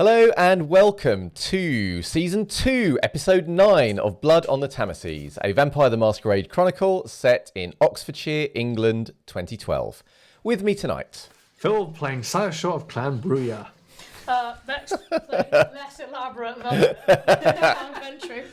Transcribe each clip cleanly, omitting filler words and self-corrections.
Hello and welcome to Season 2, Episode 9 of Blood on the Tamesis, a Vampire the Masquerade Chronicle set in Oxfordshire, England, 2012. With me tonight, Phil playing Sire Short of Clan Bruyere. Vex less elaborate than Untrue.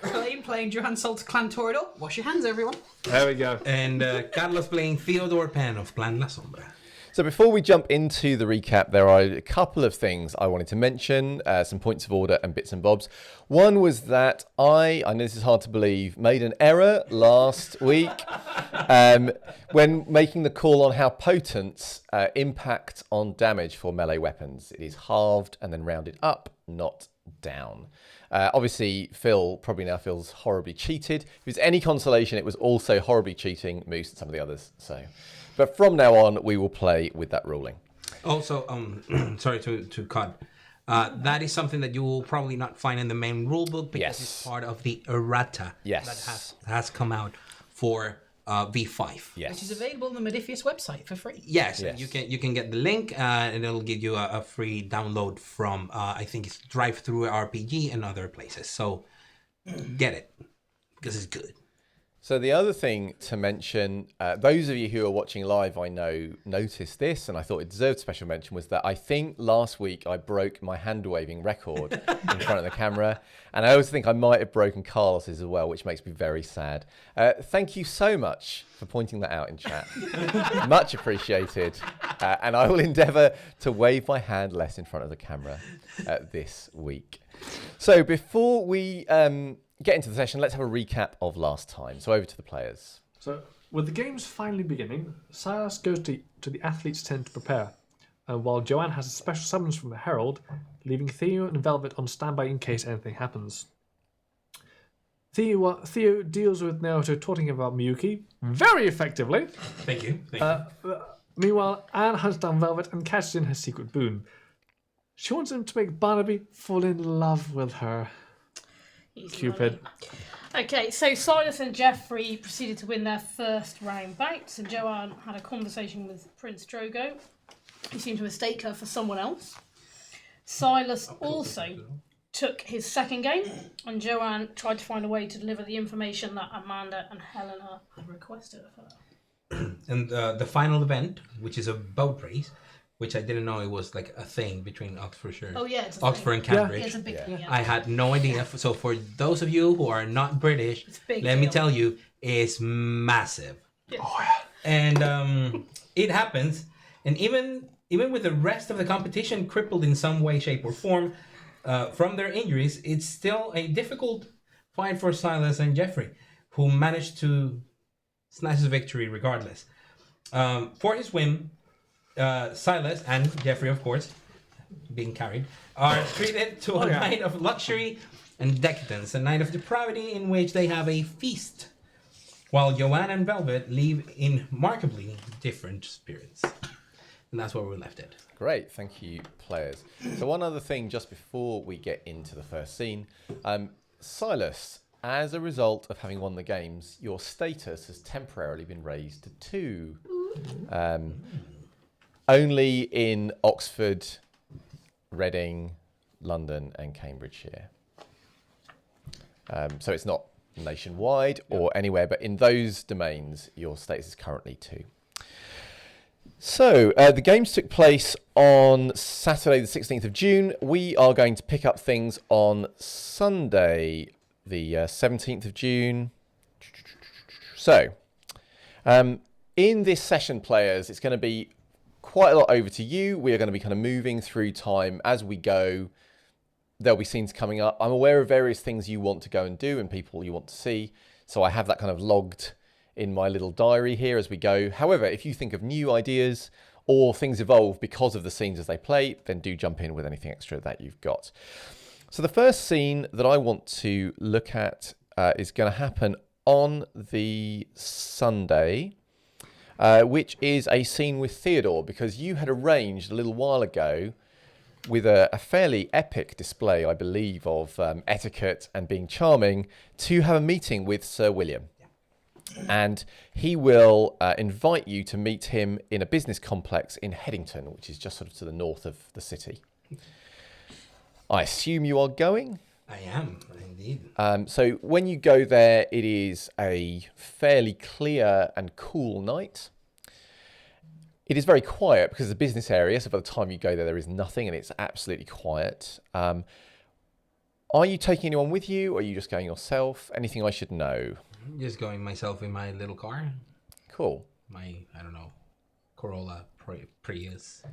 Colleen playing Johan Salt of Clan Torador. Wash your hands, everyone. There we go. And Carlos playing Theodore Pan of Clan La Sombra. so before we jump into the recap, there are a couple of things I wanted to mention, some points of order and bits and bobs. One was that I know this is hard to believe, made an error last week when making the call on how potents impact on damage for melee weapons. It is halved and then rounded up, not down. Obviously, Phil probably now feels horribly cheated. If it's any consolation, it was also horribly cheating Moose and some of the others. But from now on, we will play with that ruling. Also, sorry to cut. That is something that you will probably not find in the main rulebook because it's part of the errata that has come out for V5. Yes. Which is available on the Modifius website for free. Yes. You can get the link and it'll give you a free download from I think it's Drive-Thru RPG and other places. So get it because it's good. So the other thing to mention, those of you who are watching live, I know, noticed this, and I thought it deserved special mention, was that I think last week I broke my hand-waving record in front of the camera, and I also think I might have broken Carlos's as well, which makes me very sad. Thank you so much for pointing that out in chat. Much appreciated, and I will endeavour to wave my hand less in front of the camera this week. So before we get into the session, let's have a recap of last time. So over to the players. So, with the games finally beginning, Silas goes to the athlete's tent to prepare, while Joanne has a special summons from the Herald, leaving Theo and Velvet on standby in case anything happens. Theo deals with Naoto taunting him about Miyuki very effectively. Thank you. Meanwhile, Anne hunts down Velvet and catches in her secret boon. She wants him to make Barnaby fall in love with her. Cupid. Okay, so Silas and Geoffrey proceeded to win their first round bouts, and Joanne had a conversation with Prince Drogo. He seemed to mistake her for someone else. Silas also took his second game, and Joanne tried to find a way to deliver the information that Amanda and Helena had requested of her. And the final event, which is a boat race, which I didn't know it was like a thing between Oxfordshire, It's a Oxford thing. and Cambridge. Yeah, it's a big thing, I had no idea. So for those of you who are not British, let me tell you, it's massive. Yeah. Oh, yeah. And it happens. And even with the rest of the competition crippled in some way, shape, or form from their injuries, it's still a difficult fight for Silas and Geoffrey, who managed to snatch his victory regardless. For his win, Silas and Geoffrey, of course, being carried, are treated to a night of luxury and decadence, a night of depravity in which they have a feast, while Joanne and Velvet leave in markedly different spirits. And that's where we're left at. Great, thank you, players. So one other thing just before we get into the first scene. Silas, as a result of having won the games, your status has temporarily been raised to 2. Only in Oxford, Reading, London and Cambridgeshire. So it's not nationwide or anywhere, but in those domains, your status is currently 2. So the games took place on Saturday the 16th of June. We are going to pick up things on Sunday the 17th of June. So in this session, players, it's going to be quite a lot over to you. We are going to be kind of moving through time as we go. There'll be scenes coming up. I'm aware of various things you want to go and do and people you want to see. So I have that kind of logged in my little diary here as we go. However, if you think of new ideas or things evolve because of the scenes as they play, then do jump in with anything extra that you've got. So the first scene that I want to look at is going to happen on the Sunday, which is a scene with Theodore, because you had arranged a little while ago with a fairly epic display, I believe, of etiquette and being charming, to have a meeting with Sir William. And he will invite you to meet him in a business complex in Headington, which is just sort of to the north of the city. I assume you are going. I am, indeed. So when you go there, it is a fairly clear and cool night. It is very quiet because it's a business area, so by the time you go there, there is nothing and it's absolutely quiet. Are you taking anyone with you, or are you just going yourself? Anything I should know? Just going myself in my little car. Cool. My, I don't know, Corolla Prius.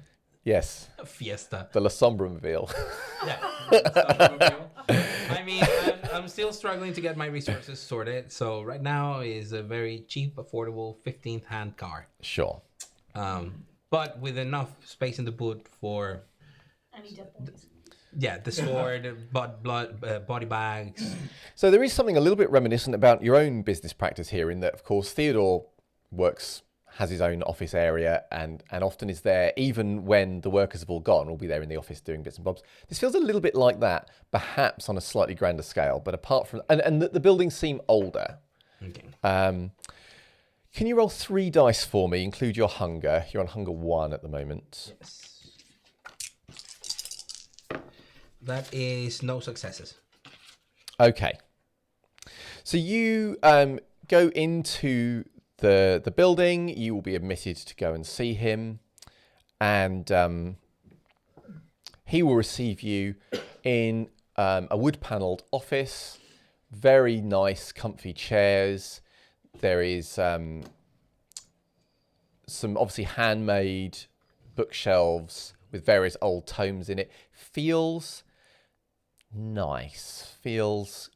Yes. Fiesta. The La Sombremobile. Yeah. I mean, I'm still struggling to get my resources sorted. So right now is a very cheap, affordable 15th hand car. Sure. But with enough space in the boot for... Any dead bodies. Yeah, the sword, body bags. So there is something a little bit reminiscent about your own business practice here, in that, of course, Theodore has his own office area and often is there even when the workers have all gone, will be there in the office doing bits and bobs. This feels a little bit like that, perhaps on a slightly grander scale, but apart from... And the buildings seem older. Okay. Can you roll 3 dice for me, include your hunger? You're on hunger 1 at the moment. Yes. That is no successes. Okay. So you go into the building. You will be admitted to go and see him, and he will receive you in a wood-panelled office. Very nice, comfy chairs. There is some obviously handmade bookshelves with various old tomes in it. Feels nice. Feels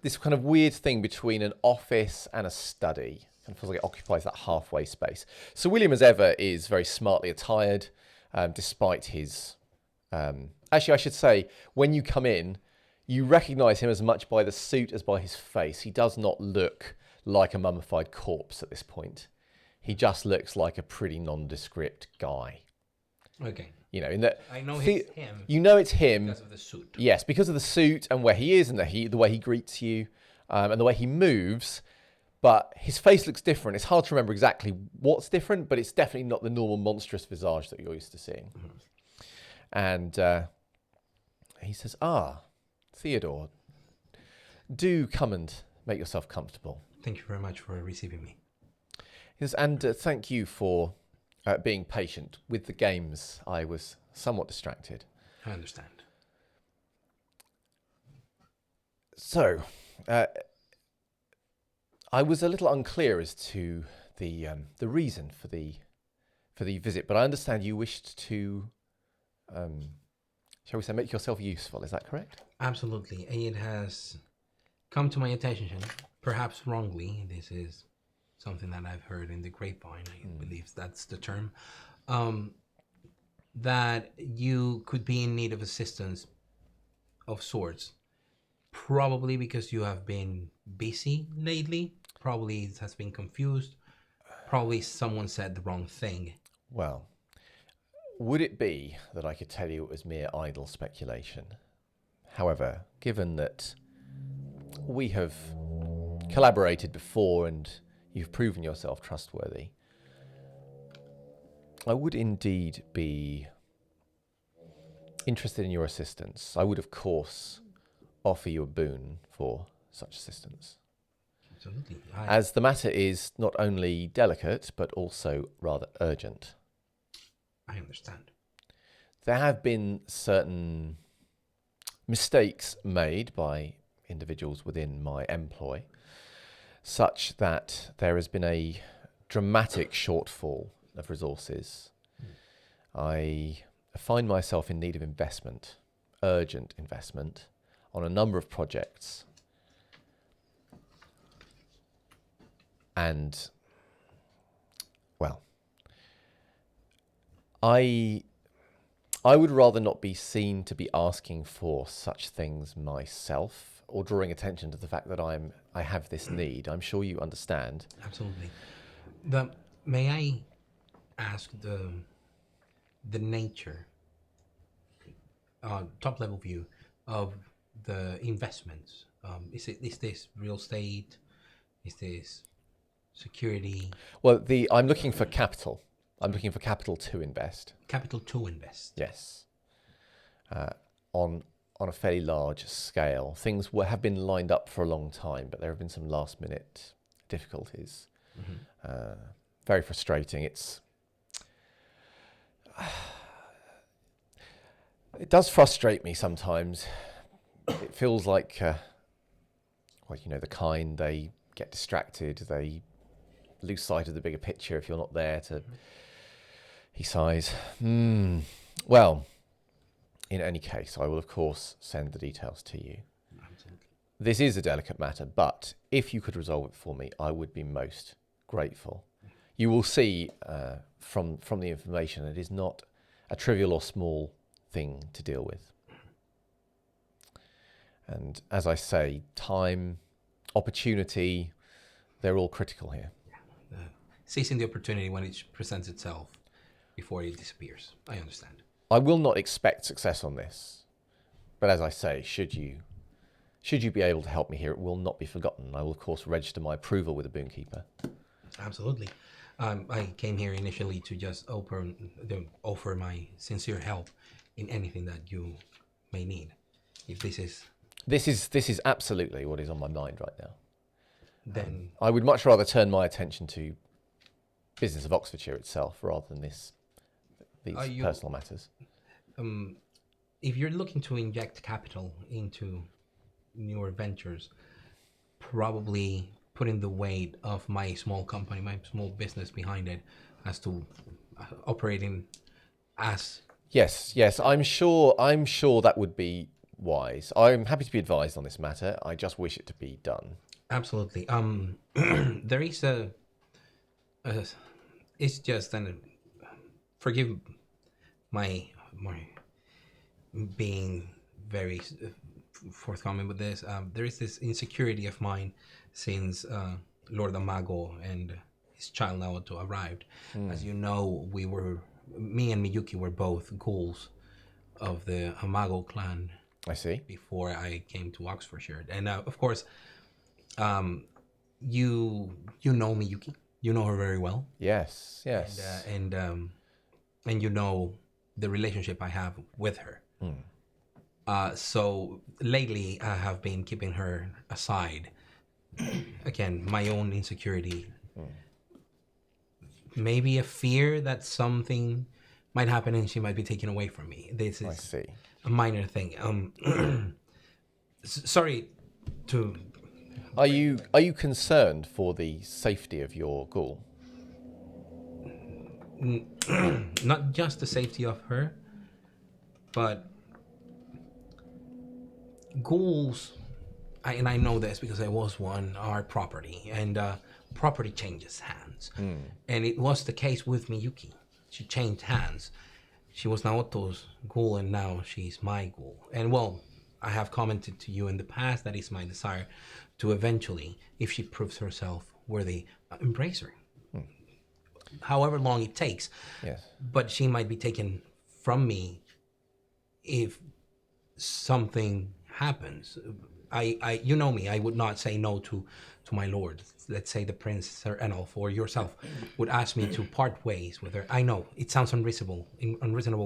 this kind of weird thing between an office and a study. Kind of feels like it occupies that halfway space. So William, as ever, is very smartly attired, despite his... Actually, I should say, when you come in, you recognise him as much by the suit as by his face. He does not look like a mummified corpse at this point. He just looks like a pretty nondescript guy. Okay. You know, in that I know it's him. You know it's him Because of the suit. Yes, because of the suit and where he is and the way he greets you, and the way he moves. But his face looks different. It's hard to remember exactly what's different, but it's definitely not the normal monstrous visage that you're used to seeing. Mm-hmm. And he says, Theodore, do come and make yourself comfortable. Thank you very much for receiving me. He says, and thank you for being patient with the games. I was somewhat distracted. I understand. So, I was a little unclear as to the reason for the visit, but I understand you wished to, shall we say, make yourself useful. Is that correct? Absolutely. It has come to my attention, perhaps wrongly. This is something that I've heard in the grapevine. I believe that's the term. That you could be in need of assistance of sorts. Probably because you have been busy lately. Probably it has been confused. Probably someone said the wrong thing. Well, would it be that I could tell you it was mere idle speculation? However, given that we have collaborated before and you've proven yourself trustworthy, I would indeed be interested in your assistance. I would, of course, offer you a boon for such assistance. Absolutely. As the matter is not only delicate, but also rather urgent. I understand. There have been certain mistakes made by individuals within my employ, such that there has been a dramatic shortfall of resources. I find myself in need of investment, urgent investment, on a number of projects. And, well, I would rather not be seen to be asking for such things myself, or drawing attention to the fact that I have this need. I'm sure you understand. Absolutely. May I ask the nature, top level view of the investments? Is this real estate? Is this security? Well, I'm looking for capital. I'm looking for capital to invest. Capital to invest. Yes. On on a fairly large scale. Things have been lined up for a long time, but there have been some last-minute difficulties. Very frustrating. It does frustrate me sometimes. It feels like, the kind, they get distracted, they lose sight of the bigger picture if you're not there to... He sighs. Well, in any case, I will, of course, send the details to you. Absolutely. This is a delicate matter, but if you could resolve it for me, I would be most grateful. You will see from the information, it is not a trivial or small thing to deal with. And as I say, time, opportunity, they're all critical here. Seizing the opportunity when it presents itself before it disappears. I understand. I will not expect success on this, but as I say, should you be able to help me here, it will not be forgotten. I will, of course, register my approval with the Boon Keeper. Absolutely. I came here initially to just offer my sincere help in anything that you may need. If this is absolutely what is on my mind right now. Then I would much rather turn my attention to business of Oxfordshire itself rather than these personal matters. If you're looking to inject capital into newer ventures, probably putting the weight of my small company, my small business behind it, as to operating as... Yes, I'm sure that would be wise. I'm happy to be advised on this matter. I just wish it to be done. Absolutely. There is it's just forgive my being very forthcoming with this. There is this insecurity of mine since Lord Amago and his child Naoto arrived. As you know, me and Miyuki were both ghouls of the Amago clan. I see. Before I came to Oxfordshire, and of course, you know Miyuki. You know her very well. Yes. And you know the relationship I have with her. So lately, I have been keeping her aside. Again, my own insecurity. Maybe a fear that something might happen and she might be taken away from me. This is I see. a minor thing. Sorry to... Are you concerned for the safety of your ghoul? Not just the safety of her, but ghouls, and I know this because I was one, are property, and property changes hands. And it was the case with Miyuki. She changed hands. She was Naoto's ghoul, and now she's my ghoul. And well, I have commented to you in the past that it's my desire to eventually, if she proves herself worthy, embrace her. However long it takes. Yes. But she might be taken from me if something happens. You know me, I would not say no to my lord. Let's say the Prince Sir Enolf or yourself would ask me to part ways with her. I know it sounds unreasonable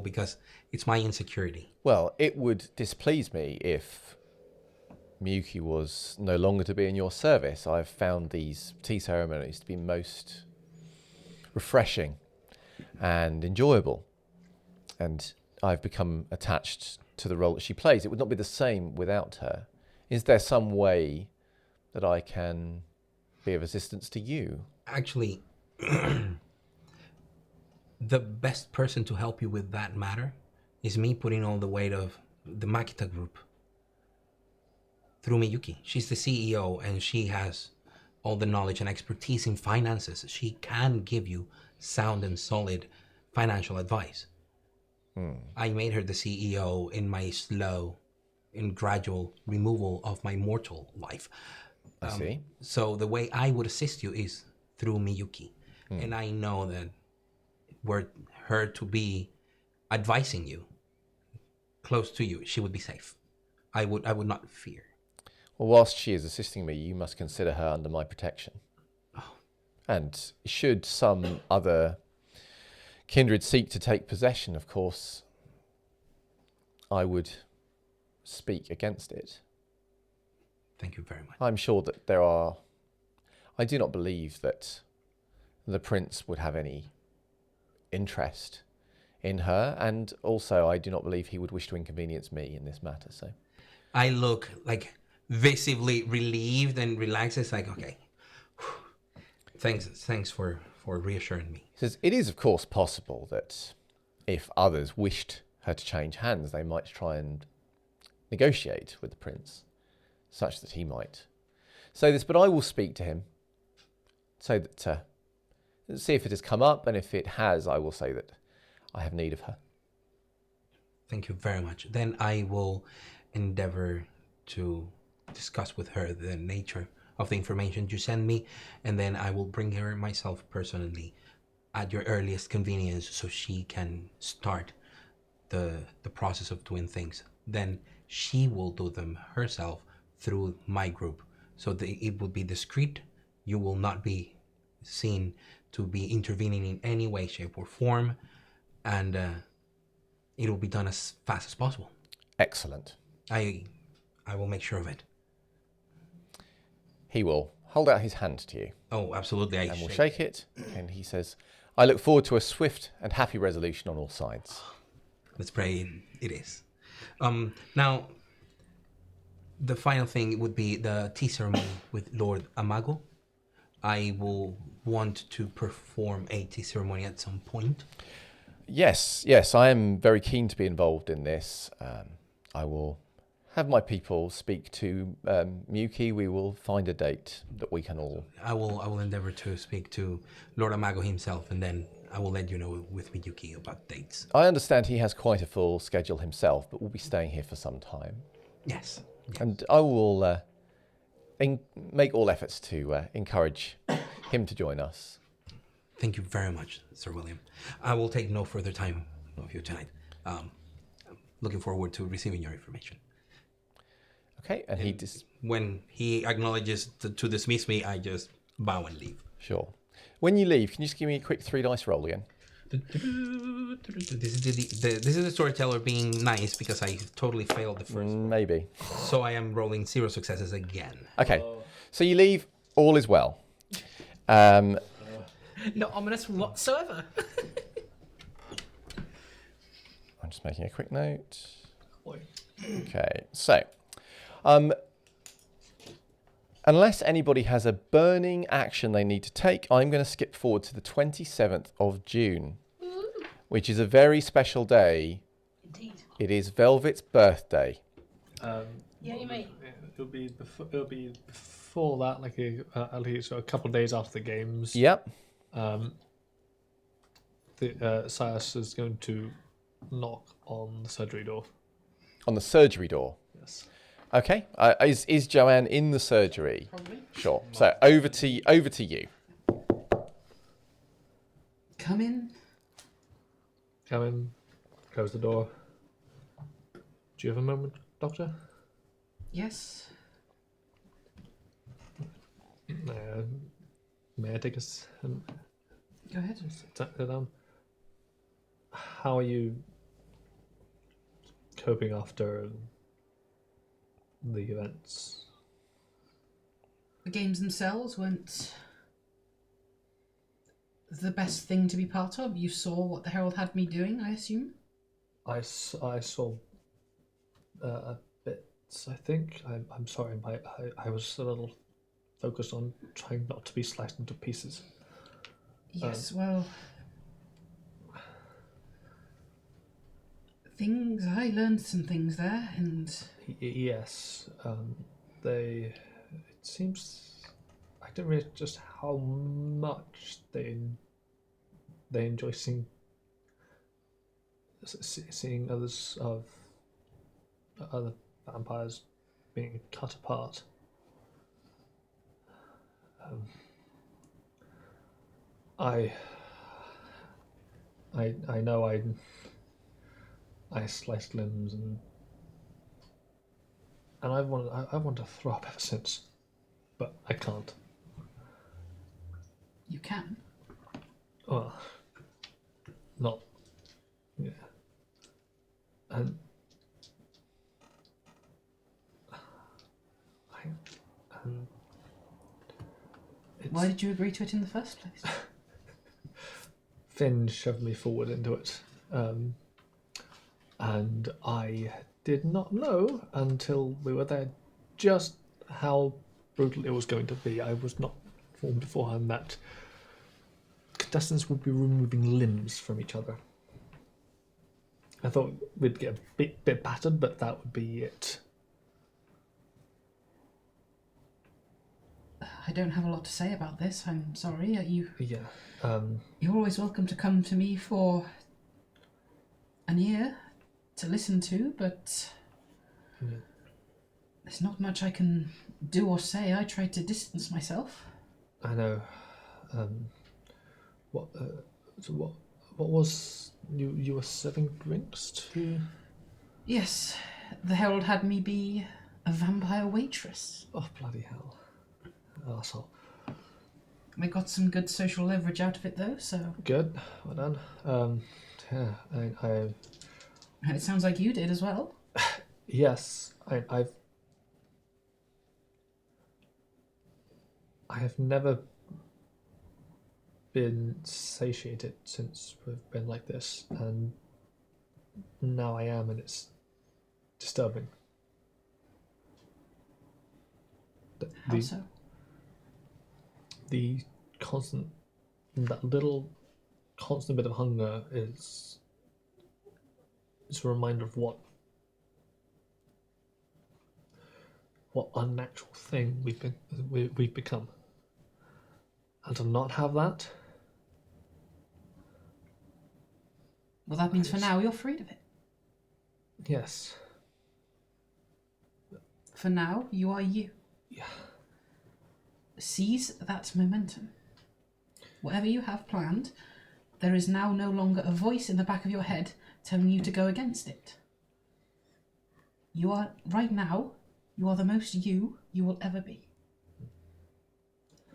because it's my insecurity. Well, it would displease me if Miyuki was no longer to be in your service. I've found these tea ceremonies to be most refreshing and enjoyable, and I've become attached to the role that she plays. It would not be the same without her. Is there some way that I can be of assistance to you? Actually, the best person to help you with that matter is me putting all the weight of the Makita group through Miyuki. She's the CEO and she has all the knowledge and expertise in finances. She can give you sound and solid financial advice. I made her the CEO in my slow and gradual removal of my mortal life. I see. So the way I would assist you is through Miyuki. And I know that were her to be advising you, close to you, she would be safe. I would not fear. Well, whilst she is assisting me, you must consider her under my protection. And should some other kindred seek to take possession, of course, I would speak against it. Thank you very much. I'm sure that there are... I do not believe that the prince would have any interest in her, and also I do not believe he would wish to inconvenience me in this matter, so... I look like visibly relieved and relaxed. It's like, okay, thanks for reassuring me. He says, it is of course possible that if others wished her to change hands, they might try and negotiate with the prince, such that he might say this, but I will speak to him, so that, see if it has come up, and if it has, I will say that I have need of her. Thank you very much. Then I will endeavor to discuss with her the nature of the information you send me, and then I will bring her myself personally at your earliest convenience so she can start the process of doing things. Then she will do them herself through my group, so that it will be discreet. You will not be seen to be intervening in any way, shape, or form, and it will be done as fast as possible. Excellent. I will make sure of it. He will hold out his hand to you. Oh, absolutely. And we'll shake it, and he says, I look forward to a swift and happy resolution on all sides. Let's pray it is. Now, the final thing would be the tea ceremony with Lord Amago. I will want to perform a tea ceremony at some point. Yes, I am very keen to be involved in this. I will have my people speak to Miyuki. We will find a date that we can all... I will endeavor to speak to Lord Amago himself, and then I will let you know with Miyuki about dates. I understand he has quite a full schedule himself, but we'll be staying here for some time. Yes. And I will make all efforts to encourage him to join us. Thank you very much, Sir William. I will take no further time of you tonight. I'm looking forward to receiving your information. Okay, and he when he acknowledges to dismiss me, I just bow and leave. Sure. When you leave, can you just give me a quick 3 dice roll again? This is the storyteller being nice because I totally failed the first one. Maybe. So I am rolling 0 successes again. Okay, so you leave, all is well. Not ominous whatsoever. I'm just making a quick note. Boy. Okay, so... unless anybody has a burning action they need to take, I'm going to skip forward to the 27th of June, which is a very special day. Indeed. It is Velvet's birthday. Yeah, you may. It'll be before that, like at least a couple of days after the games. Yep. Silas is going to knock on the surgery door. On the surgery door. Yes. Okay. Is Joanne in the surgery? Probably. Sure. So over to you. Come in. Come in. Close the door. Do you have a moment, Doctor? Yes. May I take us? Go ahead. Sit down. How are you coping after the events? The games themselves weren't the best thing to be part of. You saw what the Herald had me doing, I assume? I saw bits, I think. I'm sorry, I was a little focused on trying not to be sliced into pieces. Yes, well... I learned some things there, and... Yes, it seems... I don't realize just how much they enjoy seeing others of other vampires being cut apart. I know I sliced limbs and I want to throw up ever since, but I can't. You can? Well, not. Yeah. And Why did you agree to it in the first place? Finn shoved me forward into it. And I did not know until we were there just how brutal it was going to be. I was not informed beforehand that contestants would be removing limbs from each other. I thought we'd get a bit battered, but that would be it. I don't have a lot to say about this. I'm sorry. Yeah. You're always welcome to come to me for an ear to listen to, but there's not much I can do or say. I tried to distance myself. I know. What was you were serving drinks to? Yes, the Herald had me be a vampire waitress. Oh, bloody hell. Arsehole. I got some good social leverage out of it, though, so... Good, well done. Yeah, I And it sounds like you did as well. yes, I have never been satiated since we've been like this, and now I am, and it's disturbing. How so? The that little constant bit of hunger is a reminder of what unnatural thing we've become, and to not have that. Well, that means for now you're freed of it. Yes. For now, you are you. Yeah. Seize that momentum. Whatever you have planned, there is now no longer a voice in the back of your head telling you to go against it. You are, right now, you are the most you will ever be.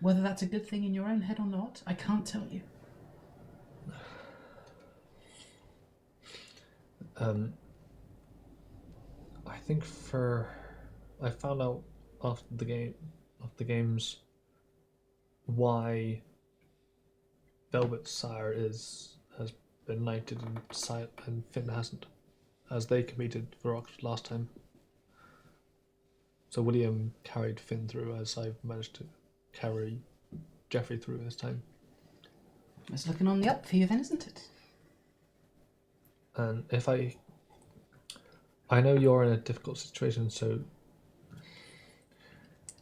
Whether that's a good thing in your own head or not, I can't tell you. I think I found out after the games, why Velvet Sire has been knighted and Finn hasn't, as they competed for Oxford last time. So William carried Finn through, as I've managed to carry Geoffrey through this time. It's looking on the up for you then, isn't it? And if I know you're in a difficult situation, so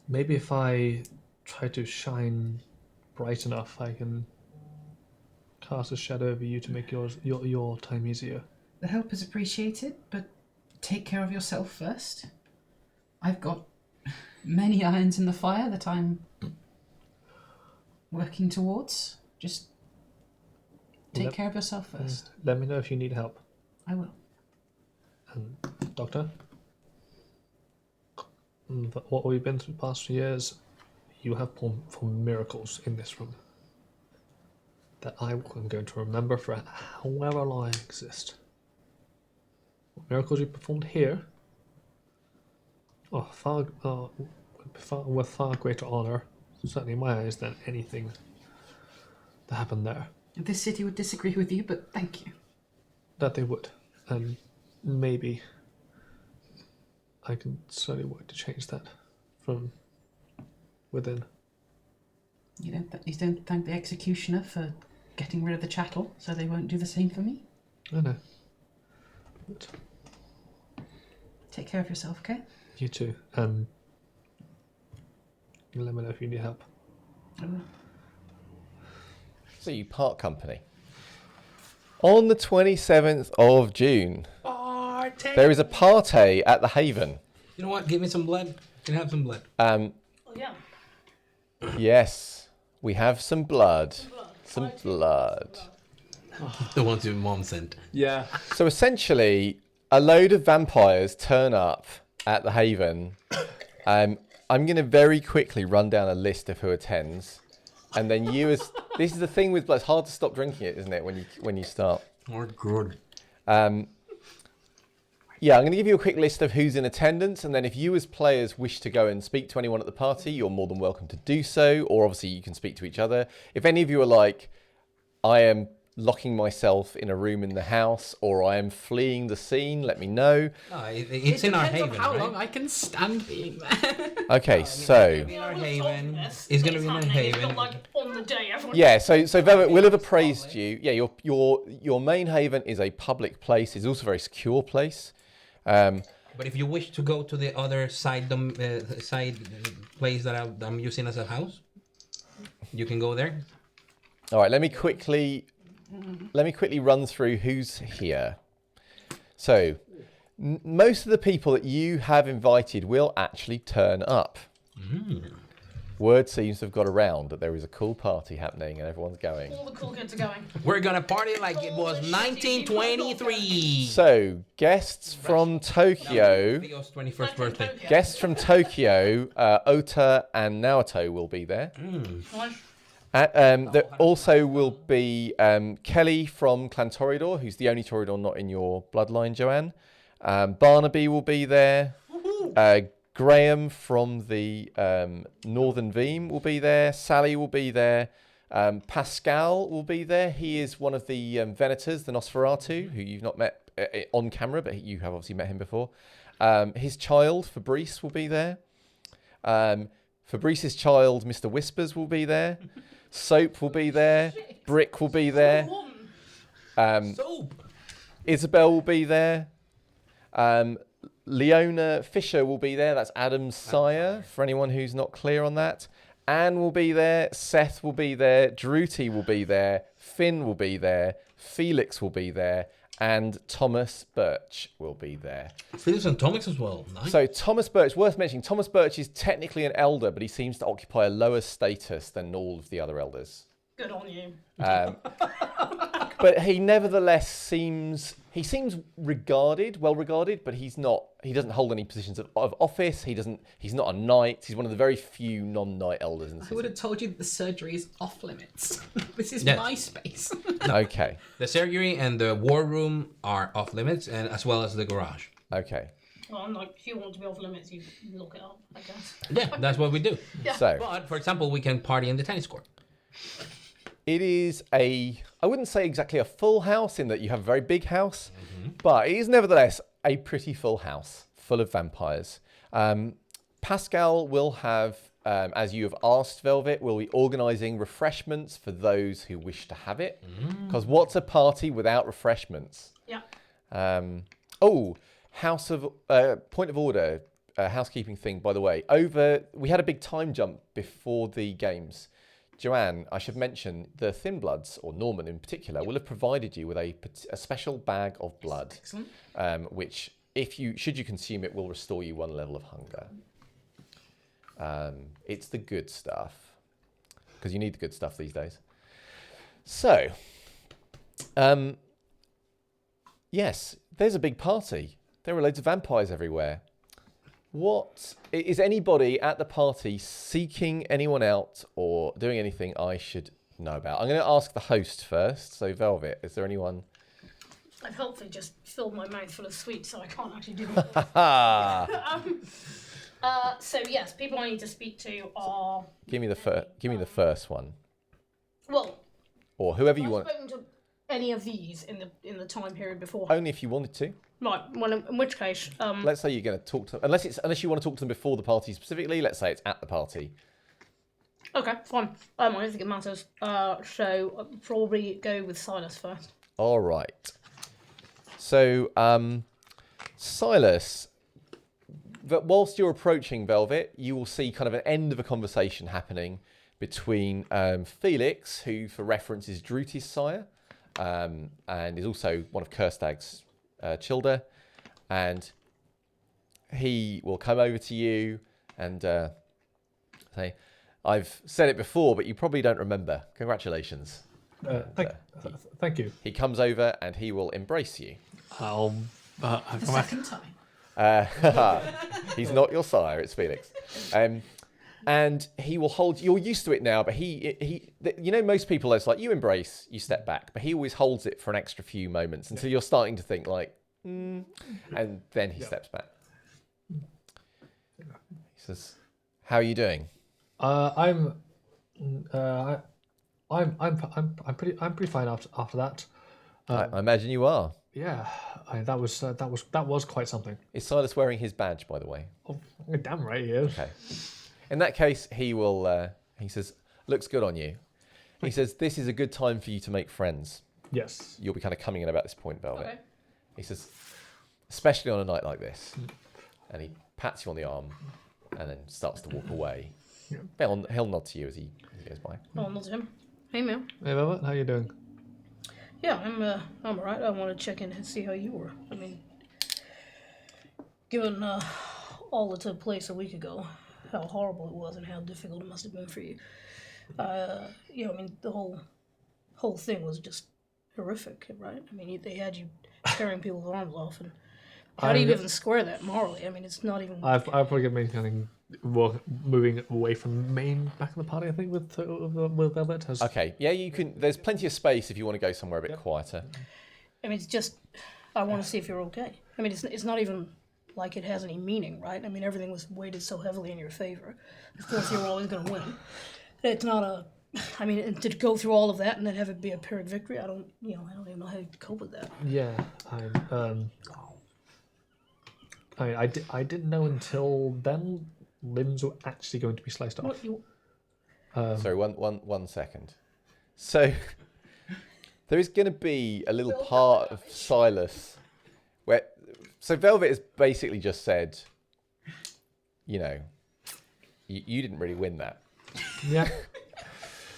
maybe if I try to shine bright enough, I can cast a shadow over you to make your time easier. The help is appreciated, but take care of yourself first. I've got many irons in the fire that I'm working towards. Just take care of yourself first. Let me know if you need help. I will. And Doctor, what we've been through the past few years, you have performed miracles in this room that I am going to remember for however long I exist. What miracles you performed here, with far greater honour, certainly in my eyes, than anything that happened there. This city would disagree with you, but thank you. That they would, and maybe I can slowly work to change that from within. You don't thank the executioner for getting rid of the chattel, so they won't do the same for me. I know. But take care of yourself, okay? You too. Let me know if you need help. I will. So you part company. On the 27th of June, there is a party at the Haven. You know what? Give me some blood. You can have some blood. Oh, yeah. Yes, we have some blood. Some blood. The ones your mom sent. Yeah. So essentially, a load of vampires turn up at the Haven. I'm going to very quickly run down a list of who attends. And then this is the thing with blood. It's hard to stop drinking it, isn't it, when you start? Or good. Yeah, I'm going to give you a quick list of who's in attendance, and then if you as players wish to go and speak to anyone at the party, you're more than welcome to do so, or obviously you can speak to each other. If any of you are like, I am locking myself in a room in the house, or I am fleeing the scene, let me know. No, it's in our haven, on how right? long I can stand being there. Okay, so... In our haven. It's going to be in our haven. Like on the day everyone. Yeah, so Velvet will have appraised you. Yeah, your main haven is a public place. It's also a very secure place. But if you wish to go to the other side place that I'm using as a house, you can go there. All right, let me quickly run through who's here. So, most of the people that you have invited will actually turn up. Word seems to have got around that there is a cool party happening and everyone's going. All the cool kids are going. We're gonna party like it was 1923. So, guests from Tokyo, Theo's 21st birthday. guests from Tokyo, Ota and Naoto will be there. There also will be Kelly from Clan Toreador, who's the only Toreador not in your bloodline, Joanne. Barnaby will be there. Graham from the Northern Veem will be there. Sally will be there. Pascal will be there. He is one of the Venators, the Nosferatu, who you've not met on camera, but you have obviously met him before. His child, Fabrice, will be there. Fabrice's child, Mr. Whispers, will be there. Soap will be there. Brick will be there. Soap. Isabel will be there. Leona Fisher will be there. That's Adam's sire, for anyone who's not clear on that. Anne will be there. Seth will be there. Druty will be there. Finn will be there. Felix will be there. And Thomas Birch will be there. Felix and Thomas as well. Nice. So Thomas Birch, worth mentioning, Thomas Birch is technically an elder, but he seems to occupy a lower status than all of the other elders. Good on you. But he nevertheless seems well regarded, but he doesn't hold any positions of office. He's not a knight. He's one of the very few non-knight elders in the city. I would have told you that the surgery is off limits. This is Yes. my space. Okay. The surgery and the war room are off limits, and as well as the garage. Okay. Well, I'm like, if you want to be off limits, you look it up, I guess. Yeah, that's what we do. So But for example, we can party in the tennis court. it is I wouldn't say exactly a full house in that you have a very big house, but it is nevertheless a pretty full house full of vampires. Pascal will have, as you have asked, Velvet, will be organising refreshments for those who wish to have it. Because what's a party without refreshments? Yeah. Point of order, housekeeping thing, by the way. We had a big time jump before the games. Joanne, I should mention, the Thin Bloods, or Norman in particular, will have provided you with a special bag of blood, Excellent. which, should you consume it, will restore you 1 level of hunger. It's the good stuff, because you need the good stuff these days. So, yes, there's a big party. There are loads of vampires everywhere. What is anybody at the party seeking anyone out or doing anything I should know about? I'm going to ask the host first. So, Velvet, is there anyone? I've hopefully just filled my mouth full of sweets, so I can't actually do it. So yes, people I need to speak to are. Give me the first one, Well, or whoever have you I want. spoken to any of these in the time period before? Only if you wanted to. Right. Well, in which case, Let's say you're going to talk to them, unless you want to talk to them before the party specifically. Let's say it's at the party. okay, fine. I don't think it matters. So I'll probably go with Silas first. All right. So, Silas, whilst you're approaching Velvet, you will see kind of an end of a conversation happening between Felix, who, for reference, is Druty's sire, and is also one of Kerstag's children, and he will come over to you and say, "I've said it before, but you probably don't remember. Congratulations." Thank you. He comes over and he will embrace you. I'll. The second time. He's not your sire, it's Felix. And he will hold, you're used to it now, but most people, it's like you embrace, you step back, but he always holds it for an extra few moments until you're starting to think like, And then he steps back. He says, "How are you doing?" I'm pretty fine after that. I imagine you are. Yeah, that was quite something. Is Silas wearing his badge, by the way? Oh, damn right he is. Okay. In that case, he will. He says, "Looks good on you." He says, "This is a good time for you to make friends. Yes. You'll be kind of coming in about this point, Velvet." Okay. He says, "Especially on a night like this." And he pats you on the arm and then starts to walk away. Yeah. He'll nod to you as he goes by. I'll nod to him. Hey, man. Hey, Velvet, how you doing? Yeah, I'm alright. I want to check in and see how you were. I mean, given all that took place a week ago, how horrible it was and how difficult it must have been for you. I mean, the whole thing was just horrific, right? I mean, they had you tearing people's arms off, and how do you even square that morally? I mean, it's not even. I've probably maintaining moving away from main back in the party. I think with Velvet has. Okay, yeah, you can. There's plenty of space if you want to go somewhere a bit quieter. I mean, it's just. I want to see if you're okay. I mean, it's not even like it has any meaning, right? I mean, everything was weighted so heavily in your favor. Of course, you were always going to win. It's not a. I mean, and to go through all of that and then have it be a Pyrrhic victory, I don't even know how to cope with that. Yeah, I didn't know until then limbs were actually going to be sliced off. Sorry, one second. So there is going to be a little part of Silas where. So Velvet has basically just said, you didn't really win that. Yeah.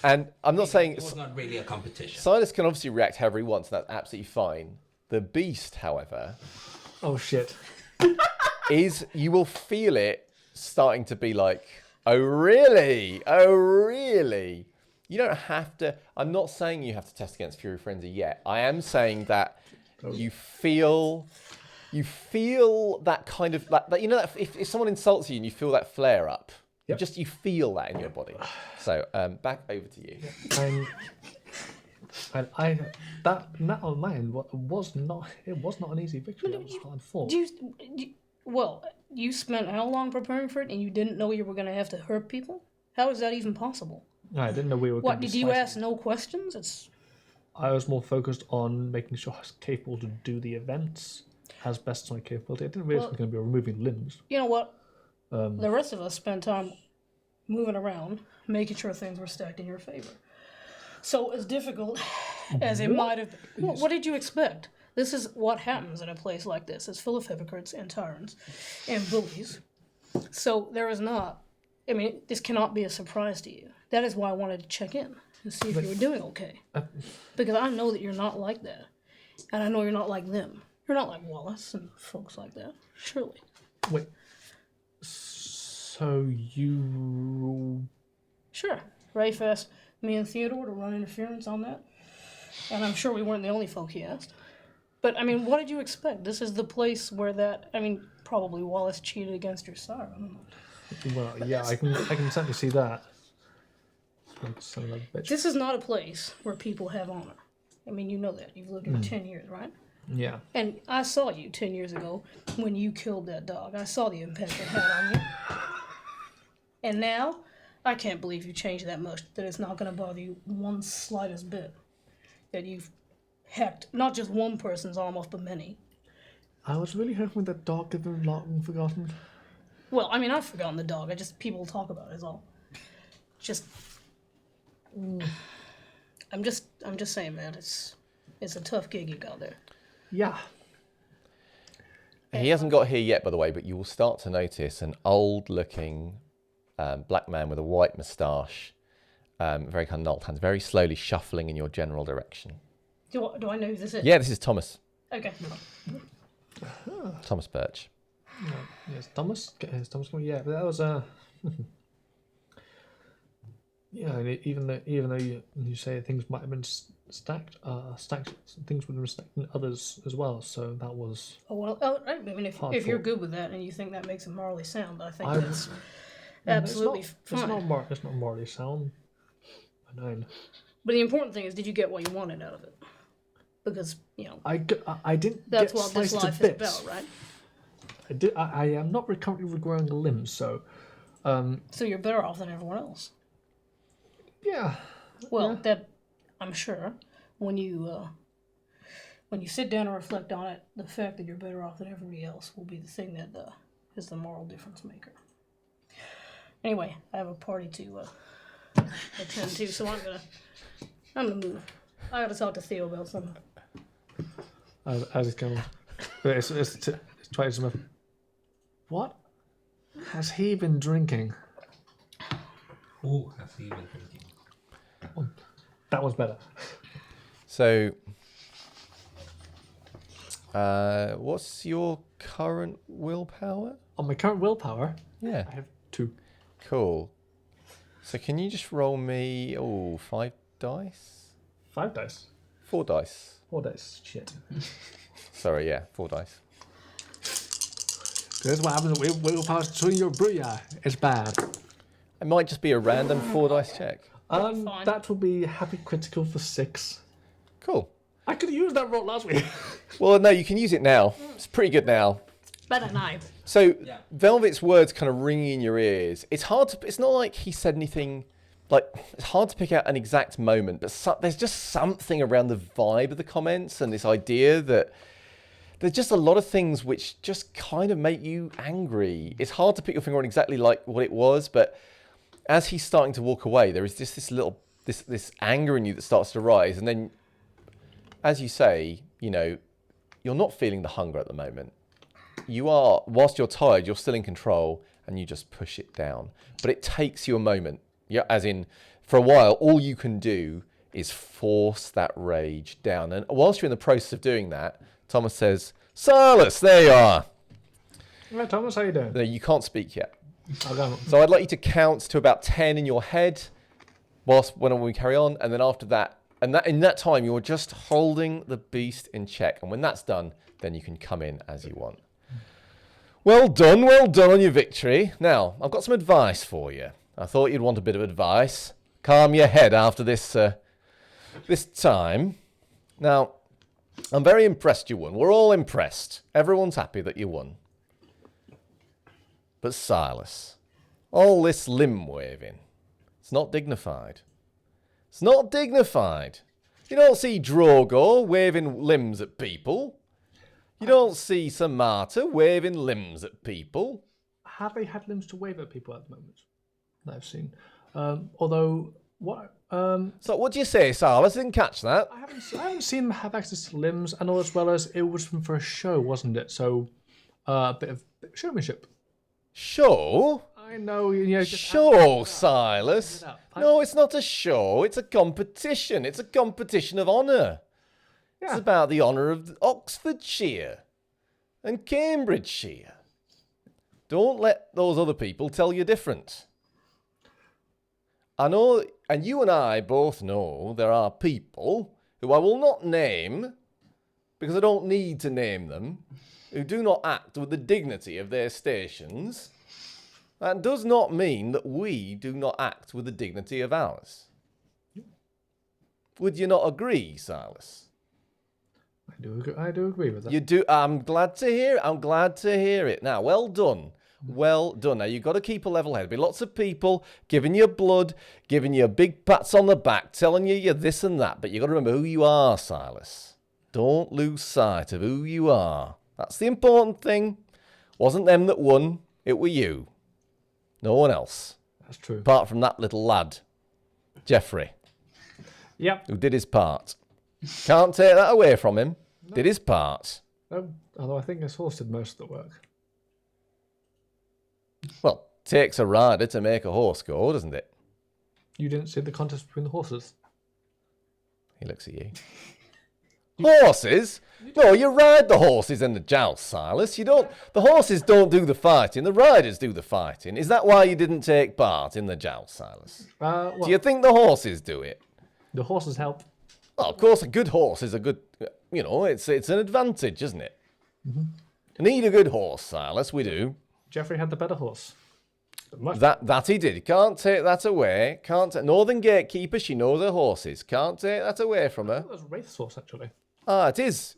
And I'm not saying It was not really a competition. Silas can obviously react however he wants, and that's absolutely fine. The beast, however, Oh shit. you will feel it starting to be like, oh really? Oh really? You don't have to. I'm not saying you have to test against Fury Frenzy yet. I am saying that you feel that kind of that that if someone insults you and you feel that flare up. Yep. You feel that in your body. So back over to you. And that on mine was not an easy victory. It was hard fought. You spent how long preparing for it, and you didn't know you were going to have to hurt people? How is that even possible? I didn't know we were. What did you ask? No questions? I was more focused on making sure I was capable to do the events as best as my capability. I didn't realize we were going to be removing limbs. You know what? The rest of us spent time moving around, making sure things were stacked in your favor. So as difficult as it might have been, what did you expect? This is what happens in a place like this. It's full of hypocrites and tyrants and bullies. So there is not, I mean, this cannot be a surprise to you. That is why I wanted to check in and see if you were doing okay. Because I know that you're not like that. And I know you're not like them. You're not like Wallace and folks like that. Surely. Wait. So you... Sure. Rafe asked me and Theodore to run interference on that. And I'm sure we weren't the only folk he asked. But, I mean, what did you expect? This is the place where that... I mean, probably Wallace cheated against your sire. I don't know. Well, yeah, I can certainly see that. Son of a bitch. This is not a place where people have honor. I mean, you know that. You've lived here 10 years, right? Yeah. And I saw you 10 years ago when you killed that dog. I saw the impact it had on you. And now, I can't believe you changed that much, that it's not going to bother you one slightest bit. That you've hacked not just one person's arm off, but many. I was really hoping that dog had been long forgotten. Well, I mean, I've forgotten the dog. People talk about it is all. Just... I'm just saying, man, it's a tough gig you got there. Yeah. He hasn't got here yet, by the way, but you will start to notice an old-looking black man with a white moustache, very kind of gnarled hands, very slowly shuffling in your general direction. Do I know who this is? Yeah, this is Thomas. Okay. Thomas Birch. Yes, Thomas. Is Thomas coming? Yeah, but that was yeah, and even though you say things might have been stacked, things would have been stacked in others as well. So that was. Oh well, right. I mean, if you're good with that and you think that makes it morally sound, I think that's absolutely fine. It's not morally sound. I know. But the important thing is, did you get what you wanted out of it? because I didn't that's get what this sliced to life is bits. about, right? I am not currently regrowing limbs, so So you're better off than everyone else. yeah. Well, that I'm sure when you sit down and reflect on it, the fact that you're better off than everybody else will be the thing that is the moral difference maker. Anyway, I have a party to attend to, so I'm gonna move. I gotta talk to Theo about something. I just kind of it's trying to. What has he been drinking? Who has he been drinking? That was better. So, what's your current willpower? On my current willpower, Yeah. I have 2. Cool. So can you just roll me 5 dice? 5 dice. 4 dice. 4 dice. Shit. Sorry, yeah, 4 dice. That's what happens when willpower between your booyah. It's bad. It might just be a random 4 dice check. Fine. That will be happy critical for 6. Cool. I could have used that roll last week. Well, no, you can use it now. It's pretty good now. Better now. So Velvet's words kind of ringing in your ears. It's hard to. It's not like he said anything. Like it's hard to pick out an exact moment, but there's just something around the vibe of the comments and this idea that there's just a lot of things which just kind of make you angry. It's hard to put your finger on exactly like what it was, but as he's starting to walk away, there is just this little this anger in you that starts to rise, and then, as you say, you're not feeling the hunger at the moment. You are, whilst you're tired, you're still in control, and you just push it down. But it takes you a moment. Yeah, as in, for a while, all you can do is force that rage down. And whilst you're in the process of doing that, Thomas says, "Silas, there you are." Right, Thomas, how you doing? No, you can't speak yet. Okay. So I'd like you to count to about 10 in your head when we carry on, and then after that, in that time, you're just holding the beast in check. And when that's done, then you can come in as you want. Well done on your victory. Now, I've got some advice for you. I thought you'd want a bit of advice. Calm your head after this time. Now, I'm very impressed you won. We're all impressed. Everyone's happy that you won. But Silas, all this limb waving, it's not dignified. It's not dignified. You don't see Drogo waving limbs at people. You don't see Samata waving limbs at people. Have they had limbs to wave at people at the moment? That I've seen. Although, what? So what do you say, Silas? I didn't catch that. I haven't seen them have access to limbs, and all as well as it was for a show, wasn't it? So, a bit of showmanship. Show? I know, just Show, Silas. up. No, it's not a show. It's a competition. It's a competition of honour. Yeah. It's about the honour of Oxfordshire and Cambridgeshire. Don't let those other people tell you different. I know, and you and I both know there are people who I will not name, because I don't need to name them, who do not act with the dignity of their stations. That does not mean that we do not act with the dignity of ours. Would you not agree, Silas? I do agree with that. You do. I'm glad to hear it. I'm glad to hear it. Now, well done. Well done. Now, you've got to keep a level head. There'll be lots of people giving you blood, giving you big pats on the back, telling you you're this and that. But you've got to remember who you are, Silas. Don't lose sight of who you are. That's the important thing. Wasn't them that won. It were you. No one else. That's true. Apart from that little lad, Geoffrey, Yep. who did his part. Can't take that away from him. Did his part. Although I think his horse did most of the work. Well, takes a rider to make a horse go, doesn't it? You didn't see the contest between the horses. He looks at you. Horses? No, you ride the horses in the joust, Silas. You don't. The horses don't do the fighting. The riders do the fighting. Is that why you didn't take part in the joust, Silas? Well, Do you think the horses do it? the horses help. Well, of course, a good horse is a good. It's an advantage, isn't it? Mm-hmm. We need a good horse, Silas. We do. Geoffrey had the better horse. Much. That he did. Can't take that away. Can't. Northern Gatekeeper. She knows her horses. Can't take that away from her. That was Wraith's horse, actually. Ah, it is.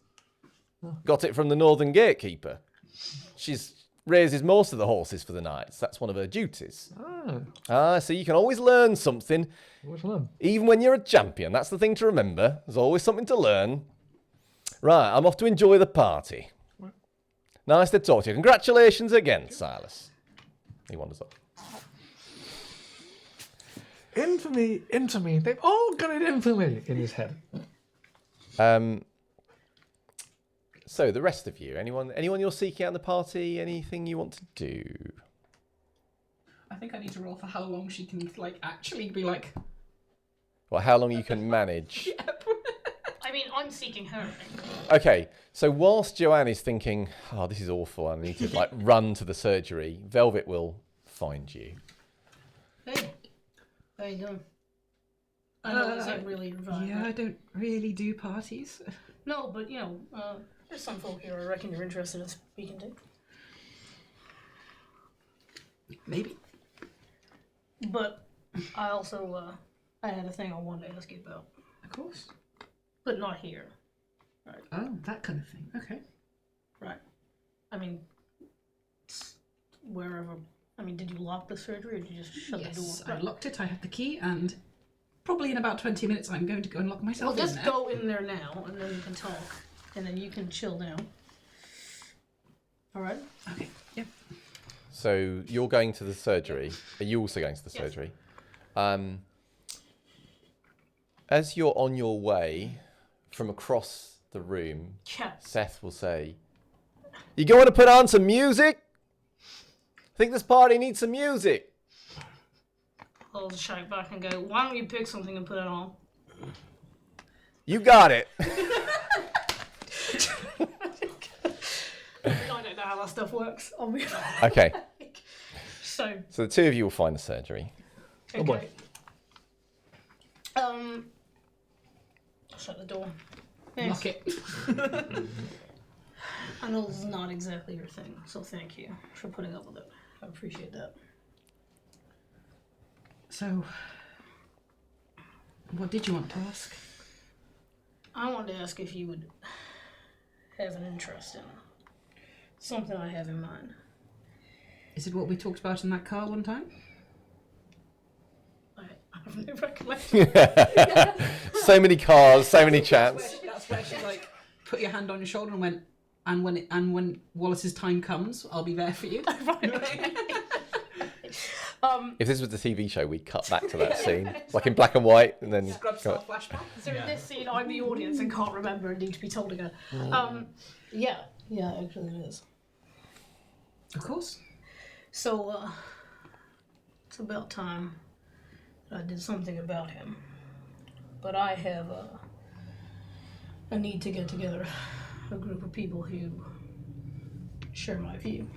Got it from the Northern Gatekeeper. She's raises most of the horses for the knights. That's one of her duties. So you can always learn something, Which one? even when you're a champion. That's the thing to remember. There's always something to learn. Right, I'm off to enjoy the party. Nice to talk to you. Congratulations again, Silas. He wanders off. Infamy, infamy. They've all got it infamy in his head. So the rest of you, anyone you're seeking out in the party? Anything you want to do? I think I need to roll for how long she can actually be like. Well, how long you can manage? I mean, I'm seeking her. Okay, so whilst Joanne is thinking, oh, this is awful, I need to run to the surgery, Velvet will find you. Hey, how you doing? I know this ain't really your vibe. Yeah, I don't really do parties. No, but there's some folk here I reckon you're interested in speaking to. Maybe. But I also, I had a thing I wanted to ask you about. Of course. But not here. Right. Oh, that kind of thing. Okay. Right. I mean, wherever. I mean, did you lock the surgery or did you just shut the door? Yes, I locked it. I have the key, and probably in about 20 minutes I'm going to go and lock myself Well, in just there. go in there now, and then you can talk. And then you can chill down. Alright? Okay, yep. So you're going to the surgery. Are you also going to the surgery? As you're on your way from across the room, Yeah. Seth will say, "You going to put on some music? I think this party needs some music." I'll just shout back and go, why don't you pick something and put it on? You got it. I don't know how that stuff works. I'll be Okay. So So the two of you will find the surgery. okay. boy. Shut the door. Lock it. I know this is not exactly your thing, so thank you for putting up with it. I appreciate that. So, what did you want to ask? I wanted to ask if you would have an interest in something I have in mind. Is it what we talked about in that car one time? I have no recollection. So many cars, so many chats. That's where she put your hand on your shoulder and went, and when Wallace's time comes, I'll be there for you. If this was the TV show, we'd cut back to that scene, like in black and white, and then. Flashback. So in this scene, I'm the audience and can't remember and need to be told again. Yeah, actually it is. Of course. So, it's about time that I did something about him. But I have a need to get together a group of people who share my view.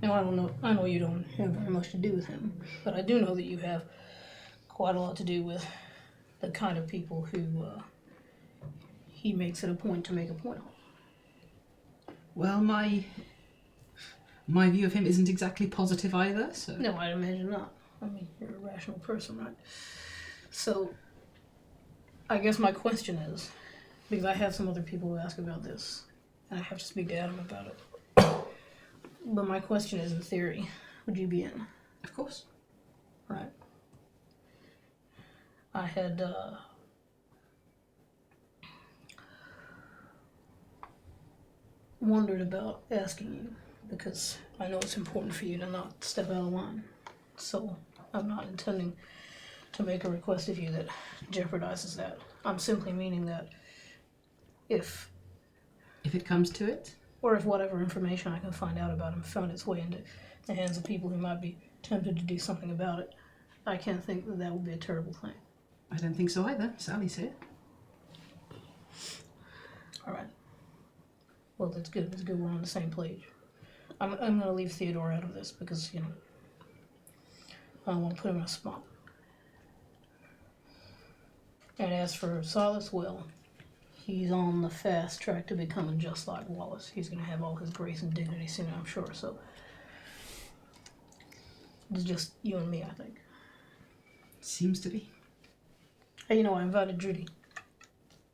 Now, I know you don't have very much to do with him, but I do know that you have quite a lot to do with the kind of people who he makes it a point to make a point on. Well, my view of him isn't exactly positive either, so... No, I'd imagine not. I mean, you're a rational person, right? So, I guess my question is, because I have some other people who ask about this, and I have to speak to Adam about it. But my question is, in theory, would you be in? Of course. Right. I had, wondered about asking you, because I know it's important for you to not step out of line. So, I'm not intending to make a request of you that jeopardizes that. I'm simply meaning that if it comes to it? Or if whatever information I can find out about him found its way into the hands of people who might be tempted to do something about it, I can't think that that would be a terrible thing. I don't think so either. Sally's here. All right. Well, that's good. It's good we're on the same page. I'm going to leave Theodore out of this because, I don't want to put him in a spot. And as for Silas, well, he's on the fast track to becoming just like Wallace. He's going to have all his grace and dignity soon, I'm sure. So it's just you and me, I think. Seems to be. Hey, I invited Judy.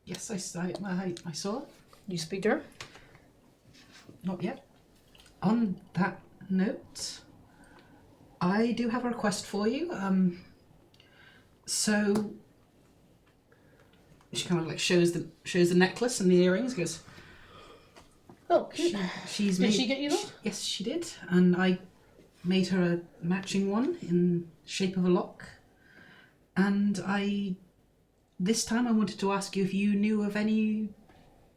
Yes, I saw. You speak to her? Not yet. On that note, I do have a request for you. So she kind of like shows the necklace and the earrings. Goes, Oh, she's did made. she get you those? Yes, she did, and I made her a matching one in shape of a lock. And this time I wanted to ask you if you knew of any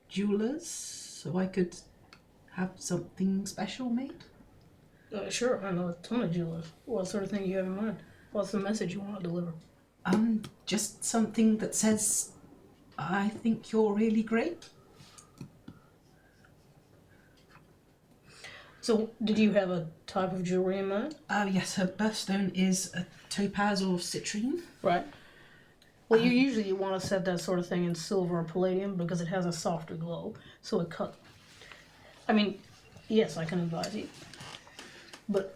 jewelers, so I could have something special made. Sure, I know a ton of jewelers. What sort of thing you have in mind? What's the message you want to deliver? Just something that says, I think you're really great. So, did you have a type of jewelry in mind? Yes, her birthstone is a topaz or citrine. Right. Well, you want to set that sort of thing in silver or palladium because it has a softer glow, so it cut. I mean, yes, I can advise you. But,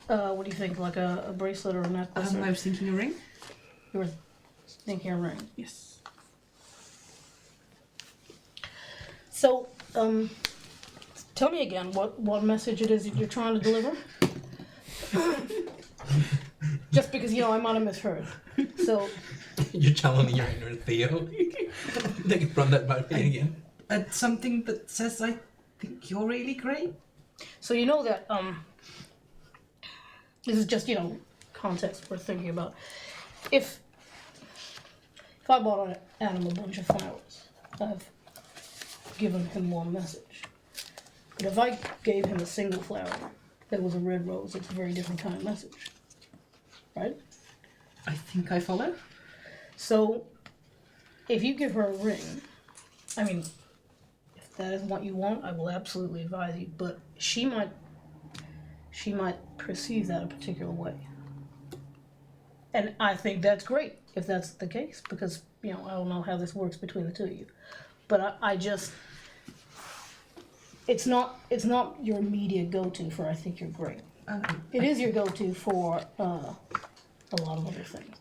what do you think? Like a bracelet or a necklace? I was thinking a ring. You were thinking a ring. Yes. So, tell me again what message it is that you're trying to deliver. Just because, I might have misheard. So, You're telling me you're ignorant, Theo. They can run that by me again. Something that says, I think you're really great. so you know that, this is just, context we're thinking about. If I bought an animal a bunch of flowers, I've given him one message. But if I gave him a single flower that was a red rose, it's a very different kind of message. Right? I think I follow. So, if you give her a ring, I mean, if that is what you want, I will absolutely advise you, but she might perceive that a particular way. And I think that's great if that's the case, because, I don't know how this works between the two of you. But I just, it's not your immediate go-to for I think you're great. It is your go-to for a lot of other things.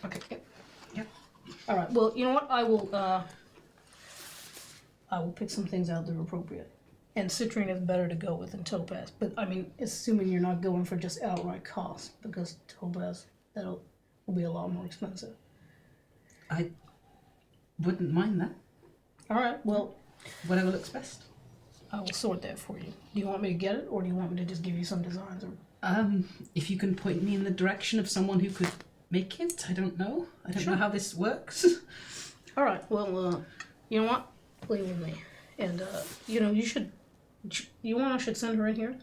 Okay. Yep. All right. Well, you know what? I will pick some things out that are appropriate. And citrine is better to go with than topaz. But I mean, assuming you're not going for just outright cost, because topaz will be a lot more expensive. I wouldn't mind that. All right. Well, Whatever looks best. I will sort that for you. Do you want me to get it, or do you want me to just give you some designs? Or... If you can point me in the direction of someone who could make it, I don't know. I don't know how this works. All right. Well, you know what? Leave with me. And you should. You want I should send her in here?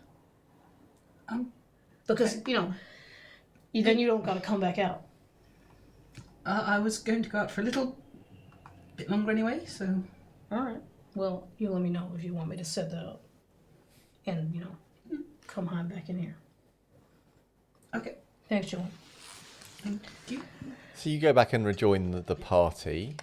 Because then you don't gotta come back out. I was going to go out for a little bit longer anyway, so. All right. Well, you let me know if you want me to set that up. And come hide back in here. Okay. Thanks, Joel. Thank you. So you go back and rejoin the party.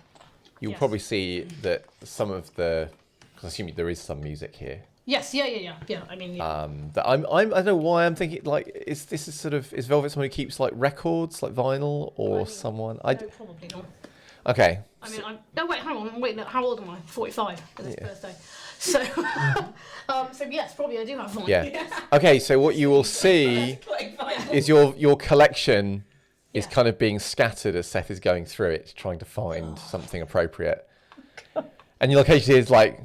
You'll Yes. probably see that some of the, because I assume there is some music here. Yes. Yeah. I mean. Yeah. That I don't know why I'm thinking like is Velvet someone who keeps like records like vinyl or someone? No, probably not. Okay. I mean, no, wait, hang on. Wait, no, how old am I? 45 for this birthday. So, so yes, probably I do have one. Yeah. Okay, so what you will see is your collection is Yeah. kind of being scattered as Seth is going through it, trying to find something appropriate. And your location is like,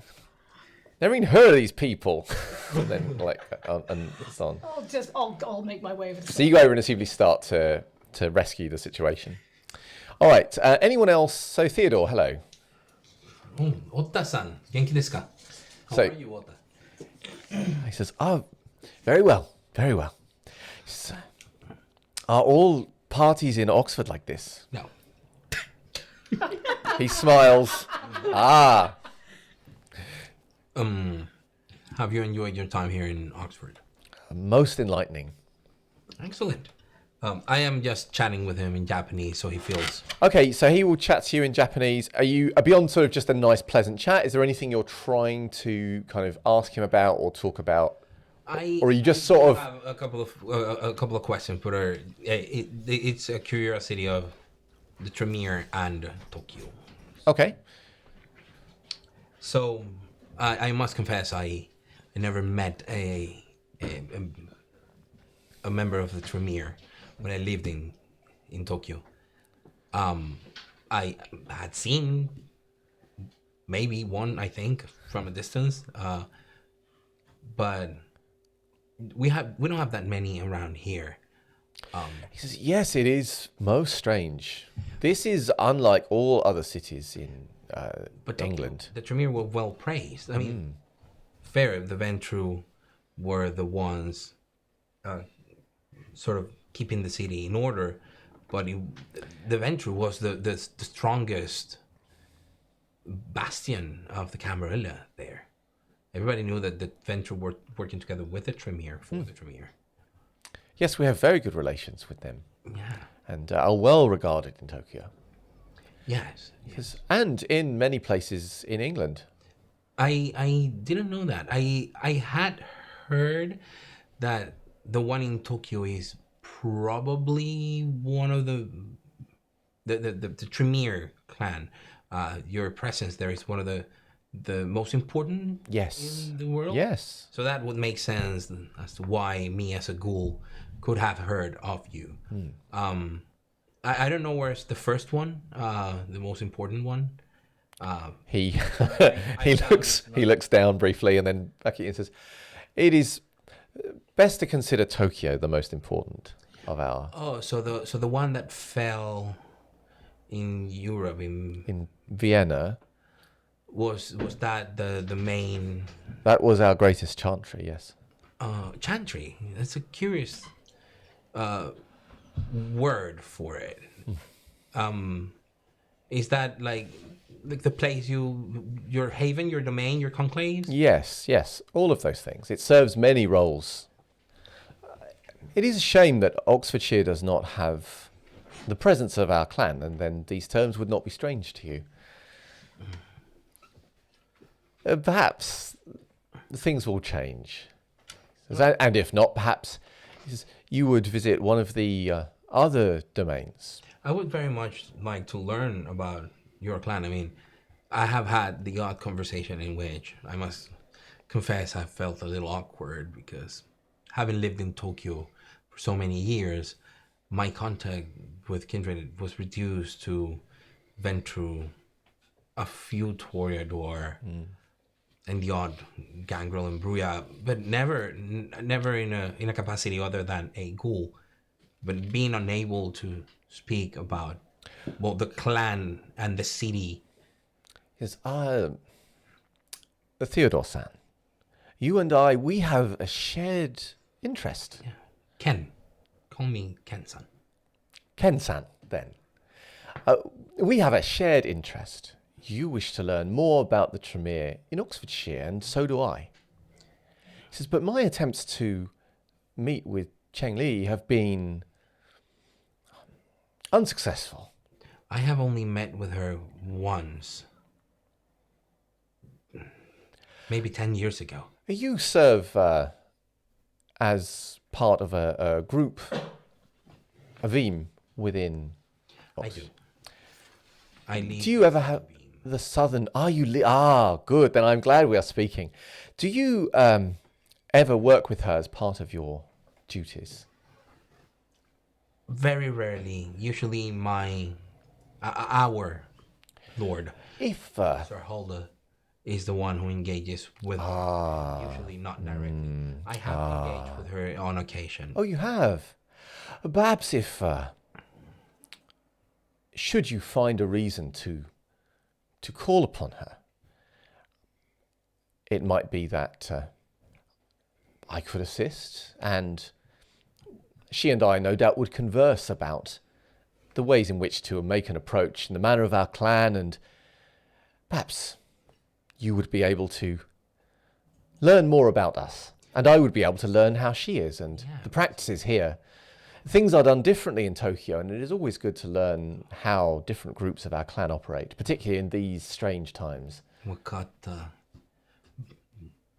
never even heard of these people. And then and it's on. I'll make my way over. So you go over and assumably start to rescue the situation. All right. Anyone else? So Theodore, hello. Otta-san, genki desu ka? How So- are you, Otta? He says, "Oh, very well, very well. So, are all parties in Oxford like this?" No. He smiles. Ah, Have you enjoyed your time here in Oxford? most enlightening. Excellent. I am just chatting with him in Japanese, so he feels. Okay, so he will chat to you in Japanese. Are you beyond sort of just a nice, pleasant chat? Is there anything you're trying to kind of ask him about or talk about? Or are you just sort of- have a couple of questions, but it's a curiosity of the Tremere and Tokyo. Okay. So I must confess I never met a member of the Tremere when I lived in Tokyo. I had seen maybe one, I think, from a distance, but we don't have that many around here. He says, yes, it is most strange. This is unlike all other cities in But England. the Tremere were well praised. I mean, fair, the Ventru were the ones sort of keeping the city in order, but the Ventru was the strongest bastion of the Camarilla there. Everybody knew that the Ventru were working together with the Tremere for the Tremere. Yes, we have very good relations with them Yeah. and are well regarded in Tokyo. Yes. Yes. And in many places in England. I didn't know that. I had heard that the one in Tokyo is probably one of the Tremere clan. Your presence there is one of the most important Yes. in the world. Yes. So that would make sense as to why me as a ghoul could have heard of you. I don't know where's the first one, the most important one. He he looks down briefly and then back at you and says, "It is best to consider Tokyo the most important of our." Oh, so the one that fell in Europe In Vienna, was that the main that was our greatest chantry. Yes. chantry? That's a curious word for it. Is that like the place your haven, your domain, your conclave? Yes. Yes. All of those things. It serves many roles. It is a shame that Oxfordshire does not have the presence of our clan, and then these terms would not be strange to you. Perhaps things will change. And if not, perhaps you would visit one of the other domains. I would very much like to learn about your clan. I mean, I have had the odd conversation in which I must confess I felt a little awkward because having lived in Tokyo for so many years, my contact with kindred was reduced to Ventru, a few Toreador, and the odd Gangrel and Bruya, but never in a capacity other than a ghoul. But being unable to speak about the clan and the city. Yes, Theodore-san, you and I, we have a shared interest. Yeah. Ken. Call me Ken-san. Ken-san, then. We have a shared interest. You wish to learn more about the Tremere in Oxfordshire, and so do I. He says, but my attempts to meet with Cheng Li have been unsuccessful. I have only met with her once. Maybe 10 years ago. You serve as part of a group, a Veeam, within Oxford. I do. Do you ever have the southern... good, then I'm glad we are speaking. Do you ever work with her as part of your duties? Very rarely. Usually our lord, If... Sir Hulda, is the one who engages with her. Usually not directly. I have engaged with her on occasion. Oh, you have? Perhaps if... should you find a reason to call upon her, it might be that I could assist, and she and I no doubt would converse about the ways in which to make an approach and the manner of our clan, and perhaps you would be able to learn more about us, and I would be able to learn how she is and the practices here. Things are done differently in Tokyo, and it is always good to learn how different groups of our clan operate, particularly in these strange times. Wakata.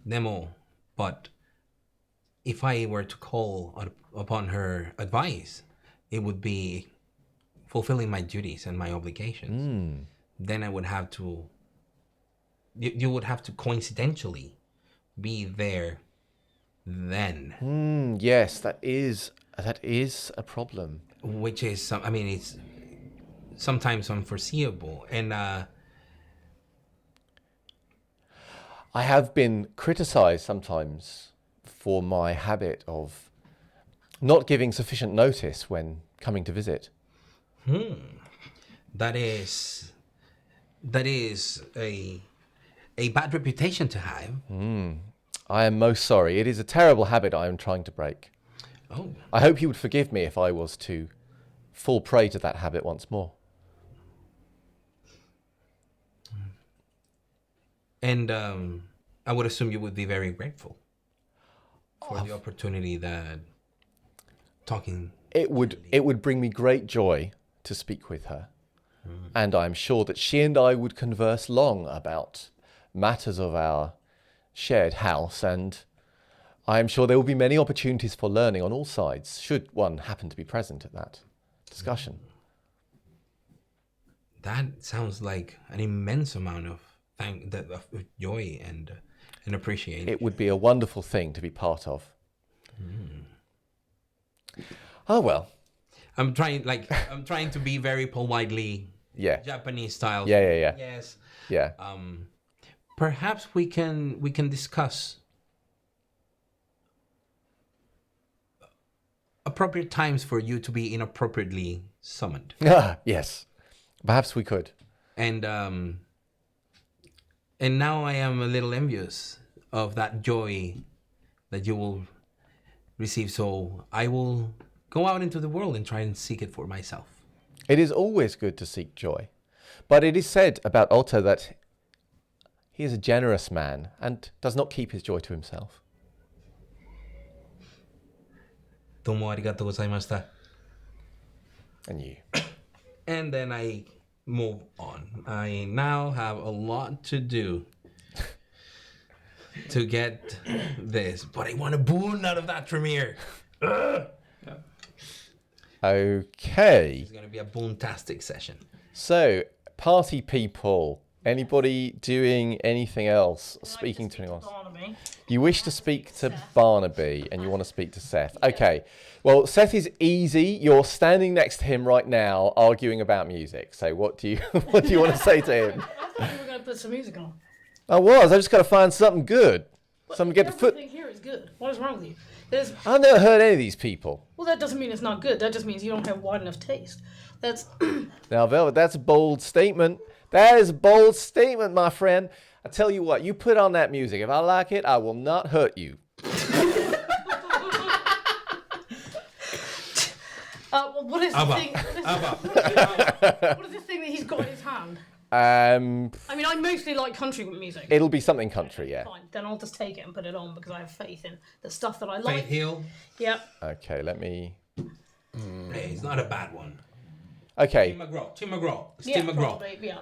Nemo, but if I were to call upon her advice, it would be fulfilling my duties and my obligations, then I would have to. You would have to coincidentally be there then. Yes, that is a problem. Which is it's sometimes unforeseeable, and I have been criticized sometimes for my habit of not giving sufficient notice when coming to visit. that is a bad reputation to have. I am most sorry. It is a terrible habit I am trying to break. Oh, I hope you would forgive me if I was to fall prey to that habit once more. and I would assume you would be very grateful for the opportunity that talking. It would bring me great joy to speak with her. And I am sure that she and I would converse long about matters of our shared house, and I am sure there will be many opportunities for learning on all sides, should one happen to be present at that discussion. That sounds like an immense amount of joy and appreciation. It would be a wonderful thing to be part of. Oh well. I'm trying to be very politely Japanese style. Yeah. Yes. Yeah. Perhaps we can discuss appropriate times for you to be inappropriately summoned. Yes. Perhaps we could. And now I am a little envious of that joy that you will receive. So I will go out into the world and try and seek it for myself. It is always good to seek joy. But it is said about Otto that he is a generous man and does not keep his joy to himself. Domo arigatou gozaimashita. And you. And then I move on. I now have a lot to do to get this, but I want a boon out of that Tremere. Okay. It's going to be a boontastic session. So, party people, anybody doing anything else? Speaking to anyone else? Barnaby. You wish to speak to Barnaby and you want to speak to Seth. Okay. Well, Seth is easy. You're standing next to him right now arguing about music. So what do you want to say to him? I thought you were going to put some music on. I just got to find something good. Something to get the foot. Everything here is good. What is wrong with you? I've never heard any of these people. Well, that doesn't mean it's not good. That just means you don't have wide enough taste. That's Now, Velvet, that's a bold statement. That is a bold statement, my friend. I tell you what, you put on that music. If I like it, I will not hurt you. what is the thing? What is the thing that he's got in his hand? I mean, I mostly like country music. It'll be something country, yeah. Fine, then I'll just take it and put it on because I have faith in the stuff that I like. Faith Hill. Yep. Okay, let me... Hey, it's not a bad one. Okay. Tim McGraw. Yeah, Tim McGraw. probably, yeah.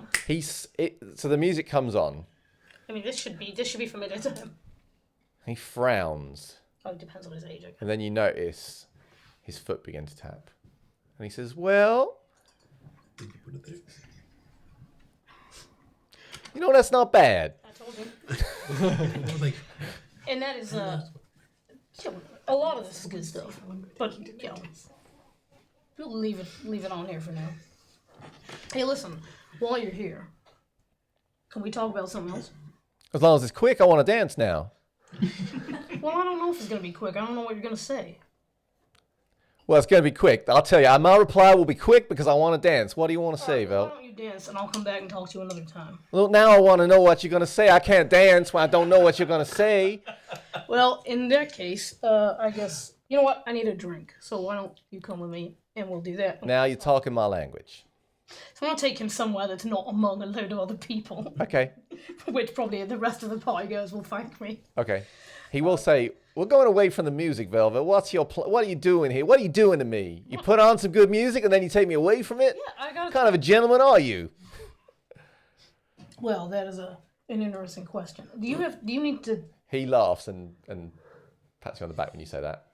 So the music comes on. I mean, this should be familiar to him. He frowns. Oh, it depends on his age, I guess. And then you notice his foot begin to tap. And he says, well... Did you put it there? You know, that's not bad. I told you. And that is, a lot of this is good stuff. But, we'll leave it on here for now. Hey, listen, while you're here, can we talk about something else? As long as it's quick, I want to dance now. Well, I don't know if it's going to be quick. I don't know what you're going to say. Well, it's going to be quick. I'll tell you, my reply will be quick because I want to dance. What do you want to say, Why Vel? don't you dance and I'll come back and talk to you another time. Well, now I want to know what you're going to say. I can't dance when I don't know what you're going to say. Well, in that case, I guess, you know what? I need a drink. So why don't you come with me and we'll do that. Now you're talking my language. So I'll take him somewhere that's not among a load of other people. Okay. Which probably the rest of the party goers will thank me. Okay. He will say, we're going away from the music, Velvet. What are you doing here? What are you doing to me? You put on some good music and then you take me away from it? Yeah, I got What kind of a gentleman are you? Well, that is an interesting question. Do you need to... He laughs and pats you on the back when you say that.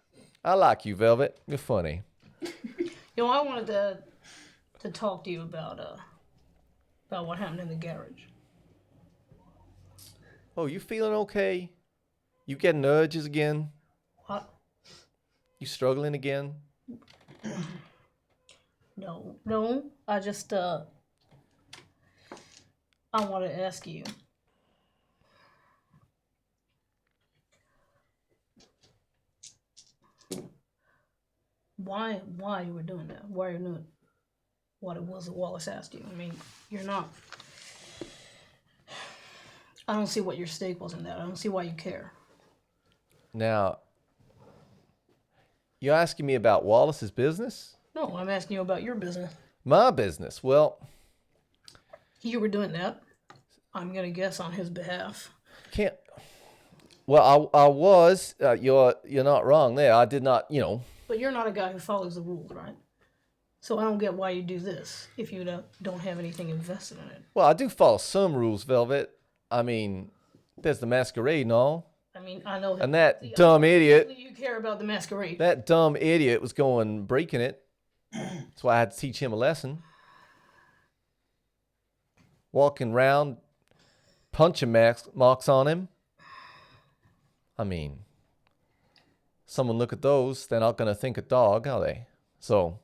I like you, Velvet. You're funny. I wanted to to talk to you about what happened in the garage. Oh, you feeling okay? You getting urges again? What? You struggling again? No. I just I want to ask you. Why you were doing that? Why you're doing what it was that Wallace asked you? I mean, you're not. I don't see what your stake was in that. I don't see why you care. Now, you're asking me about Wallace's business? No, I'm asking you about your business. My business? Well, You were doing that. I'm gonna guess on his behalf. can't. Well, I was. You're not wrong there. I did not. But you're not a guy who follows the rules, right? So I don't get why you do this if you don't have anything invested in it. Well, I do follow some rules, Velvet. I mean, there's the Masquerade and all. I mean, I know. And that dumb idiot. You care about the Masquerade. That dumb idiot was going breaking it. That's why I had to teach him a lesson. Walking around, punching marks on him. I mean, someone look at those, they're not going to think a dog, are they? So,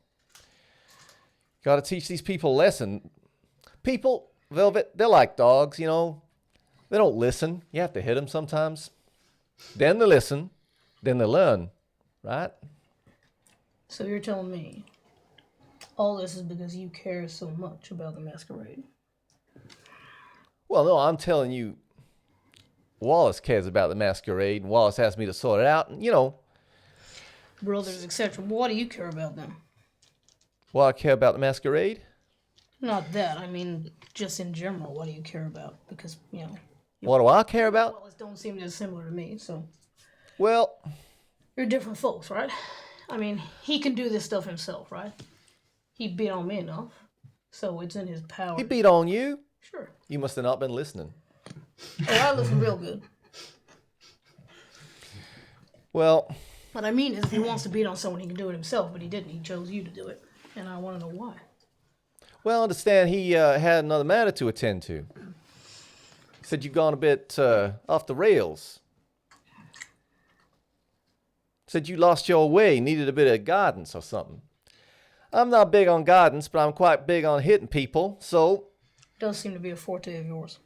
got to teach these people a lesson. People, Velvet, they're like dogs, They don't listen. You have to hit them sometimes. Then they listen. Then they learn. Right? So you're telling me all this is because you care so much about the Masquerade? Well, no, I'm telling you, Wallace cares about the Masquerade, and Wallace asked me to sort it out, and, Brothers, etc. What do you care about them? Well, I care about the Masquerade. Not that. I mean, just in general, what do you care about? Because, What do I care about? Wallace don't seem as similar to me, so. Well, You're different folks, right? I mean, he can do this stuff himself, right? He beat on me enough, so it's in his power. he beat on you. Sure. You must have not been listening. Oh, I listen real good. Well, What I mean is, if he wants to beat on someone, he can do it himself, but he didn't. He chose you to do it, and I want to know why. understand he had another matter to attend to. He said you've gone a bit off the rails. Said you lost your way, needed a bit of guidance or something. I'm not big on guidance, but I'm quite big on hitting people, so... Does seem to be a forte of yours.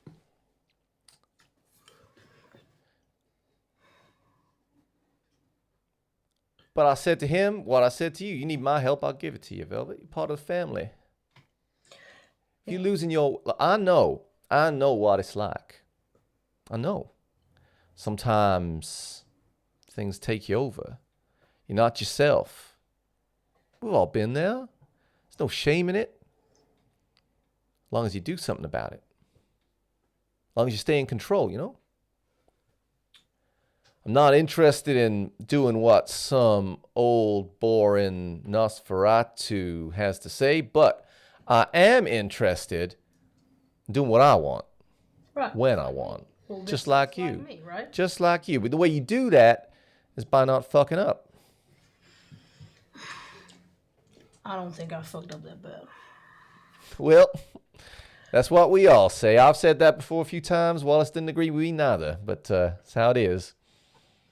But I said to him what I said to you. You need my help, I'll give it to you, Velvet. You're part of the family. If you're losing your... I know what it's like. I know. Sometimes things take you over. You're not yourself. We've all been there. There's no shame in it. As long as you do something about it. As long as you stay in control, I'm not interested in doing what some old boring Nosferatu has to say, but I am interested in doing what I want, Right. when I want, Well, just like like you. me, right? Just like you. But the way you do that is by not fucking up. I don't think I fucked up that bad. Well, that's what we all say. I've said that before a few times. Wallace didn't agree with me neither, but that's how it is.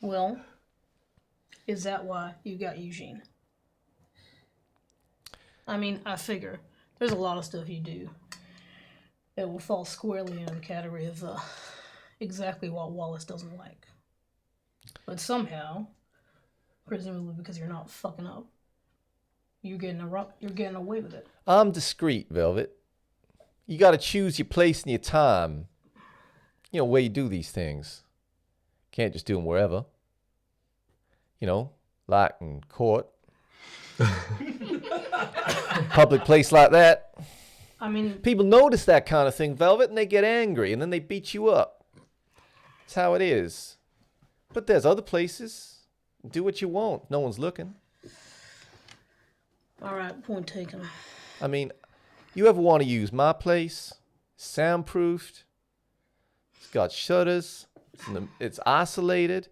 Well, is that why you got Eugene? I mean, I figure there's a lot of stuff you do that will fall squarely in the category of exactly what Wallace doesn't like. But somehow, presumably because you're not fucking up, you're getting away with it. I'm discreet, Velvet. You got to choose your place and your time. Where you do these things. Can't just do them wherever. Like in court. Public place like that. I mean, People notice that kind of thing, Velvet, and they get angry, and then they beat you up. That's how it is. But there's other places. Do what you want. No one's looking. all right, point taken. I mean, you ever want to use my place? Soundproofed. It's got shutters. It's isolated.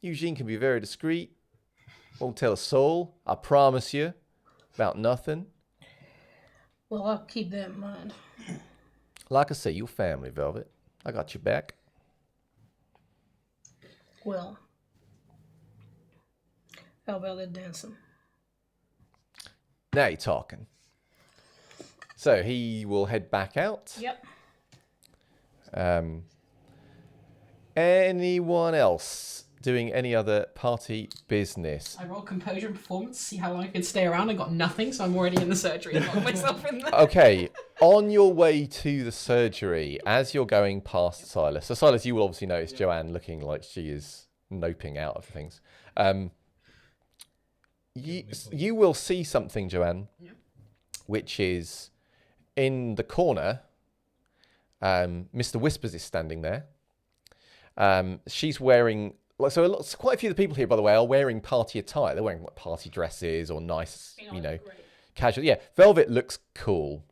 Eugene can be very discreet. Won't tell a soul, I promise you, about nothing. Well, I'll keep that in mind. Like I say, your family, Velvet. I got your back. Well, how about that dancing? Now you're talking. So he will head back out. Yep. Anyone else doing any other party business? I rolled composure and performance, see how long I could stay around. I got nothing, so I'm already in the surgery and locked myself in there. Okay, on your way to the surgery, as you're going past Silas, so Silas, you will obviously notice Joanne looking like she is noping out of things. You will see something, Joanne, which is in the corner. Mr. Whispers is standing there. She's wearing, quite a few of the people here, by the way, are wearing party attire. They're wearing party dresses or nice, casual. Yeah, Velvet looks cool.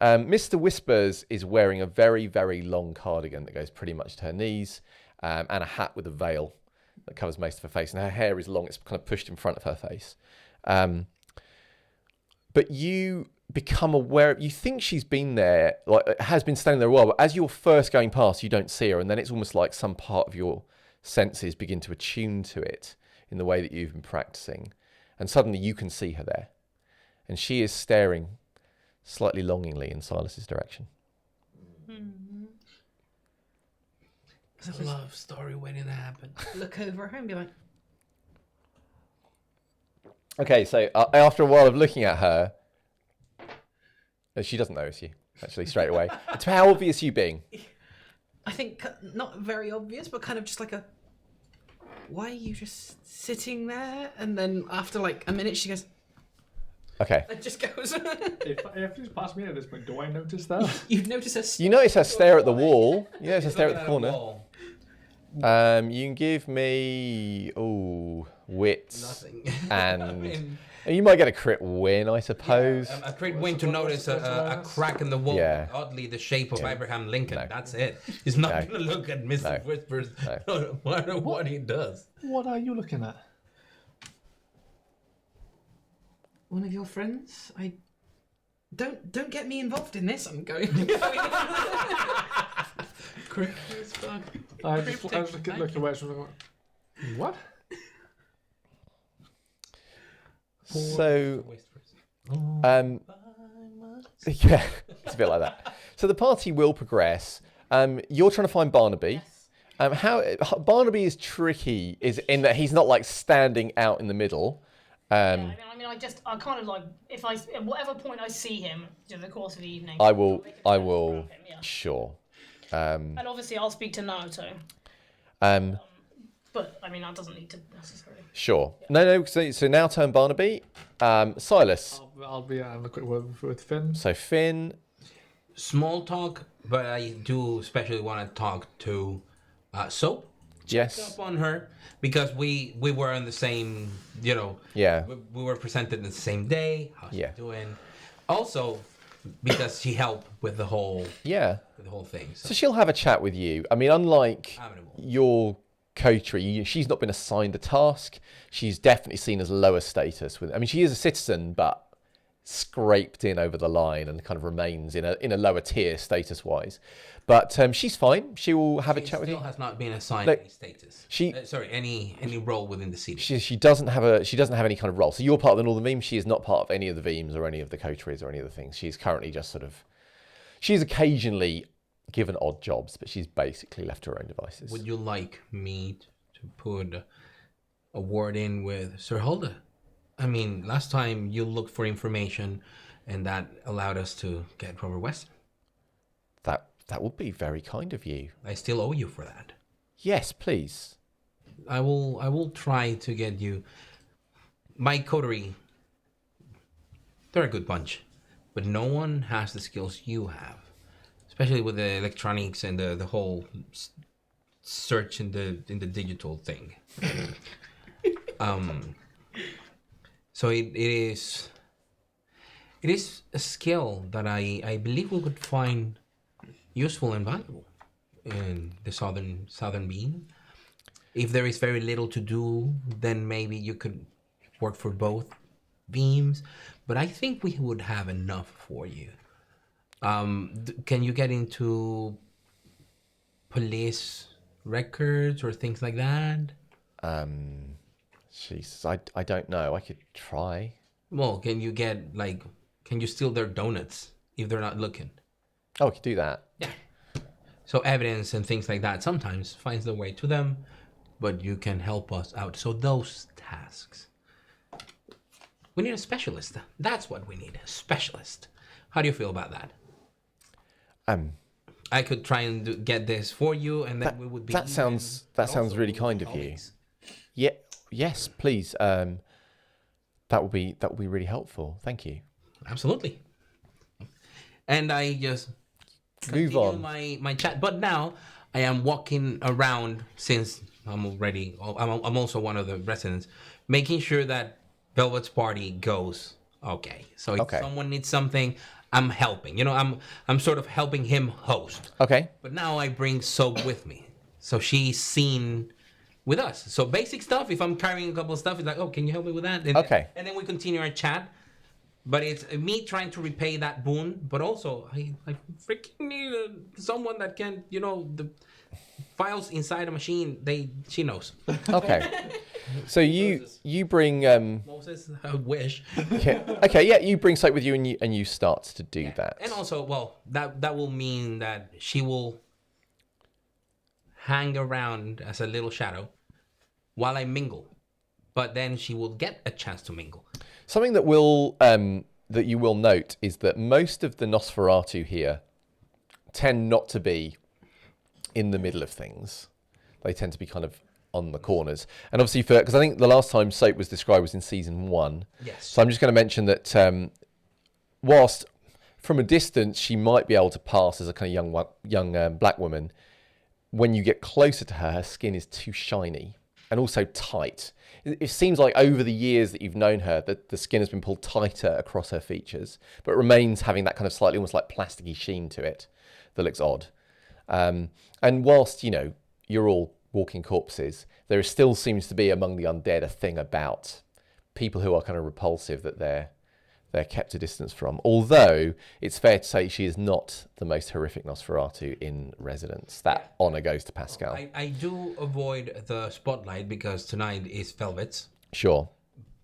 Mr. Whispers is wearing a very, very long cardigan that goes pretty much to her knees, and a hat with a veil that covers most of her face. And her hair is long; it's kind of pushed in front of her face. But you become aware. You think she's been there, has been standing there a while. But as you're first going past, you don't see her, and then it's almost like some part of your senses begin to attune to it in the way that you've been practicing, and suddenly you can see her there, and she is staring slightly longingly in Silas's direction. It's a love story waiting to happen. Look over her and be like, Okay, so after a while of looking at her, she doesn't notice you, actually, straight away. It's how obvious you being? I think not very obvious, but kind of just like a, why are you just sitting there? And then after like a minute, she goes, Okay. and just goes. If you just pass me at this point, do I notice that? You've noticed her. You notice her stare at the wall. You notice her stare at the Looking corner. wall. You can give me wits, Nothing. and you might get a crit win, I suppose. A crit win to notice a crack in the wall. Yeah. Oddly, the shape of Abraham Lincoln. No. That's it. He's not No. going to look at Mr. No. Whispers no matter what he does. What are you looking at? One of your friends? I don't get me involved in this. I'm going. Creepy as fuck. I was looking away. So I was like, what? So, Whispers. yeah, it's a bit like that. So the party will progress. You're trying to find Barnaby. Yes. How Barnaby is tricky is in that he's not like standing out in the middle. I kind of like, if I, at whatever point I see him during the course of the evening, I will. grab him, yeah. Sure. And obviously I'll speak to Naruto. But, I mean, that doesn't need to necessarily. Sure. No. So now turn Barnaby. Silas. I'll be having a quick word with Finn. So Finn. Small talk, but I do especially want to talk to Soap. Yes. Up on her because we were on the same, Yeah. we were presented the same day. How's she doing? Also, because she helped with the whole thing. So she'll have a chat with you. I mean, unlike Amenable. your Coterie, she's not been assigned a task. She's definitely seen as lower status. She is a citizen, but scraped in over the line and kind of remains in a lower tier status-wise. But she's fine. She will have a chat with you. Still has not been assigned Look, any status. she- Any role within the city. She doesn't have any kind of role. So you're part of the Northern Veeam. She is not part of any of the Veeams or any of the Coteries or any of the things. She's currently just sort of. She's occasionally given odd jobs, but she's basically left to her own devices. Would you like me to put a word in with Sir Hulda? I mean, last time you looked for information, and that allowed us to get Robert Weston. That would be very kind of you. I still owe you for that. Yes, please. I will try to get you. My coterie, they're a good bunch, but no one has the skills you have, especially with the electronics and the whole search in the digital thing. So it is a skill that I believe we could find useful and valuable in the southern Veeam. If there is very little to do, then maybe you could work for both themes, but I think we would have enough for you. Can you get into police records or things like that? Jesus, I don't know. I could try. Well, can you steal their donuts if they're not looking? Oh, I could do that. Yeah. So evidence and things like that sometimes finds their way to them, but you can help us out. So those tasks. We need a specialist. That's what we need, a specialist. How do you feel about that? I could try and get this for you, and then we would be. That sounds really kind of you. Yeah. Yes, please. That would be really helpful. Thank you. Absolutely. And I just move on my chat, but now I am walking around since I'm also one of the residents, making sure that Velvet's party goes okay. So if someone needs something, I'm helping. You know, I'm sort of helping him host. Okay. But now I bring Soap with me, so she's seen with us. So basic stuff. If I'm carrying a couple of stuff, it's like, oh, can you help me with that? And and then we continue our chat. But it's me trying to repay that boon, but also I freaking need someone that can, the files inside a machine. She knows. Okay. So you bring Moses. I wish. Yeah. Okay. Yeah. You bring Soap with you, and you start to do that. And also, that will mean that she will hang around as a little shadow while I mingle, but then she will get a chance to mingle. Something that that you will note is that most of the Nosferatu here tend not to be in the middle of things. They tend to be kind of on the corners. And obviously, because I think the last time Soap was described was in season 1. Yes. So I'm just going to mention that whilst from a distance she might be able to pass as a kind of young black woman, when you get closer to her skin is too shiny and also tight. It seems like over the years that you've known her, that the skin has been pulled tighter across her features, but remains having that kind of slightly almost like plasticky sheen to it that looks odd. And whilst, you're all walking corpses, there still seems to be among the undead a thing about people who are kind of repulsive that they're kept a distance from. Although it's fair to say she is not the most horrific Nosferatu in residence. That honour goes to Pascal. I do avoid the spotlight because tonight is Velvet's. Sure.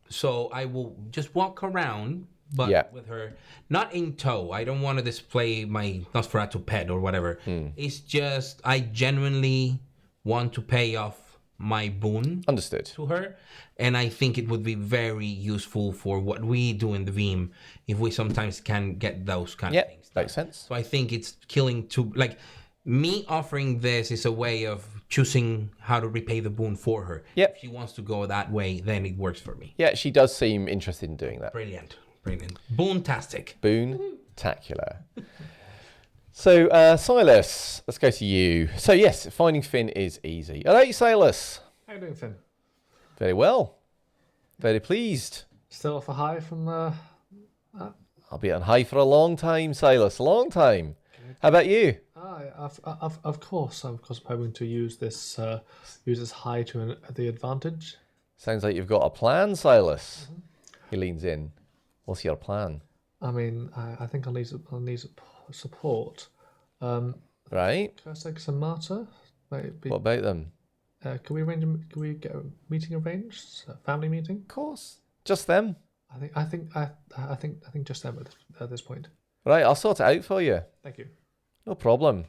So I will just walk around, but with her, not in tow. I don't want to display my Nosferatu pet or whatever. It's just I genuinely want to pay off my boon to her, and I think it would be very useful for what we do in the Veeam if we sometimes can get those kind of things done. Makes sense. So I think it's killing to me offering this is a way of choosing how to repay the boon for her. If she wants to go that way, then it works for me. Yeah, she does seem interested in doing that. Brilliant. Boon-tastic. Boon-tacular. So, Silas, let's go to you. So, yes, finding Finn is easy. Hello, Silas. How you doing, Finn? Very well. Very pleased. Still off a high from I'll be on high for a long time, Silas. A long time. How about you? Of course, I'm hoping to use this high to the advantage. Sounds like you've got a plan, Silas. Mm-hmm. He leans in. What's your plan? I mean, I think I'll need support. Right. Can I take some Marta? What about them? Can we get a meeting arranged? A family meeting? Of course. Just them. I think just them at this point. Right, I'll sort it out for you. Thank you. No problem.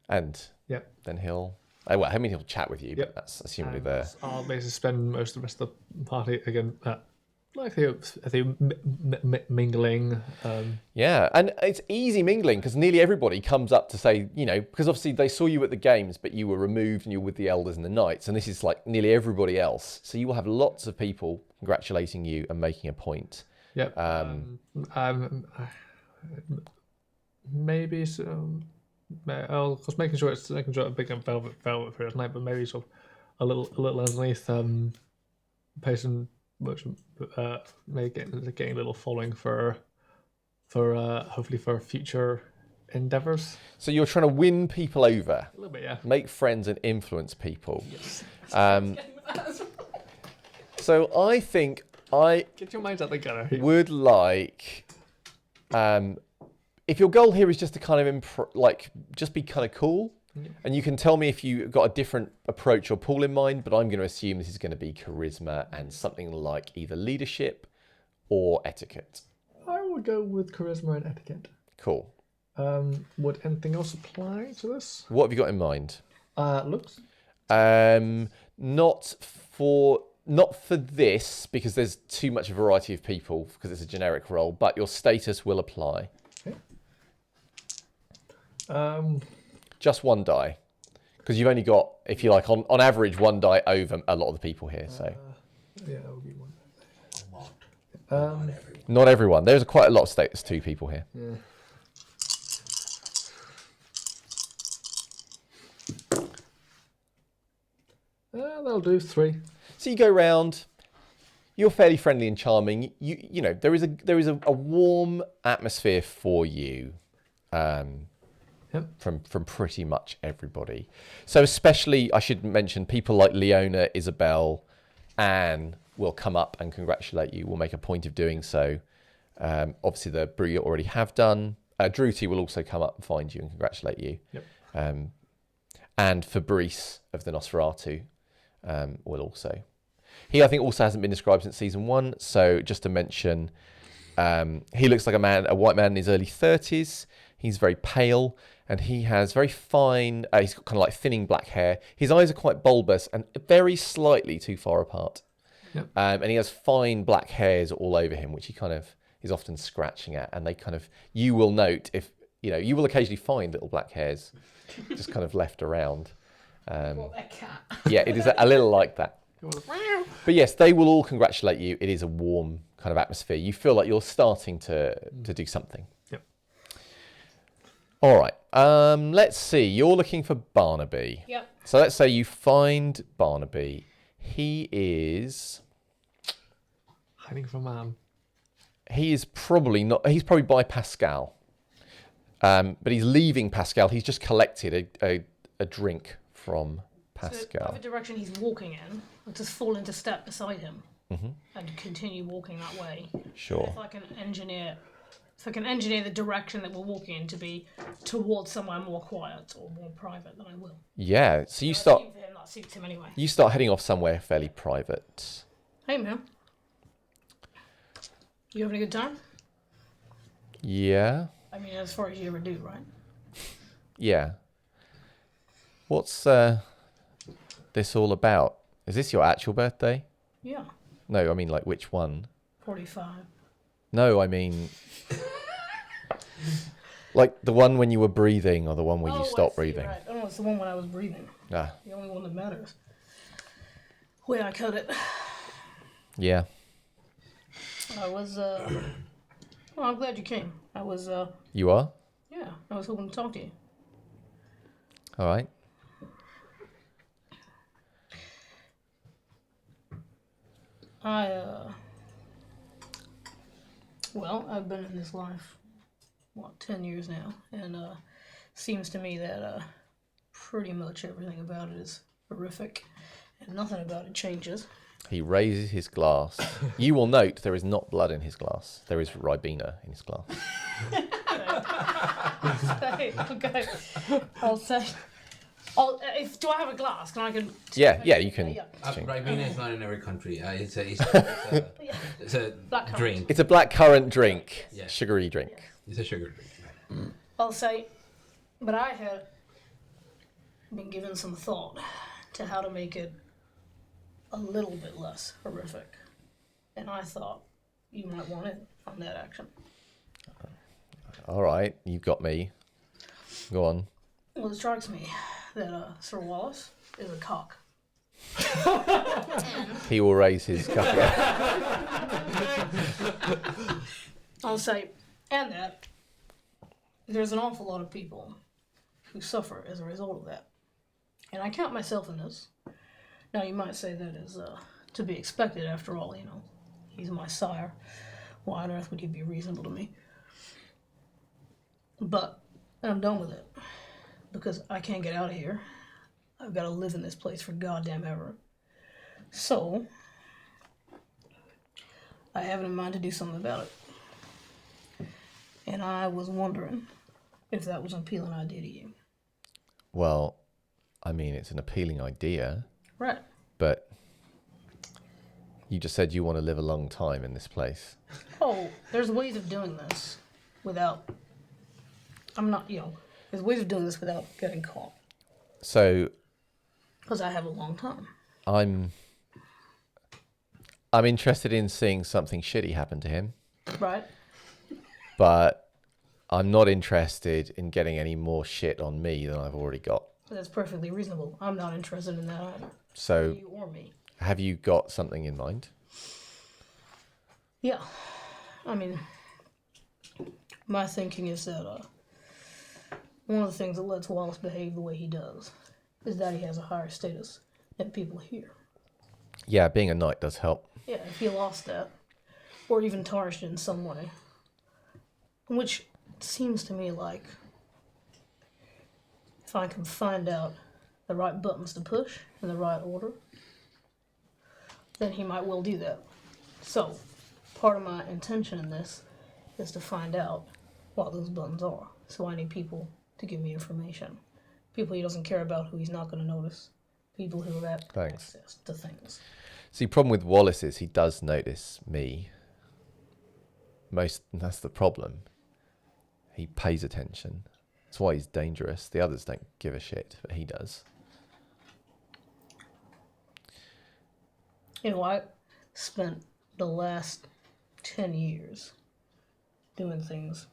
And then he'll he'll chat with you, but that's assumably there. I'll basically spend most of the rest of the party again mingling. Yeah, and it's easy mingling because nearly everybody comes up to say, because obviously they saw you at the games, but you were removed and you were with the elders and the knights, and this is like nearly everybody else. So you will have lots of people congratulating you and making a point. Yep. Maybe so. Because making sure a big velvet for it tonight, but maybe sort of a little underneath. Patient, which maybe getting a little following for hopefully for future endeavors. So you're trying to win people over. A little bit, yeah. Make friends and influence people. Yes. So I think I Get your minds out the gutter. would like, if your goal here is just to kind of just be kind of cool, and you can tell me if you got a different approach or pool in mind, but I'm going to assume this is going to be charisma and something like either leadership or etiquette. I will go with charisma and etiquette. Cool. Would anything else apply to this? What have you got in mind? Looks. Not for this, because there's too much variety of people, because it's a generic role, but your status will apply. Okay. Just one die, because you've only got, if you like, on average, one die over a lot of the people here. So Yeah, that would be one. not everyone. There's quite a lot of status 2 people here. Yeah. That'll do 3. So you go round. You're fairly friendly and charming. You know there is a warm atmosphere for you. From pretty much everybody. So especially, I should mention, people like Leona, Isabel, Anne will come up and congratulate you. We'll make a point of doing so. Obviously, the Brew you already have done. Druty will also come up and find you and congratulate you. Yep. And Fabrice of the Nosferatu will also. He, I think, also hasn't been described since season 1. So just to mention, he looks like a white man in his early 30s. He's very pale, and he has very fine, he's got kind of like thinning black hair. His eyes are quite bulbous and very slightly too far apart. Yep. And he has fine black hairs all over him, which he kind of is often scratching at. And they kind of, you will note, if you will occasionally find little black hairs just kind of left around. What a cat. Yeah, it is a little like that. But yes, they will all congratulate you. It is a warm kind of atmosphere. You feel like you're starting to do something. Yep. All right. Let's see. You're looking for Barnaby. Yep. So let's say you find Barnaby. He is Hiding from man. He is probably not. He's probably by Pascal. But he's leaving Pascal. He's just collected a drink from Pascal. So whatever direction he's walking in, I'll just fall into step beside him and continue walking that way. Sure. If I can engineer the direction that we're walking in to be towards somewhere more quiet or more private, then I will. Yeah. So you I start. assume for him that suits him anyway. You start heading off somewhere fairly private. Hey man, you having a good time? Yeah. I mean, as far as you ever do, right? Yeah. What's this all about? Is this your actual birthday? Yeah. No, I mean like which one? 45. No, I mean like the one when you were breathing or the one where you stopped breathing. Right. Oh, it's the one when I was breathing. Ah, The only one that matters. Way I cut it. yeah. I was, well, I'm glad you came. I was, You are? yeah, I was hoping to talk to you. All right. Well, I've been in this life, 10 years now, and seems to me that pretty much everything about it is horrific, and nothing about it changes. He raises his glass. You will note there is not blood in his glass. There is Ribena in his glass. Okay. I'll say. Do I have a glass? Yeah, you can. Yeah. Ribena is not in every country. It's a Black drink. It's a blackcurrant drink. Yeah. Sugary drink. It's a sugar drink. I'll say, but I had been given some thought to how to make it a little bit less horrific. And I thought you might want it on that action. All right, you got me. Go on. Well, it strikes me that Sir Wallace is a cock. He will raise his cup. I'll say, and that there's an awful lot of people who suffer as a result of that. And I count myself in this. Now, you might say that is to be expected after all, He's my sire. Why on earth would he be reasonable to me? But I'm done with it. Because I can't get out of here. I've got to live in this place for goddamn ever. So, I have it in mind to do something about it. And I was wondering if that was an appealing idea to you. Well, I mean, it's an appealing idea. Right. But you just said you want to live a long time in this place. Oh, there's ways of doing this without... there's ways of doing this without getting caught. So... Because I have a long time. I'm interested in seeing something shitty happen to him. Right. But I'm not interested in getting any more shit on me than I've already got. That's perfectly reasonable. I'm not interested in that either. So, You or me. have you got something in mind? Yeah. I mean, my thinking is that one of the things that lets Wallace behave the way he does is that he has a higher status than people here. Yeah, being a knight does help. Yeah, if he lost that, or even tarnished it in some way, which seems to me like if I can find out the right buttons to push in the right order, then he might well do that. So, part of my intention in this is to find out what those buttons are. So I need people to give me information. People he doesn't care about, who he's not going to notice. People who have access to things. See, problem with Wallace is he does notice me. That's the problem. He pays attention. That's why he's dangerous. The others don't give a shit, but he does. You know, I spent the last 10 years doing things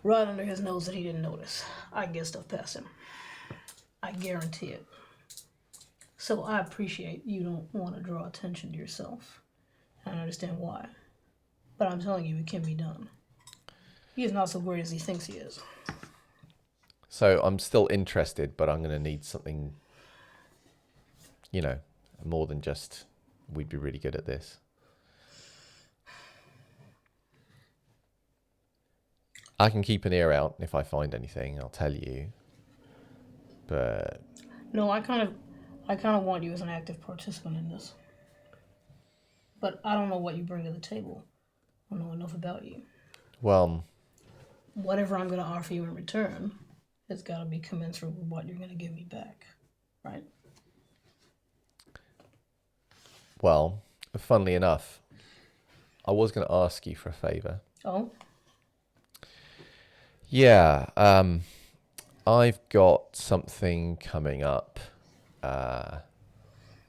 right under his nose that he didn't notice. I get stuff past him. I guarantee it. So I appreciate you don't want to draw attention to yourself. I understand why. But I'm telling you, it can be done. He is not so great as he thinks he is. So I'm still interested, but I'm going to need something, more than just, we'd be really good at this. I can keep an ear out. If I find anything, I'll tell you. But no, I kind of want you as an active participant in this. But I don't know what you bring to the table. I don't know enough about you. Well, whatever I'm going to offer you in return, it's got to be commensurate with what you're going to give me back, right? Well, funnily enough, I was going to ask you for a favour. Oh? Yeah, I've got something coming up, and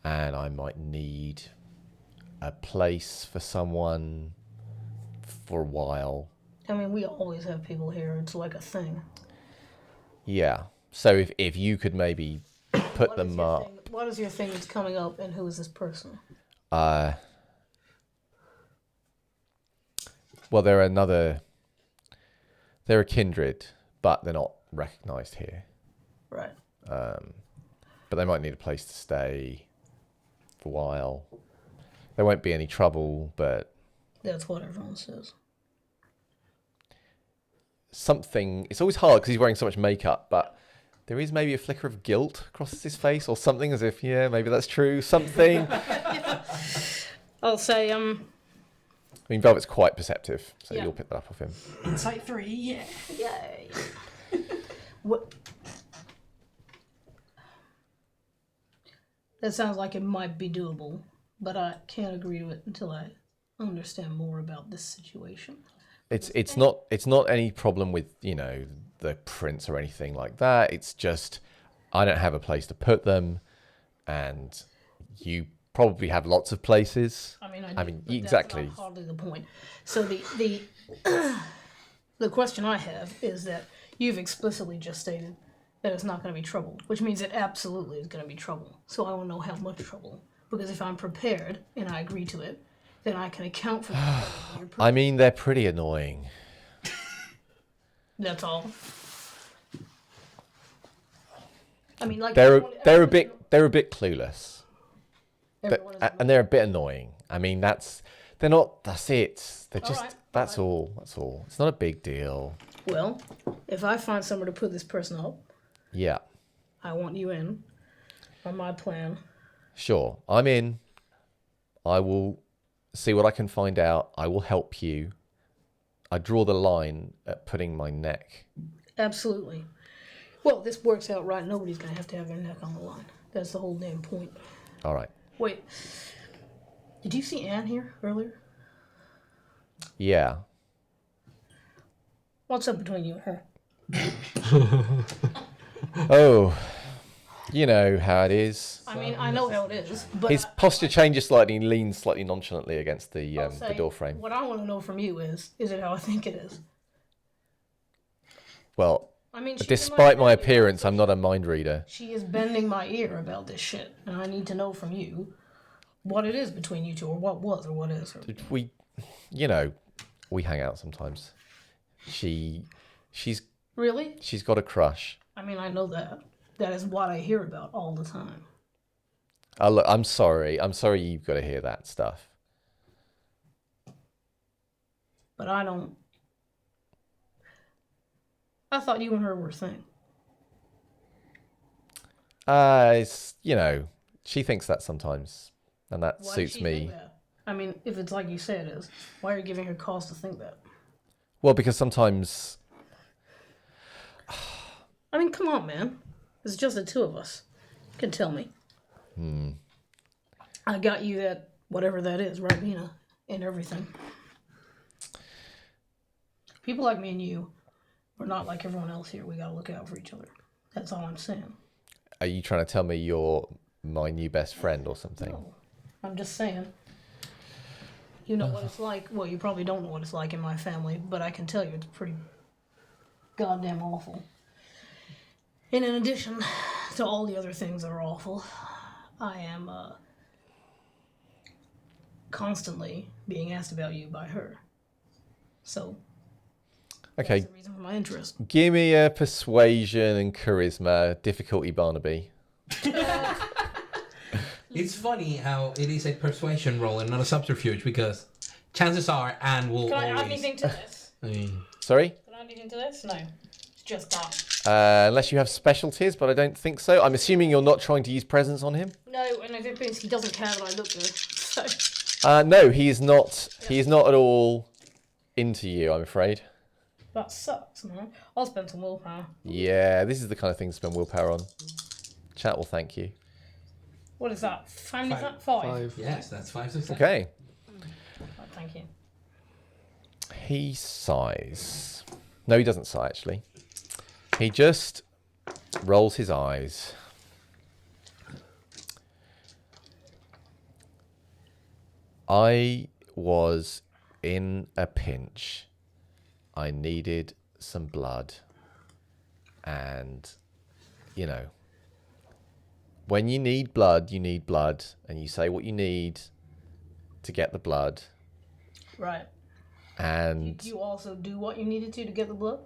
I might need a place for someone for a while. I mean, we always have people here. It's like a thing. Yeah. So if you could maybe put them up. What is your thing that's coming up, and who is this person? Well, they're a kindred, but they're not recognised here. Right. But they might need a place to stay for a while. There won't be any trouble, but... That's what everyone says. It's always hard because he's wearing so much makeup, but there is maybe a flicker of guilt across his face or something, as if, yeah, maybe that's true, something. I'll say, I mean, Velvet's quite perceptive, so yeah. You'll pick that up off him. Insight 3, yeah. Yay. What? That sounds like it might be doable, but I can't agree to it until I understand more about this situation. It's not any problem with, the prince or anything like that. It's just I don't have a place to put them, and you probably have lots of places. I mean, exactly. That's not hardly the point. So the the question I have is that you've explicitly just stated that it's not going to be trouble, which means it absolutely is going to be trouble. So I want to know how much trouble, because if I'm prepared and I agree to it, then I can account for that. I mean, they're pretty annoying. That's all. I mean, like they're a bit clueless. And they're a bit annoying. I mean, that's it. They're just that's all. It's not a big deal. Well, if I find somewhere to put this person up, yeah, I want you in on my plan. Sure, I'm in. I will see what I can find out. I will help you. I draw the line at putting my neck. Absolutely. Well, this works out right. Nobody's going to have their neck on the line. That's the whole damn point. All right. Wait. Did you see Anne here earlier? Yeah. What's up between you and her? Oh, you know how it is. I mean, I know how it is, but His posture changes slightly and leans slightly nonchalantly against the door frame. What I want to know from you is it how I think it is? Well, I mean, despite my appearance, I'm not a mind reader. She is bending my ear about this shit, and I need to know from you what it is between you two, or what was, or what is. We hang out sometimes. She's Really? She's got a crush. I mean, I know that. That is what I hear about all the time. Oh, look, I'm sorry. I'm sorry you've got to hear that stuff. But I don't. I thought you and her were a thing. It's, she thinks that sometimes, and that Why suits does she me. think that? I mean, if it's like you say it is, why are you giving her cause to think that? Well, because sometimes... I mean, come on, man. It's just the two of us. You can tell me. I got you that, whatever that is, right, Mina? And everything. People like me and you, we're not like everyone else here. We gotta look out for each other. That's all I'm saying. Are you trying to tell me you're my new best friend or something? No, I'm just saying. You know what it's like. Well, you probably don't know what it's like in my family, but I can tell you it's pretty goddamn awful. And in addition to all the other things that are awful, I am constantly being asked about you by her. So, Okay, that's the reason for my interest. give me a persuasion and charisma. Difficulty Barnaby. It's funny how it is a persuasion roll and not a subterfuge, because chances are Anne will Can I always... add anything to this? Sorry? Can I add anything to this? No. It's just that. Unless you have specialties, but I don't think so. I'm assuming you're not trying to use presence on him? No, and I think he doesn't care that I look good. So, No, he is not. He is not at all into you, I'm afraid. that sucks, man. I'll spend some willpower. Yeah, this is the kind of thing to spend willpower on. Chat will thank you. What is that? Is that 5? 5. Yes, that's 5 success. Okay. Oh, thank you. He sighs. No, he doesn't sigh, actually. He just rolls his eyes. I was in a pinch. I needed some blood. And, when you need blood, and you say what you need to get the blood. Right. And Did you also do what you needed to get the blood?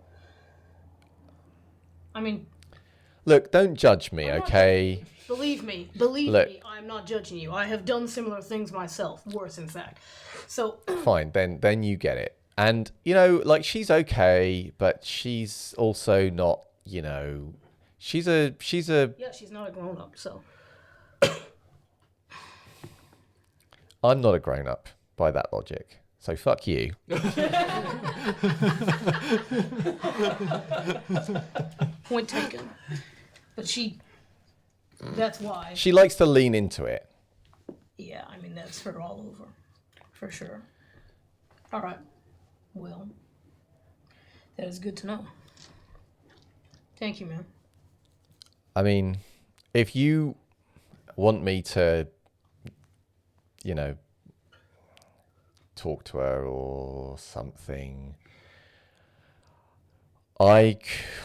I mean, look, don't judge me, I'm not okay? believe me, Look. I'm not judging you. I have done similar things myself, worse in fact. So, Fine, then you get it. And she's okay, but she's also not, she's a yeah, she's not a grown up, so. I'm not a grown up by that logic. So fuck you. Point taken. But that's why. She likes to lean into it. Yeah, I mean, that's her all over. For sure. All right. Well, that is good to know. Thank you, man. I mean, if you want me to, talk to her or something, I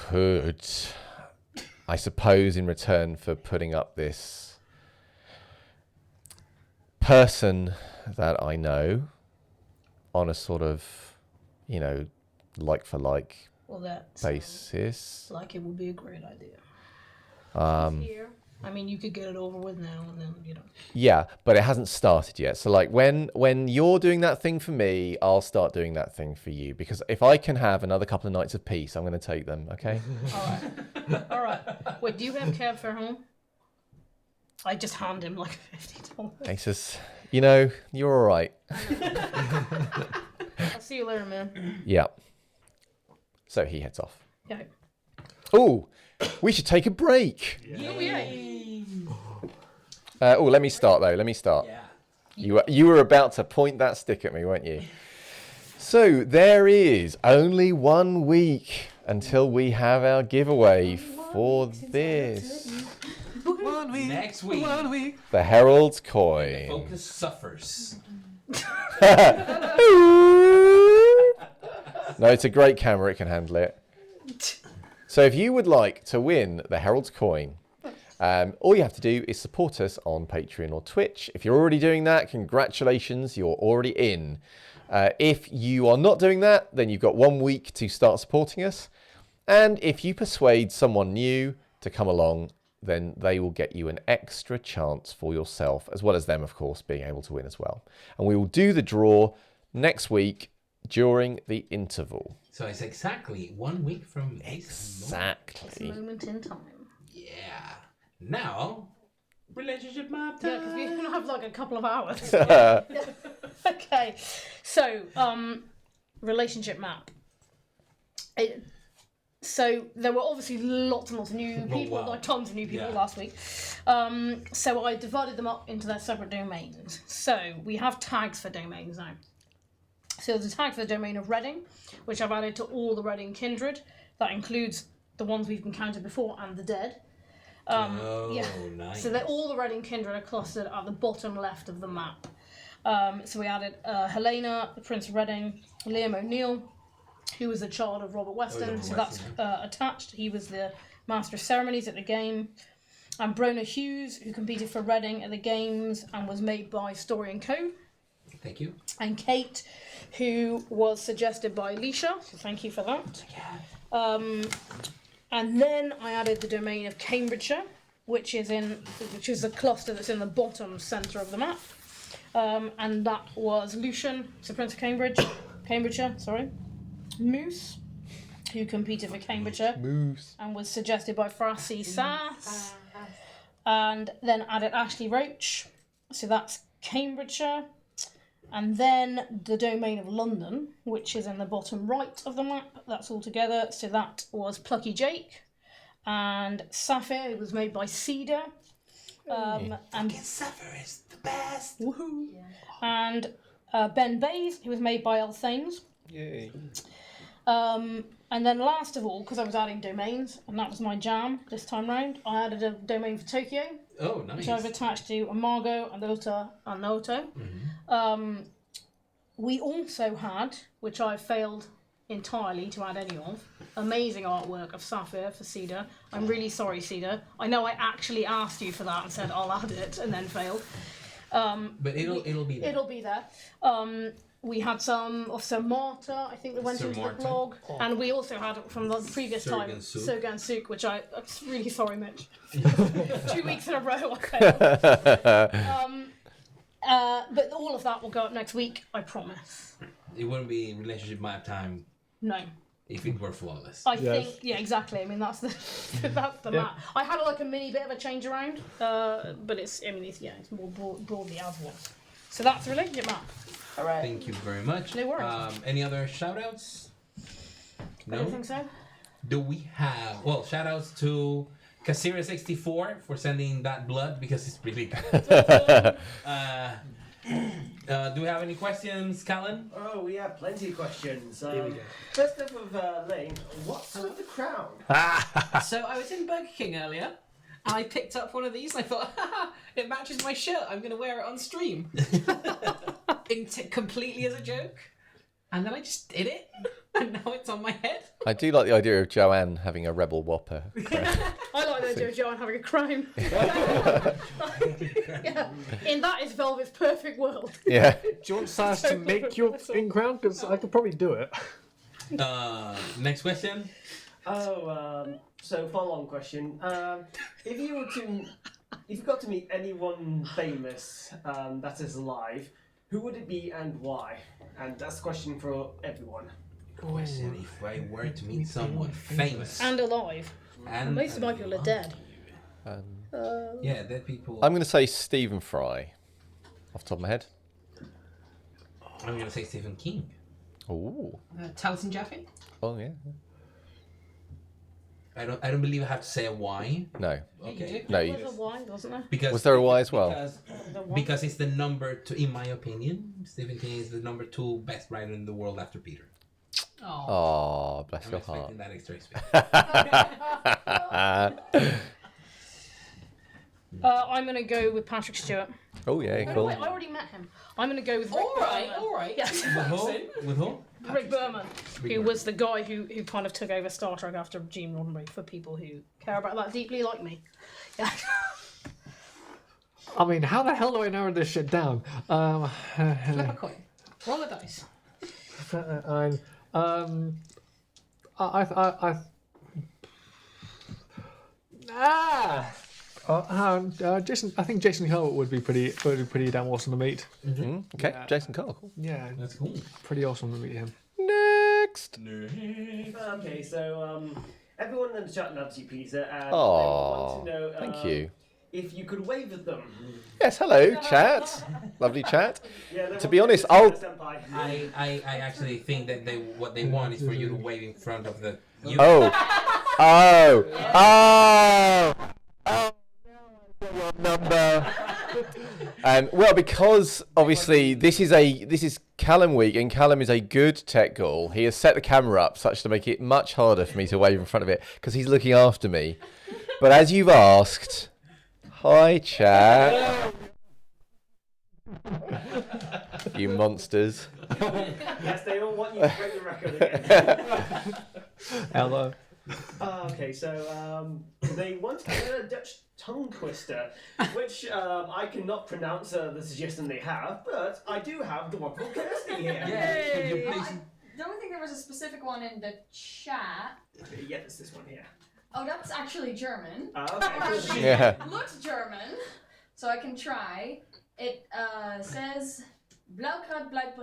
could, I suppose, in return for putting up this person that I know on a sort of, like for like Well, that basis. like it would be a great idea. Here, I mean, you could get it over with now and then, Yeah, but it hasn't started yet. So when you're doing that thing for me, I'll start doing that thing for you. Because if I can have another couple of nights of peace, I'm going to take them, okay? All right. Wait, do you have cab fare home? I just hand him like $50. He says, you know, you're all right. I'll see you later, man. Yeah. So he heads off. Yeah. Oh, we should take a break. Oh, yeah. Let me start though. Let me start. Yeah. You were about to point that stick at me, weren't you? So there is only 1 week until we have our giveaway for this. 1 week. Next week. 1 week. The Herald's coin. Focus suffers. No, it's a great camera. It can handle it. So if you would like to win the Herald's coin, all you have to do is support us on Patreon or Twitch. If you're already doing that, congratulations, you're already in. If you are not doing that, then you've got 1 week to start supporting us. And if you persuade someone new to come along, then they will get you an extra chance for yourself, as well as them, of course, being able to win as well. And we will do the draw next week during the interval. So it's exactly 1 week from this Exactly. Moment in time. Yeah. Now, relationship map time. Yeah, because we only have like a couple of hours. Okay, so relationship map. So there were obviously lots and lots of new people, wow. like tons of new people Yeah. last week. So I divided them up into their separate domains. So we have tags for domains now. So there's a tag for the domain of Reading, which I've added to all the Reading kindred. That includes the ones we've encountered before and the dead. Nice. So all the Reading kindred are clustered at the bottom left of the map. So we added Helena, the Prince of Reading, Liam O'Neill, who was a child of Robert Weston, Robert so that's attached. He was the Master of Ceremonies at the game. And Brona Hughes, who competed for Reading at the games and was made by Story & Co. Thank you. And Kate, who was suggested by Alicia, so thank you for that. And then I added the domain of Cambridgeshire, which is the cluster that's in the bottom centre of the map. And that was Lucian, so Prince of Cambridgeshire, Moose, who competed for Cambridgeshire and was suggested by Frassi Sass. And then added Ashley Roach, so that's Cambridgeshire. And then the domain of London, which is in the bottom right of the map, that's all together. So that was Plucky Jake. And Sapphire, who was made by Cedar. And Sapphire is the best. Woohoo! And Ben Bays, who was made by Elthanes. Yay. And then last of all, because I was adding domains, and that was my jam this time round, I added a domain for Tokyo, Oh, nice. which I've attached to Amago and Ota and Noto. We also had, which I failed entirely to add any of, amazing artwork of Sapphire for Cedar. I'm really sorry, Cedar. I know I actually asked you for that and said I'll add it and then failed. But it'll be there. It'll be there. We had some of Sir Marta, I think, that went Sir into Marta. the blog. And we also had from the previous time, Sergan Sergan Suk, which I'm really sorry, Mitch. 2 weeks in a row I failed. But all of that will go up next week, I promise. It wouldn't be relationship map time No. if it were flawless. I think, yeah, exactly. I mean, that's the that's the map. I had like a mini bit of a change around, but it's more broadly as was. So that's the relationship map. All right. Thank you very much. No worries. Any other shout-outs? I don't think so. Do we have... Well, shout-outs to Kasira64 for sending that blood because it's really good. Do we have any questions, Callan? Oh, we have plenty of questions. Here we go. First up of Lane, what's with the crown? So I was in Burger King earlier, and I picked up one of these, and I thought, haha, it matches my shirt. I'm going to wear it on stream. Completely as a joke. And then I just did it, and now it's on my head. I do like the idea of Joanne having a rebel whopper. I like the idea of Joanne having a crime. Yeah. In that is Velvet's perfect world. Yeah. Do you want Sass to make your in crown? Because I could probably do it. Next question. So follow-on question. If you got to meet anyone famous that is alive, who would it be and why? And that's a question for everyone. Question: if I were to meet someone famous And alive. and Most of my people are dead. yeah, dead people. I'm going to say Stephen Fry. off the top of my head. I'm going to say Stephen King. Ooh. Taliesin Jaffe? Oh, yeah. I don't believe I have to say a why. No. Okay. No. There was a Y, wasn't there? Because Was there a Y as well? Because it's the number 2, in my opinion, Stephen King is the number 2 best writer in the world after Peter. Oh. Oh, bless I'm your heart. expecting that extra space. I'm going to go with Patrick Stewart. Oh, yeah, Oh, cool. wait, I already met him. I'm going to go with Rick All right. Yes. With who? With who? Rick Berman, who was the guy who kind of took over Star Trek after Gene Roddenberry, for people who care about that deeply like me. Yeah. I mean, how the hell do I narrow this shit down? Flip a coin. Roll a dice. Jason. I think Jason Howard would be pretty damn awesome to meet. Okay, Jason Carl. Cool. Yeah, That's cool. pretty awesome to meet him. Next. Okay, so everyone in the chat loves you, Peter, and Aw, they want to know thank you. if you could wave at them. Yes, hello, chat. Lovely chat. Yeah, To be honest, I'll... I actually think that what they want is for you to wave in front of the. Oh. Oh. Oh. Oh. Your number. Well, because obviously this is Callum week, and Callum is a good tech ghoul. He has set the camera up such to make it much harder for me to wave in front of it because he's looking after me. But as you've asked, hi chat, you monsters. Yes, they all want you to break the record again. Hello. Okay, so they want to get a Dutch tongue twister, which I cannot pronounce the suggestion they have, but I do have the wonderful Kirsty here. Yeah, could you Well, please? I don't think there was a specific one in the chat. Yeah, it's this one here. Oh, that's actually German. Okay. Yeah. Looks German, so I can try. It says Blaukraut bleibt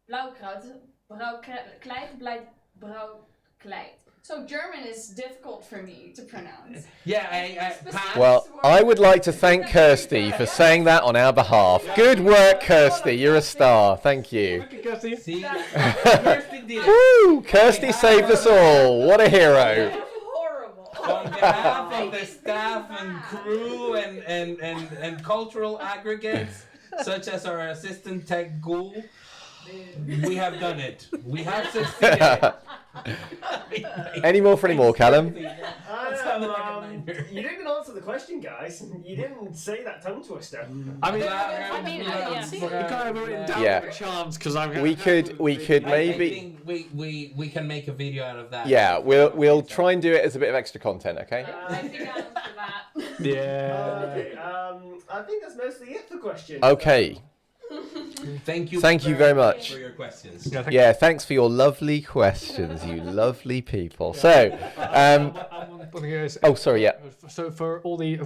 Blaukraut, Braukleid bleibt Braukleid. So German is difficult for me to pronounce. Yeah, I pass. Well, I would like to thank Kirsty for saying that on our behalf. Good work, Kirsty. You're a star. Thank you. See, Kirsty did it. Woo! Kirsty saved us all. What a hero. Horrible. On behalf of the staff and crew and cultural aggregates, such as our assistant tech ghoul, we have done it. We have succeeded. Any more for any more, Callum? You didn't answer the question, guys. You didn't say that tongue twister. I mean, I mean, yeah. you can't have it written down Yeah. by chance because I'm. We could I maybe. think we can make a video out of that. Yeah, we'll try and do it as a bit of extra content, okay? I'd be down for that. Yeah. Okay, I think that's mostly it for questions. Okay. Thank you. Thank you very much. for your questions. Yeah, thanks for your lovely questions, you lovely people. So, oh, sorry, yeah. So for all the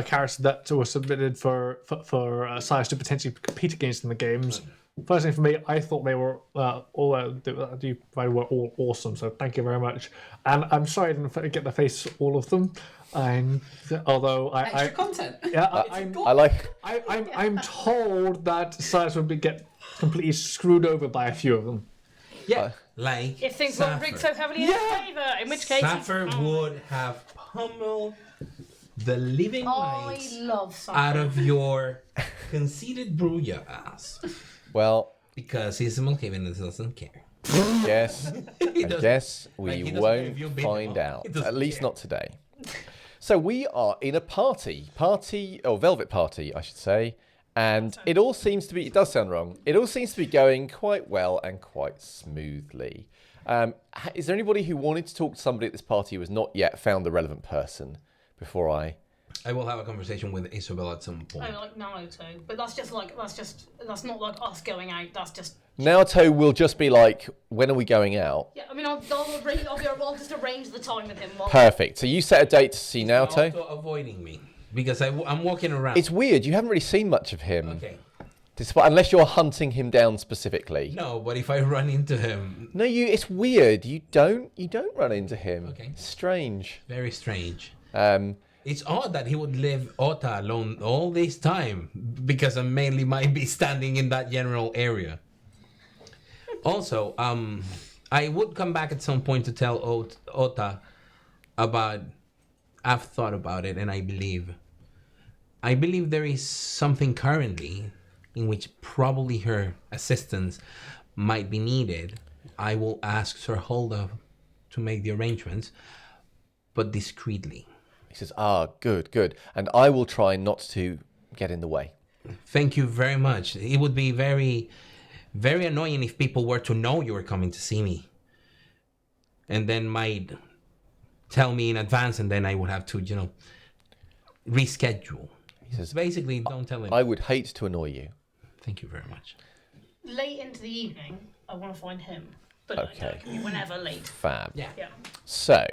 characters that were submitted for Silas to potentially compete against in the games. First thing for me, I thought they were all awesome. So thank you very much. And I'm sorry I didn't get to face all of them. And although Extra content. yeah, I'm told that Silas would get completely screwed over by a few of them. Yeah, like If things weren't rigged so heavily in his favour, in which case... Sappher would have pummeled the living I lights love Sappher. out of your conceited Bruya ass. Well, Because he's a Malkavian and doesn't care. yes, He I doesn't- guess like, we he doesn't care won't if you've been find off. out. He doesn't At least care. not today. So we are in a party, or velvet party, I should say. And it all seems to be, it does sound wrong, it all seems to be going quite well and quite smoothly. Is there anybody who wanted to talk to somebody at this party who has not yet found the relevant person before I... I will have a conversation with Isabel at some point. I like Naruto, but that's not like us going out, that's just... Naoto will just be like, when are we going out? Yeah, I mean, I'll just arrange the time with him. Perfect. So you set a date to see Naoto? Also avoiding me because I'm walking around. It's weird, you haven't really seen much of him. Okay. Despite, unless you're hunting him down specifically. No, but if I run into him, No, it's weird. You don't run into him. Okay. Strange. very strange. It's odd that he would leave Ota alone all this time, because I mainly might be standing in that general area. Also, I would come back at some point to tell Ota about. I've thought about it, and I believe there is something currently in which probably her assistance might be needed. I will ask Sir Hulda to make the arrangements, but discreetly. He says, good. And I will try not to get in the way. Thank you very much. It would be very, very annoying if people were to know you were coming to see me. And then might tell me in advance, and then I would have to, reschedule. He says, basically, don't tell him. I would hate to annoy you. Thank you very much. Late into the evening, I want to find him. But Okay. it can be whenever late. Fab. Yeah. Yeah. So,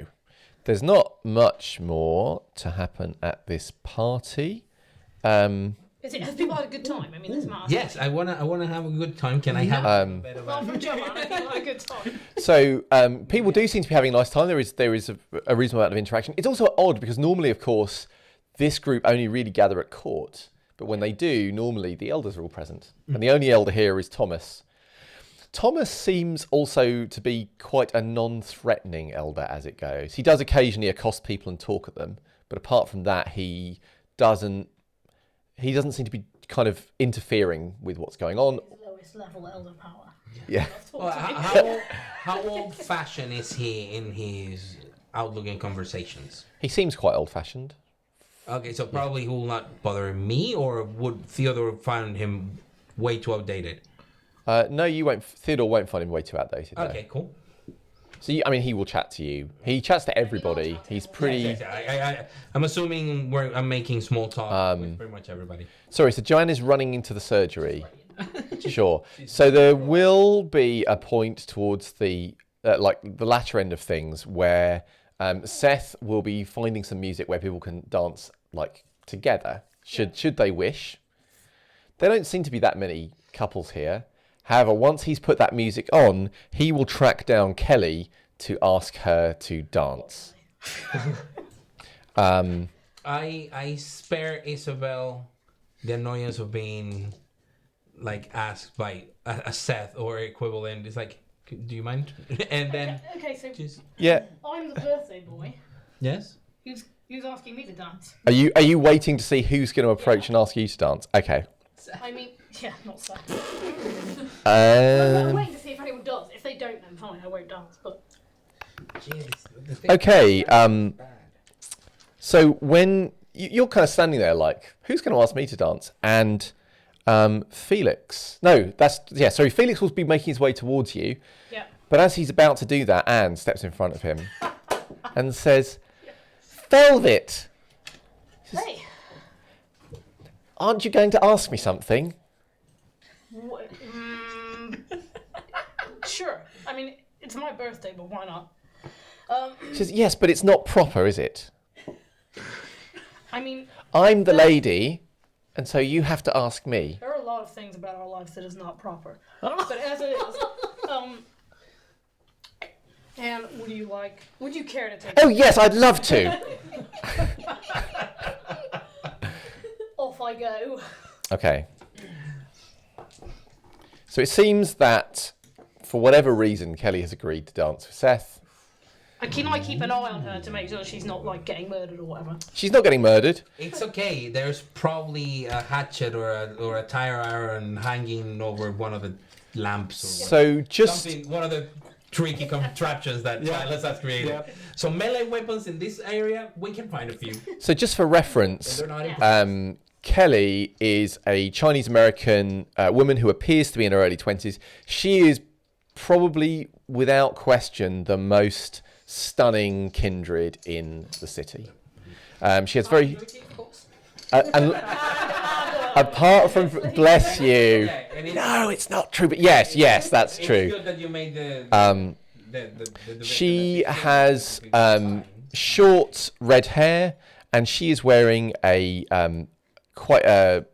there's not much more to happen at this party. Have people had a good time? I mean, this matters. Yes, I wanna have a good time. Can I have a bit of Well, from Joanne, I think had a good time. So people do seem to be having a nice time. There is a reasonable amount of interaction. It's also odd because normally, of course, this group only really gather at court. But when they do, normally the elders are all present. And the only elder here is Thomas. Thomas seems also to be quite a non-threatening elder as it goes. He does occasionally accost people and talk at them. But apart from that, he doesn't seem to be kind of interfering with what's going on. Lowest level elder power. Yeah. Well, how old-fashioned is he in his outlook and conversations? He seems quite old-fashioned. Okay, so probably he will not bother me, or would Theodore find him way too outdated? No, you won't. Theodore won't find him way too outdated. No. Okay, cool. So, he will chat to you. He chats to everybody. He's pretty... I'm assuming I'm making small talk with pretty much everybody. Sorry, so Joanne is running into the surgery. Sure. So there will be a point towards the latter end of things where Seth will be finding some music where people can dance together, should they wish. There don't seem to be that many couples here. However, once he's put that music on, he will track down Kelly to ask her to dance. I spare Isabel the annoyance of being asked by a Seth or equivalent. It's like, do you mind? And then Okay, so Yeah. I'm the birthday boy. yes. Who's asking me to dance? Are you waiting to see who's going to approach and ask you to dance? Okay. I mean, not so. I'm waiting to see if anyone does. If they don't, then fine, I won't dance. But Okay. So when you're kind of standing there, who's going to ask me to dance? And Felix. Sorry. Felix will be making his way towards you. yeah. But as he's about to do that, Anne steps in front of him and says, "Velvet, Hey. aren't you going to ask me something?" Sure. I mean, it's my birthday, but why not? She says, "Yes, but it's not proper, is it? I mean, I'm the lady, and so you have to ask me." there are a lot of things about our lives that is not proper. But as it is, and would you care to take Oh, yes, I'd love to. off I go? Okay. So it seems that, for whatever reason, Kelly has agreed to dance with Seth. And can I keep an eye on her to make sure she's not getting murdered or whatever? She's not getting murdered. It's okay. There's probably a hatchet or a tire iron hanging over one of the lamps. Or So just... one of the tricky contraptions that Silas has created. Yeah. So melee weapons in this area, we can find a few. So just for reference, They're not important. Kelly is a Chinese-American woman who appears to be in her early 20s. She is probably, without question, the most stunning kindred in the city. She has very... and apart from... Bless you. No, it's not true, but yes, that's true. It's good that you made the She has short red hair, and she is wearing a quite a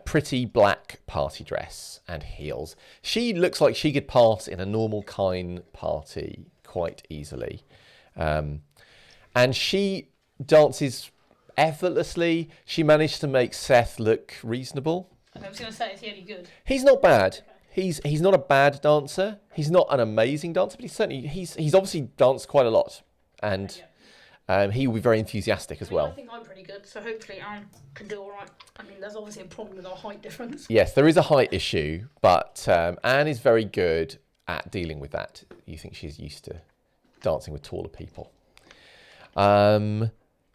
pretty black party dress and heels. She looks like she could pass in a normal kind party quite easily, and she dances effortlessly. She managed to make Seth look reasonable. I was going to say, is he any good? He's not bad. He's not a bad dancer. He's not an amazing dancer, but he's obviously danced quite a lot, and he will be very enthusiastic as well. I think I'm pretty good, so hopefully I can do all right. I mean, there's obviously a problem with our height difference. Yes, there is a height issue, but Anne is very good at dealing with that. You think she's used to dancing with taller people.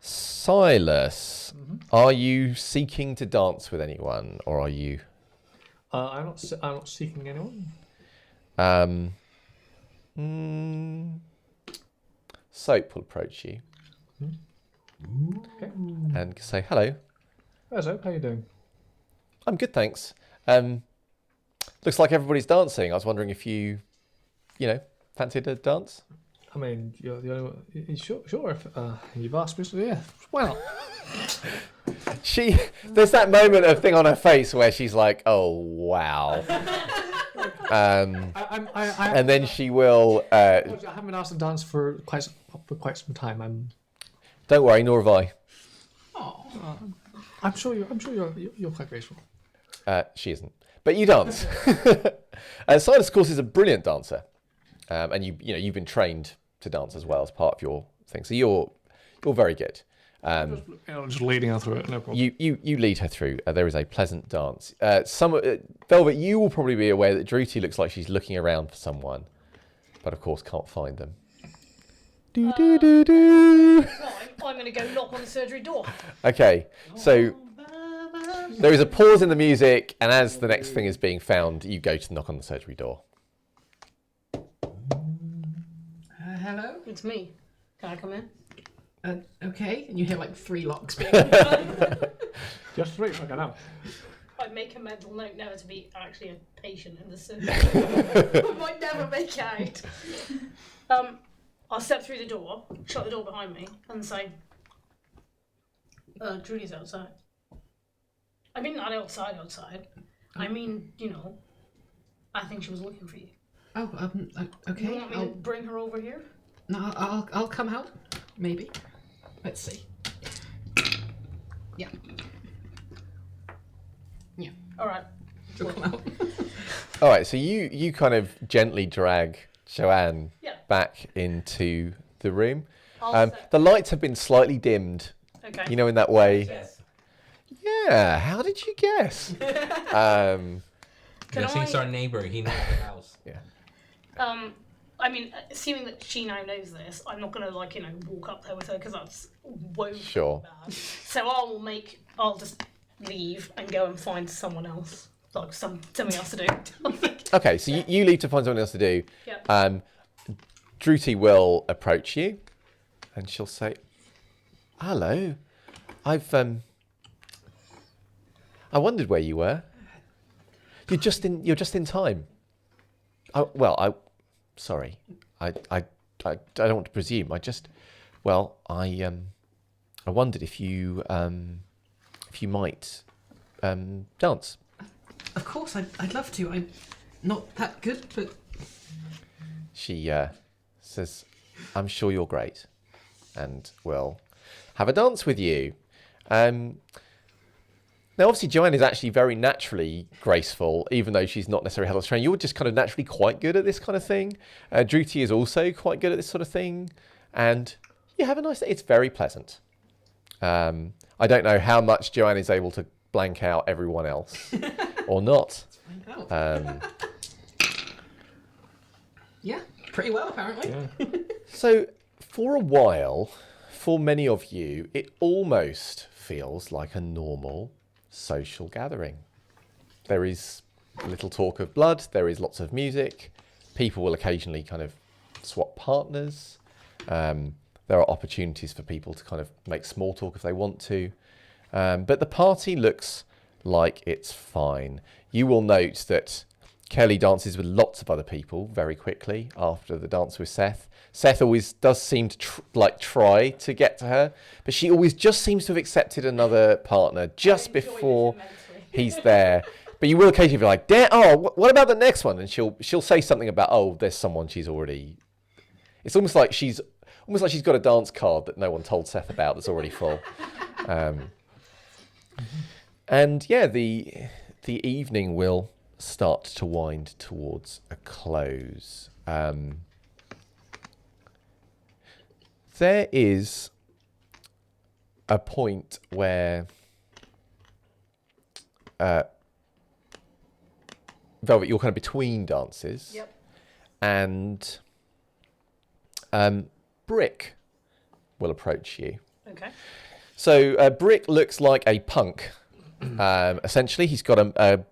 Silas, are you seeking to dance with anyone, or are you? I'm not seeking anyone. Soap will approach you Okay. and say hello. Hello, Soap. How you doing? I'm good, thanks. Looks like everybody's dancing. I was wondering if you fancied a dance. I mean, you're the only one. Sure. If you've asked me, so yeah, why not? There's that moment of thing on her face where she's like, "Oh wow," and then she will. I haven't been asked to dance for quite some time. Don't worry, nor have I. I'm sure you're quite graceful. She isn't, but you dance. Silas, of course, is a brilliant dancer, and you've been trained to dance as well as part of your thing. So you're very good. Just leading her through it, no problem. You lead her through. There is a pleasant dance. Velvet, you will probably be aware that Druti looks like she's looking around for someone, but of course can't find them. Right, I'm going to go knock on the surgery door. Okay, so there is a pause in the music, and as the next thing is being found, you go to knock on the surgery door. Hello? It's me. Can I come in? Okay. And you hear like 3 locks being Just 3, okay, now. I make a mental note never to be actually a patient in the surgery. I might never make it out. I'll step through the door, shut the door behind me, and say, Trudy's outside. I mean, not outside. I mean, I think she was looking for you. Oh, okay. You want me to bring her over here? No, I'll come out. Maybe. Let's see. Yeah. All right. She'll come out. All right, so you kind of gently drag Joanne back into the room. The lights have been slightly dimmed. Okay. In that way. Yes. Yeah. How did you guess? Since our neighbor, he knows the house. Yeah. I mean, assuming that she now knows this, I'm not gonna walk up there with her because that's woefully Sure. bad. So I'll just leave and go and find someone else, like something else to do. Okay, so you leave to find something else to do. Yep. Druti will approach you, and she'll say, "Hello, I wondered where you were. You're just in time. Sorry, I don't want to presume. I wondered if you might dance." Of course, I'd love to. I'm not that good, but... She says, "I'm sure you're great, and we'll have a dance with you." Now, obviously, Joanne is actually very naturally graceful, even though she's not necessarily held trained. You're just kind of naturally quite good at this kind of thing. Druti is also quite good at this sort of thing, and you have a nice day. It's very pleasant. I don't know how much Joanne is able to blank out everyone else or not. Yeah, pretty well, apparently. Yeah. So, for a while, for many of you, it almost feels like a normal social gathering. There is little talk of blood, there is lots of music, people will occasionally kind of swap partners, there are opportunities for people to kind of make small talk if they want to, but the party looks like it's fine. You will note that Kelly dances with lots of other people very quickly after the dance with Seth. Seth always does seem to try to get to her, but she always just seems to have accepted another partner just before he's there. But you will occasionally be like, what about the next one? And she'll say something about, there's someone she's already... It's almost like she's almost like she's got a dance card that no one told Seth about that's already full. And yeah, the evening will start to wind towards a close. There is a point where Velvet, you're kind of between dances. Yep. And Brick will approach you. Okay. So Brick looks like a punk. Essentially, he's got a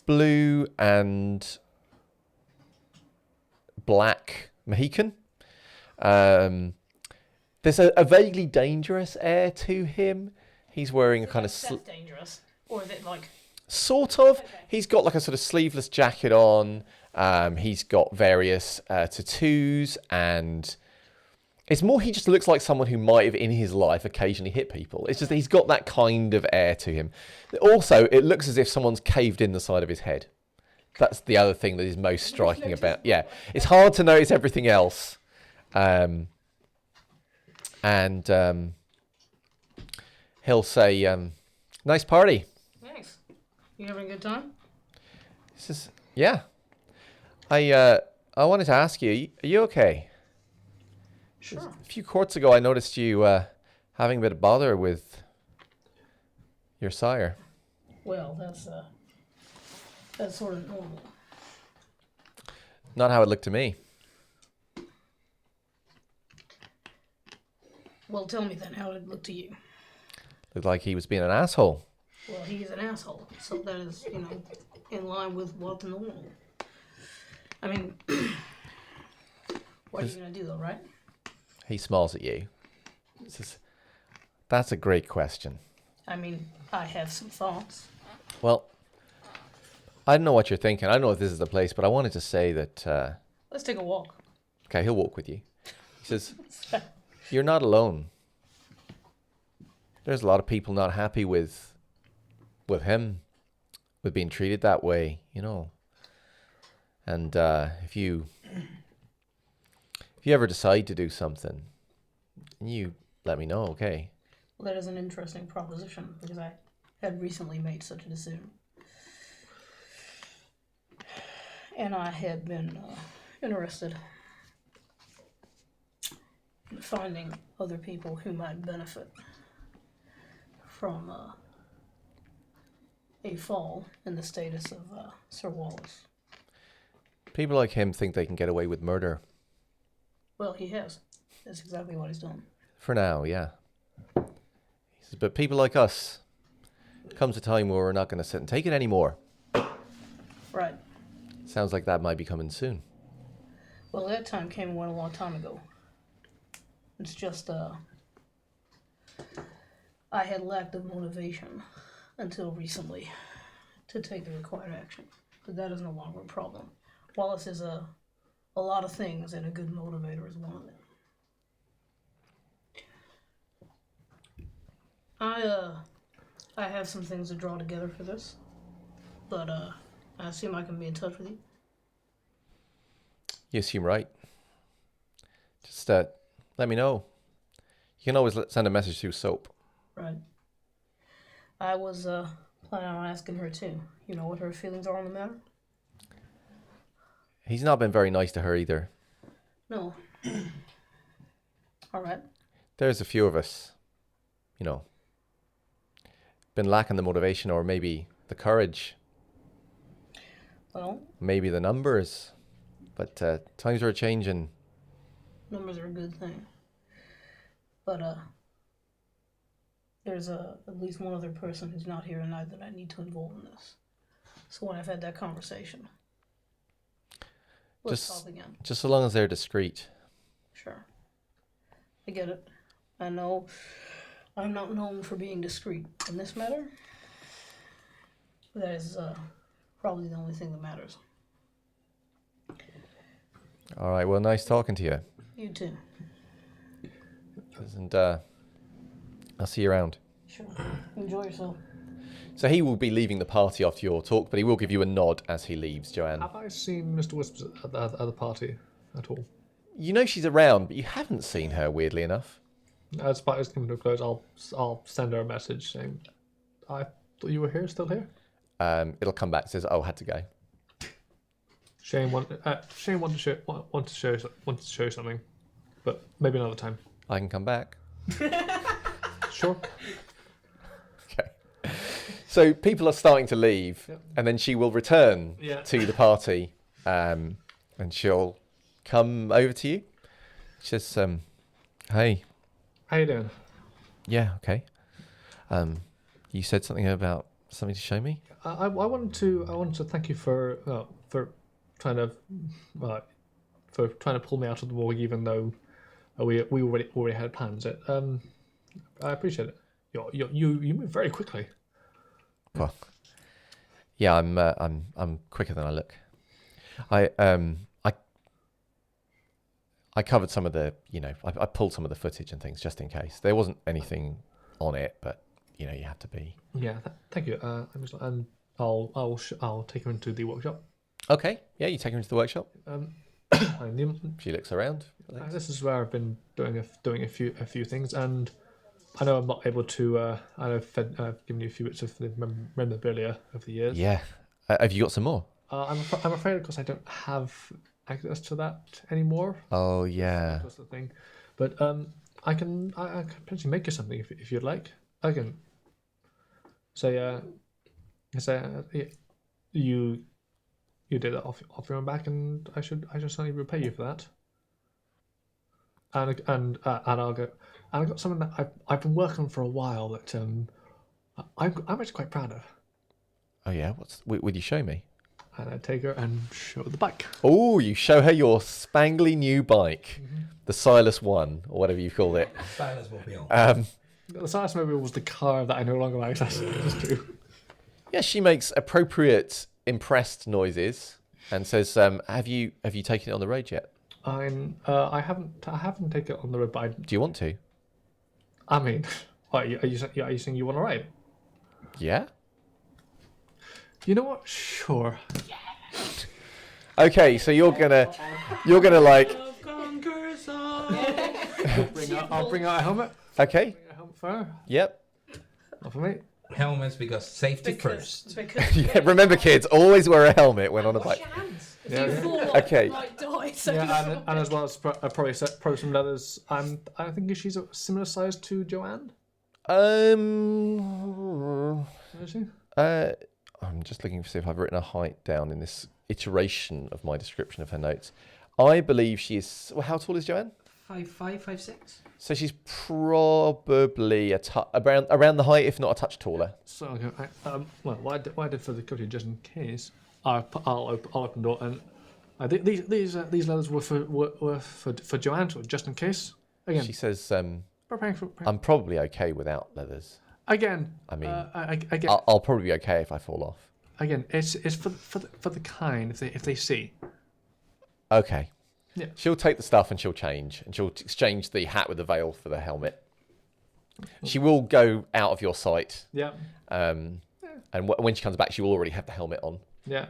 blue and black Mohican. There's a vaguely dangerous air to him. He's wearing a kind of... dangerous? Or is it like... Sort of. Okay. He's got like a sort of sleeveless jacket on. He's got various tattoos, and it's more he just looks like someone who might have in his life occasionally hit people. It's just he's got that kind of air to him. Also, it looks as if someone's caved in the side of his head. That's the other thing that is most striking about... Yeah, it's hard to notice everything else. And he'll say, nice party. Thanks. You having a good time? He says, yeah. I wanted to ask you, are you okay? Sure. A few courts ago, I noticed you having a bit of bother with your sire. Well, that's sort of normal. Not how it looked to me. Well, tell me then how did it look to you. Looked like he was being an asshole. Well, he is an asshole, so that is, in line with what's normal. I mean, what are you gonna do though, right? He smiles at you. He says, that's a great question. I mean, I have some thoughts. Well, I don't know what you're thinking. I don't know if this is the place, but I wanted to say that... Let's take a walk. Okay, he'll walk with you. He says, you're not alone. There's a lot of people not happy with him, with being treated that way, And if you ever decide to do something, you let me know, okay? Well, that is an interesting proposition, because I had recently made such a decision. And I had been interested in finding other people who might benefit from a fall in the status of Sir Wallace. People like him think they can get away with murder. Well, he has. That's exactly what he's done. For now, yeah. He says, but people like us, comes a time where we're not going to sit and take it anymore. Right. Sounds like that might be coming soon. Well, that time came and went a long time ago. It's just, I had lacked the motivation until recently to take the required action. But that is no longer a problem. Wallace is a lot of things, and a good motivator is one of them. I have some things to draw together for this, but I assume I can be in touch with you. You assume right. Just let me know. You can always send a message through soap. Right. I was planning on asking her too. You know what her feelings are on the matter? He's not been very nice to her either. No. All right. There's a few of us, been lacking the motivation or maybe the courage. Well, maybe the numbers. But times are changing. numbers are a good thing. But there's at least one other person who's not here tonight that I need to involve in this. So when I've had that conversation, let's talk again. Just so long as they're discreet. Sure. I get it. I know I'm not known for being discreet in this matter. That is probably the only thing that matters. All right, well, nice talking to you. You too. And I'll see you around. Sure. Enjoy yourself. So he will be leaving the party after your talk, but he will give you a nod as he leaves, Joanne. Have I seen Mr. Whispers at the party at all? You know she's around, but you haven't seen her, weirdly enough. As part is coming to a close, I'll send her a message saying, "I thought you were here, still here." It'll come back. It says, "Oh, had to go." Shane wanted to show something, but maybe another time. I can come back. Sure. Okay. So people are starting to leave, and then she will return to the party, and she'll come over to you. She says, "Hey." How you doing? Yeah. Okay. You said something about something to show me. I wanted to thank you for trying to pull me out of the morgue, even though we already had plans. I appreciate it. You move very quickly. Well, yeah, I'm quicker than I look. I covered some of the, I pulled some of the footage and things just in case. There wasn't anything on it, but you have to be. Yeah, thank you. And I'll take her into the workshop. Okay, yeah, you take her into the workshop. She looks around. This is where I've been doing a few things, and I know I'm not able to. I know I've given you a few bits of the memorabilia over the years. Yeah, have you got some more? I'm afraid because I don't have access to that anymore. Oh yeah, That's the thing. But I can potentially make you something if you'd like. I can say you did it off your own back, and I should certainly repay you for that. And I'll go. And I got something that I've been working on for a while that I'm actually quite proud of. Oh yeah, would you show me? And I take her and show the bike. Oh, you show her your spangly new bike, the Silas One or whatever you called it. Silas Mobile. The Silas Mobile was the car that I no longer have access to. Yeah, she makes appropriate impressed noises and says, "Have you taken it on the road yet?" I haven't taken it on the road, but Do you want to? I mean, are you saying you want to ride? Yeah. You know what? Sure. Okay, so you're gonna like. I'll bring out a helmet. Okay. Bring out a helmet for her. Yep. Not for me. Helmets because safety first. Because Yeah, remember, kids, always wear a helmet when on a bike. if Yeah, you yeah. fall off, Okay. you might die. So Yeah, and as well as probably some leathers. I think she's a similar size to Joanne. Is she? I'm just looking to see if I've written a height down in this iteration of my description of her notes. I believe she is. Well, how tall is Joanne? 5'5", 5'6". So she's probably around the height, if not a touch taller. So okay, well, what I did for the Coterie, just in case, I'll open the door, and these leathers were for Joanne, so just in case. Again, She says, preparing for "I'm probably okay without leathers. again. I mean, Again, I'll probably be okay if I fall off." again, it's for the kind if they see. Okay. Yeah. She'll take the stuff and she'll change, and she'll exchange the hat with the veil for the helmet. She will go out of your sight, Yeah, and when she comes back, she will already have the helmet on. yeah,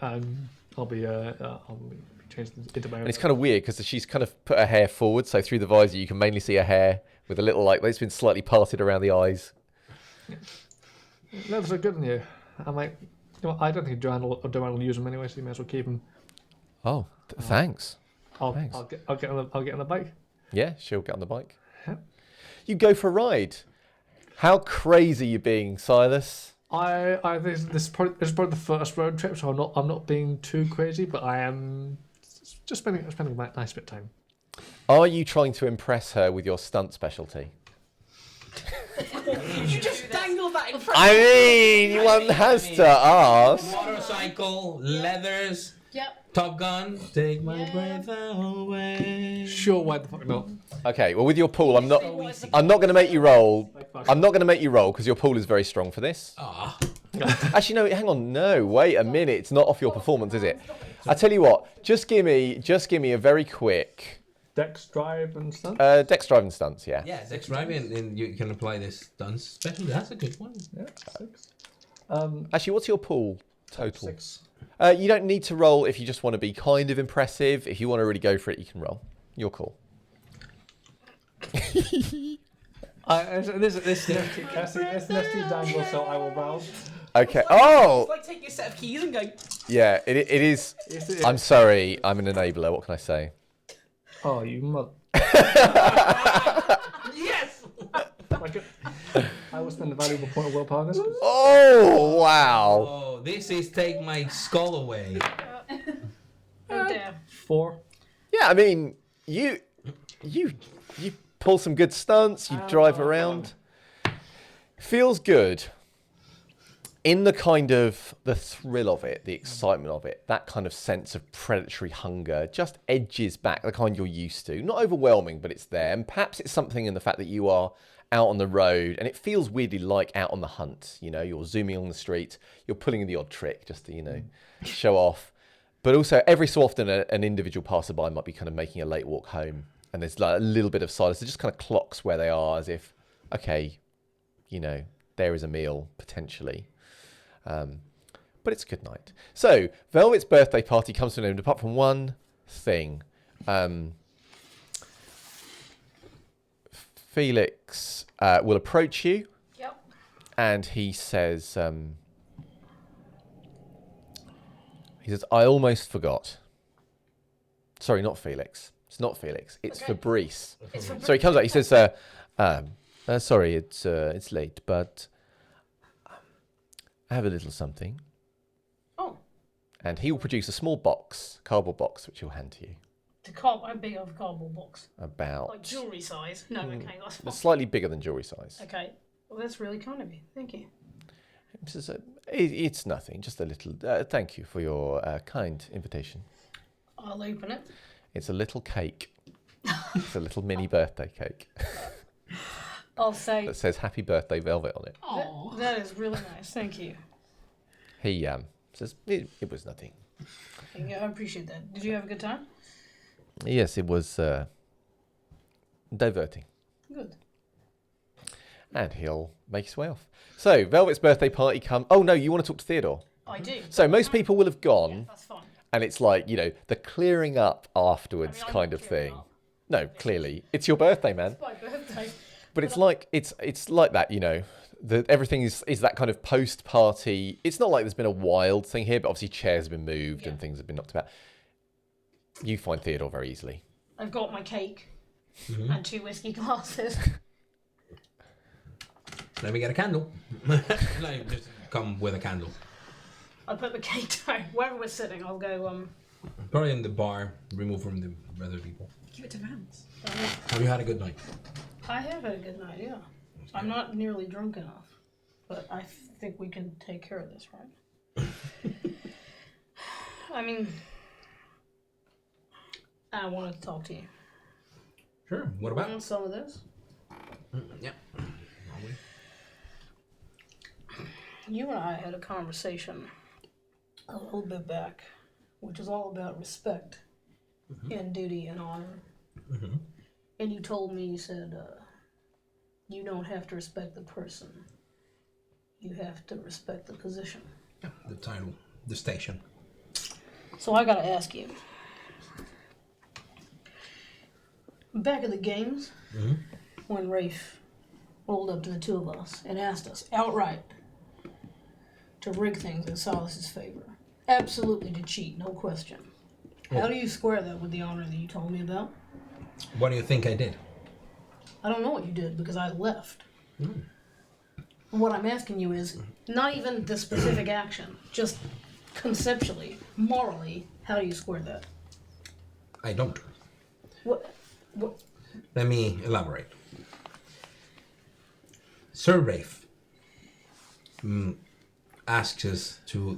I'll be changed into my own. And it's kind of weird because she's kind of put her hair forward, so through the visor you can mainly see her hair with a little it's been slightly parted around the eyes. Leathers are good on you. I might. I don't think Joanne will use them anyway, so you may as well keep them. Oh, thanks. Thanks. I'll get on the bike. Yeah, she'll get on the bike. Yep. You go for a ride. How crazy are you being, Silas? I think this is probably the first road trip, so I'm not being too crazy, but I am just spending a nice bit of time. Are you trying to impress her with your stunt specialty? you just dangle that in front. I mean, one has to ask. Motorcycle, leathers, Yep. Top Gun, take my breath away. Sure, why the fuck not? Okay, well, with your pool, I'm not going to make you roll. I'm not going to make you roll because your pool is very strong for this. Ah, Actually, no. Hang on. No, wait a minute. It's not off your performance, is it? I tell you what. Just give me a very quick Dex drive and stuff. Dex driving stunts. Yeah. yeah, Dex driving, and you can apply this stunt special. That's a good one. Yeah, 6. Actually, what's your pool total? 6. You don't need to roll if you just want to be kind of impressive. If you want to really go for it, you can roll. Your call. This nesty dangle, so I will browse. Okay. It's Oh! like taking a set of keys and going. Yeah, it is. I'm sorry. I'm an enabler. What can I say? Oh, you mother. Yes. I will spend a valuable point of willpower on this. Oh, wow. Oh, this is take my skull away. Oh dear. 4. Yeah, I mean, you pull some good stunts. You drive around. Feels good. In the kind of the thrill of it, the excitement of it, that kind of sense of predatory hunger just edges back, the kind you're used to. Not overwhelming, but it's there. And perhaps it's something in the fact that you are out on the road and it feels weirdly like out on the hunt. You know, you're zooming on the street, you're pulling in the odd trick just to, you know, show off. But also every so often an individual passerby might be kind of making a late walk home. And there's like a little bit of silence. It just kind of clocks where they are as if, okay, you know, there is a meal potentially. But it's a good night. So, Velvet's birthday party comes to an end, apart from one thing. Felix will approach you. Yep. And he says, I almost forgot. Sorry, not Felix. It's not Felix. It's Okay. Fabrice. It's for So he comes out. He says, sorry, it's late, but I have a little something. Oh, And he will produce a small box, cardboard box, which he'll hand to you. how big of a cardboard box? About Like jewellery size? No, okay, that's fine. slightly bigger than jewelry size. Okay. Well, that's really kind of you. Thank you. He says, it's nothing, just a little. Thank you for your kind invitation. I'll open it. It's a little cake. It's a little mini birthday cake I'll say, that says "Happy Birthday, Velvet" on it. Oh. that is really nice. Thank you. He says it was nothing. Yeah, I appreciate that. Did you have a good time? Yes, it was diverting. Good. And he'll make his way off. So, Velvet's birthday party come. Oh no, you want to talk to Theodore? I do. So most people will have gone, Yeah, that's fine. and it's like, you know, the clearing up afterwards I'm kind not of clearing thing. up. No, clearly it's your birthday, man. It's my birthday. But it's like it's like that, you know. Everything is that kind of post party. It's not like there's been a wild thing here, but obviously chairs have been moved and things have been knocked about. You find Theodore very easily. I've got my cake and 2 whiskey glasses. Let me get a candle. Like, just come with a candle. I put the cake down. Wherever we're sitting, I'll go, Probably in the bar, removed from the other people. Give it to Vance. Have you had a good night? I have had a good night, yeah. I'm not nearly drunk enough, but I think we can take care of this, right? I mean, I wanted to talk to you. Sure. What about? Want some of this? Yeah. You and I had a conversation a little bit back, which is all about respect and duty and honor. And you told me, you said, you don't have to respect the person. You have to respect the position. Yeah, the title, the station. So I gotta ask you. Back at the games, when Rafe rolled up to the two of us and asked us outright to rig things in Silas's favor. Absolutely to cheat, no question. How do you square that with the honor that you told me about? What do you think I did? I don't know what you did because I left. What I'm asking you is not even the specific action, just conceptually, morally, how do you square that? I don't. What? Let me elaborate. Sir Rafe asks us to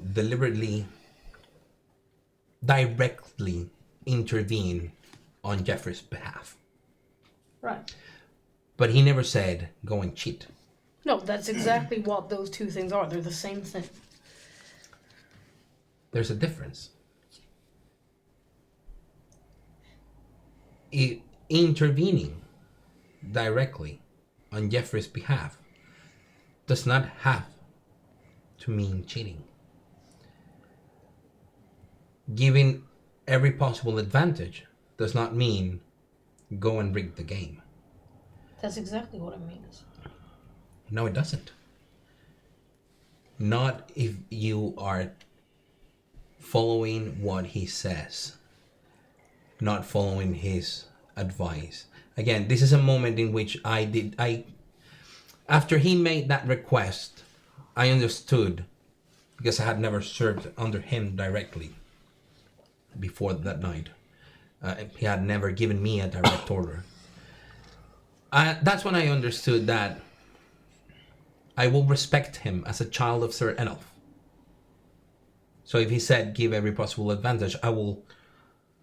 directly intervene on Jeffrey's behalf. Right. But he never said, go and cheat. No, that's exactly what those two things are. They're the same thing. There's a difference. Intervening directly on Jeffrey's behalf does not have to mean cheating. Giving every possible advantage does not mean go and rig the game. That's exactly what it means. No, it doesn't. Not if you are following what he says, not following his advice. Again, this is a moment in which after he made that request, I understood, because I had never served under him directly before that night. He had never given me a direct order. That's when I understood that I will respect him as a child of Sir Enelf. So if he said give every possible advantage, I will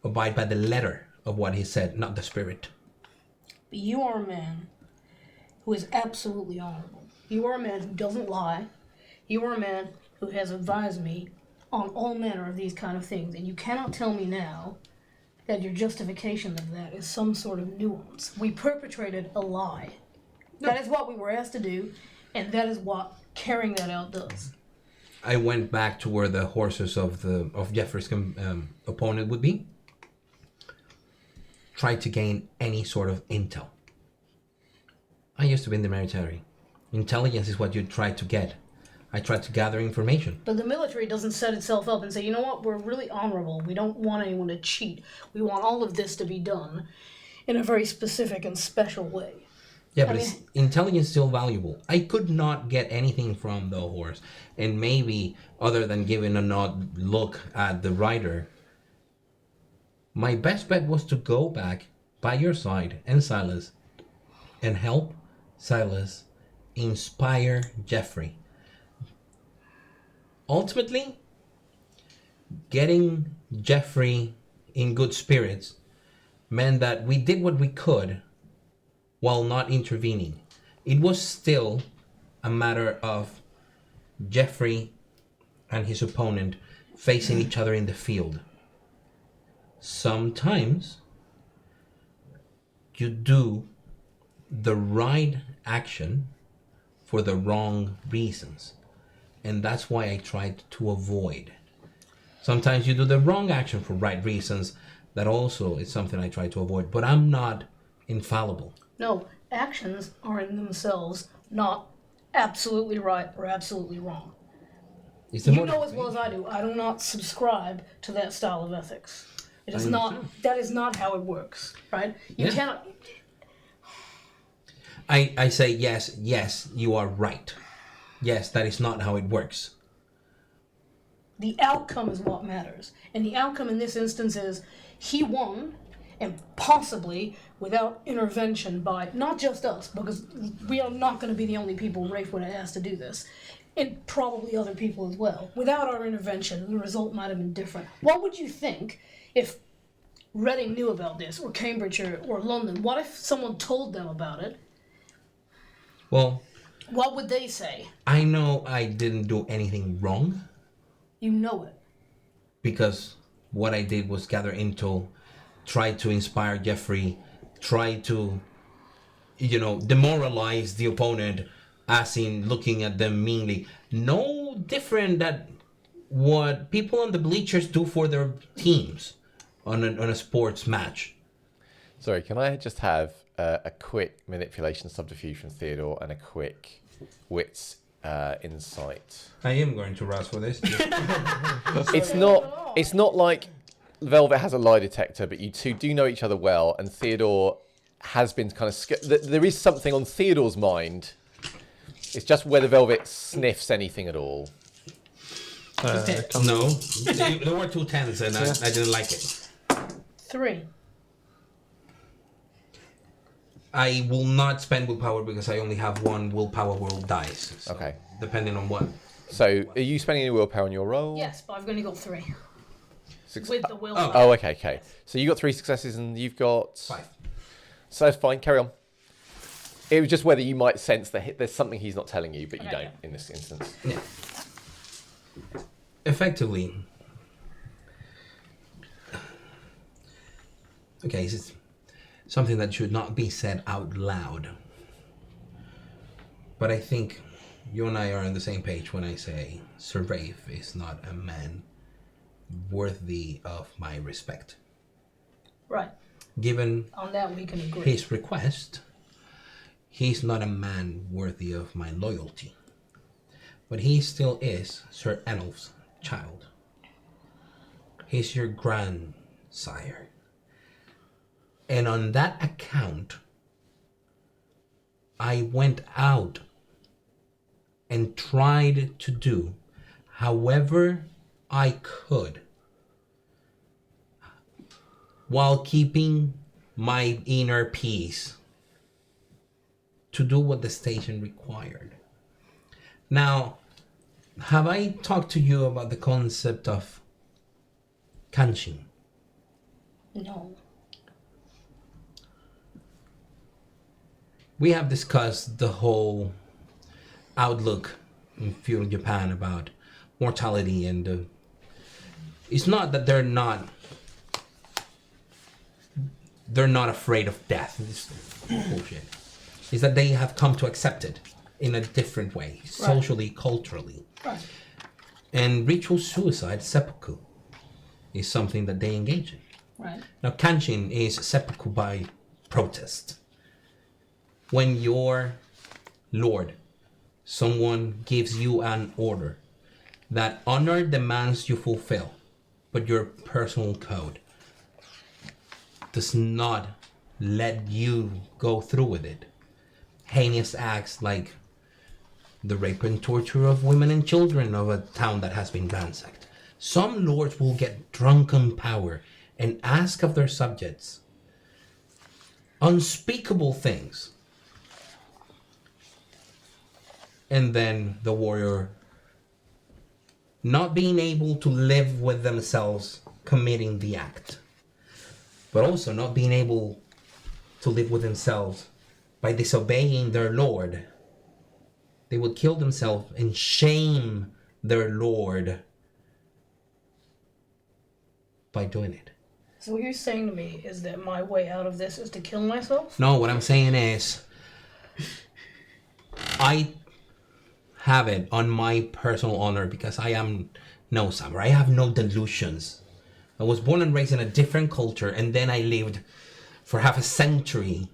abide by the letter of what he said, not the spirit. But you are a man who is absolutely honorable. You are a man who doesn't lie. You are a man who has advised me on all manner of these kind of things, and you cannot tell me now that your justification of that is some sort of nuance. We perpetrated a lie. No. That is what we were asked to do, and that is what carrying that out does. I went back to where the horses of Jeffrey's opponent would be. Tried to gain any sort of intel. I used to be in the military. Intelligence is what you try to get. I tried to gather information. But the military doesn't set itself up and say, you know what, we're really honorable. We don't want anyone to cheat. We want all of this to be done in a very specific and special way. Yeah, but intelligence is still valuable. I could not get anything from the horse. And maybe, other than giving a nod look at the rider, my best bet was to go back by your side and Silas and help Silas inspire Jeffrey. Ultimately, getting Jeffrey in good spirits meant that we did what we could while not intervening. It was still a matter of Jeffrey and his opponent facing each other in the field. Sometimes you do the right action for the wrong reasons. And that's why I tried to avoid. Sometimes you do the wrong action for right reasons. That also is something I try to avoid. But I'm not infallible. No, actions are in themselves not absolutely right or absolutely wrong. You know as well as I do not subscribe to that style of ethics. It is not. That is not how it works, right? You cannot. I say yes, you are right. Yes, that is not how it works. The outcome is what matters. And the outcome in this instance is he won, and possibly without intervention by not just us, because we are not going to be the only people Rafe would have asked to do this, and probably other people as well. Without our intervention, the result might have been different. What would you think if Reading knew about this, or Cambridge, or London? What if someone told them about it? Well, what would they say? I know I didn't do anything wrong. You know it. Because what I did was gather intel, try to inspire Jeffrey, try to, demoralize the opponent, as in looking at them meanly. No different than what people on the bleachers do for their teams on a sports match. Sorry, can I just have a quick manipulation subterfuge from Theodore and a quick wits insight? I am going to rush for this. It's not like Velvet has a lie detector, but you two do know each other well, and Theodore has been kind of there is something on Theodore's mind. It's just whether Velvet sniffs anything at all. No, there were 2 10s, and I didn't like it. 3. I will not spend willpower because I only have 1 willpower world dice. So okay. Depending on what. So, are you spending any willpower on your roll? Yes, but I've only got 3. With the willpower. Oh, okay. So you got 3 successes and you've got 5. So that's fine. Carry on. It was just whether you might sense that there's something he's not telling you, but you don't in this instance. Yeah. Effectively. Okay, this is something that should not be said out loud. But I think you and I are on the same page when I say Sir Rafe is not a man worthy of my respect. Right. given On that we can agree. his request, he's not a man worthy of my loyalty. But he still is Sir Enelf's child. He's your grandsire. And on that account, I went out and tried to do however I could while keeping my inner peace to do what the station required. Now, have I talked to you about the concept of kanshin? No. We have discussed the whole outlook in feudal Japan about mortality, and it's not that they're not afraid of death. It's bullshit. It's that they have come to accept it in a different way, socially, culturally. Right. And ritual suicide, seppuku, is something that they engage in. Right. Now, kanshin is seppuku by protest. When your lord, someone gives you an order that honor demands you fulfill, but your personal code does not let you go through with it. Heinous acts like the rape and torture of women and children of a town that has been ransacked. Some lords will get drunken power and ask of their subjects unspeakable things. And then the warrior, not being able to live with themselves committing the act, but also not being able to live with themselves by disobeying their lord, they would kill themselves and shame their lord by doing it. So what you're saying to me is that my way out of this is to kill myself? No, what I'm saying is, I have it on my personal honor because I am no samurai. I have no delusions. I was born and raised in a different culture, and then I lived for half a century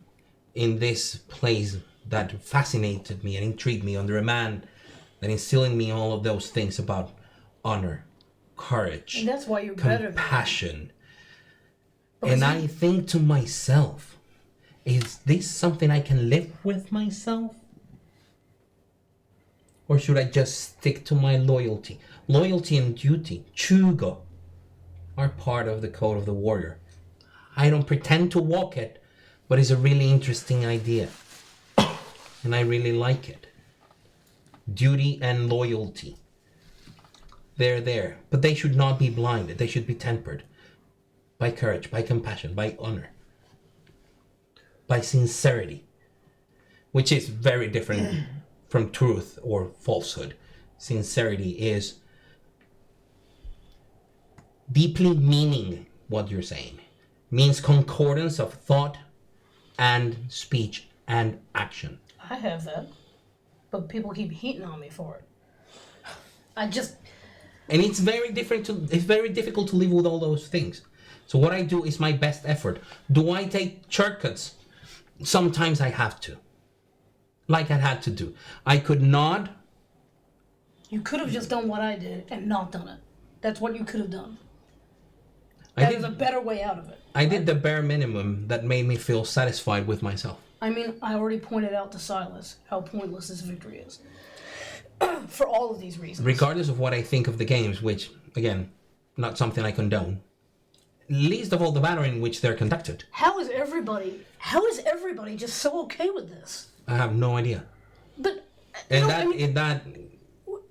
in this place that fascinated me and intrigued me under a man that instilled in me all of those things about honor, courage, And that's why you're better than me. compassion. And I think to myself, is this something I can live with myself? Or should I just stick to my loyalty? Loyalty and duty, chugo, are part of the code of the warrior. I don't pretend to walk it, but it's a really interesting idea. And I really like it. Duty and loyalty. They're there, but they should not be blinded. They should be tempered by courage, by compassion, by honor, by sincerity, which is very different from truth or falsehood. Sincerity is deeply meaning what you're saying. Means concordance of thought and speech and action. I have that. But people keep heating on me for it. And it's very difficult to live with all those things. So what I do is my best effort. Do I take shortcuts? Sometimes I have to. Like I had to do. I could not. You could have just done what I did and not done it. That's what you could have done. That is a better way out of it. I did the bare minimum that made me feel satisfied with myself. I mean, I already pointed out to Silas how pointless this victory is. For all of these reasons. Regardless of what I think of the games, which, again, not something I condone. Least of all the manner in which they're conducted. How is everybody just so okay with this? I have no idea. But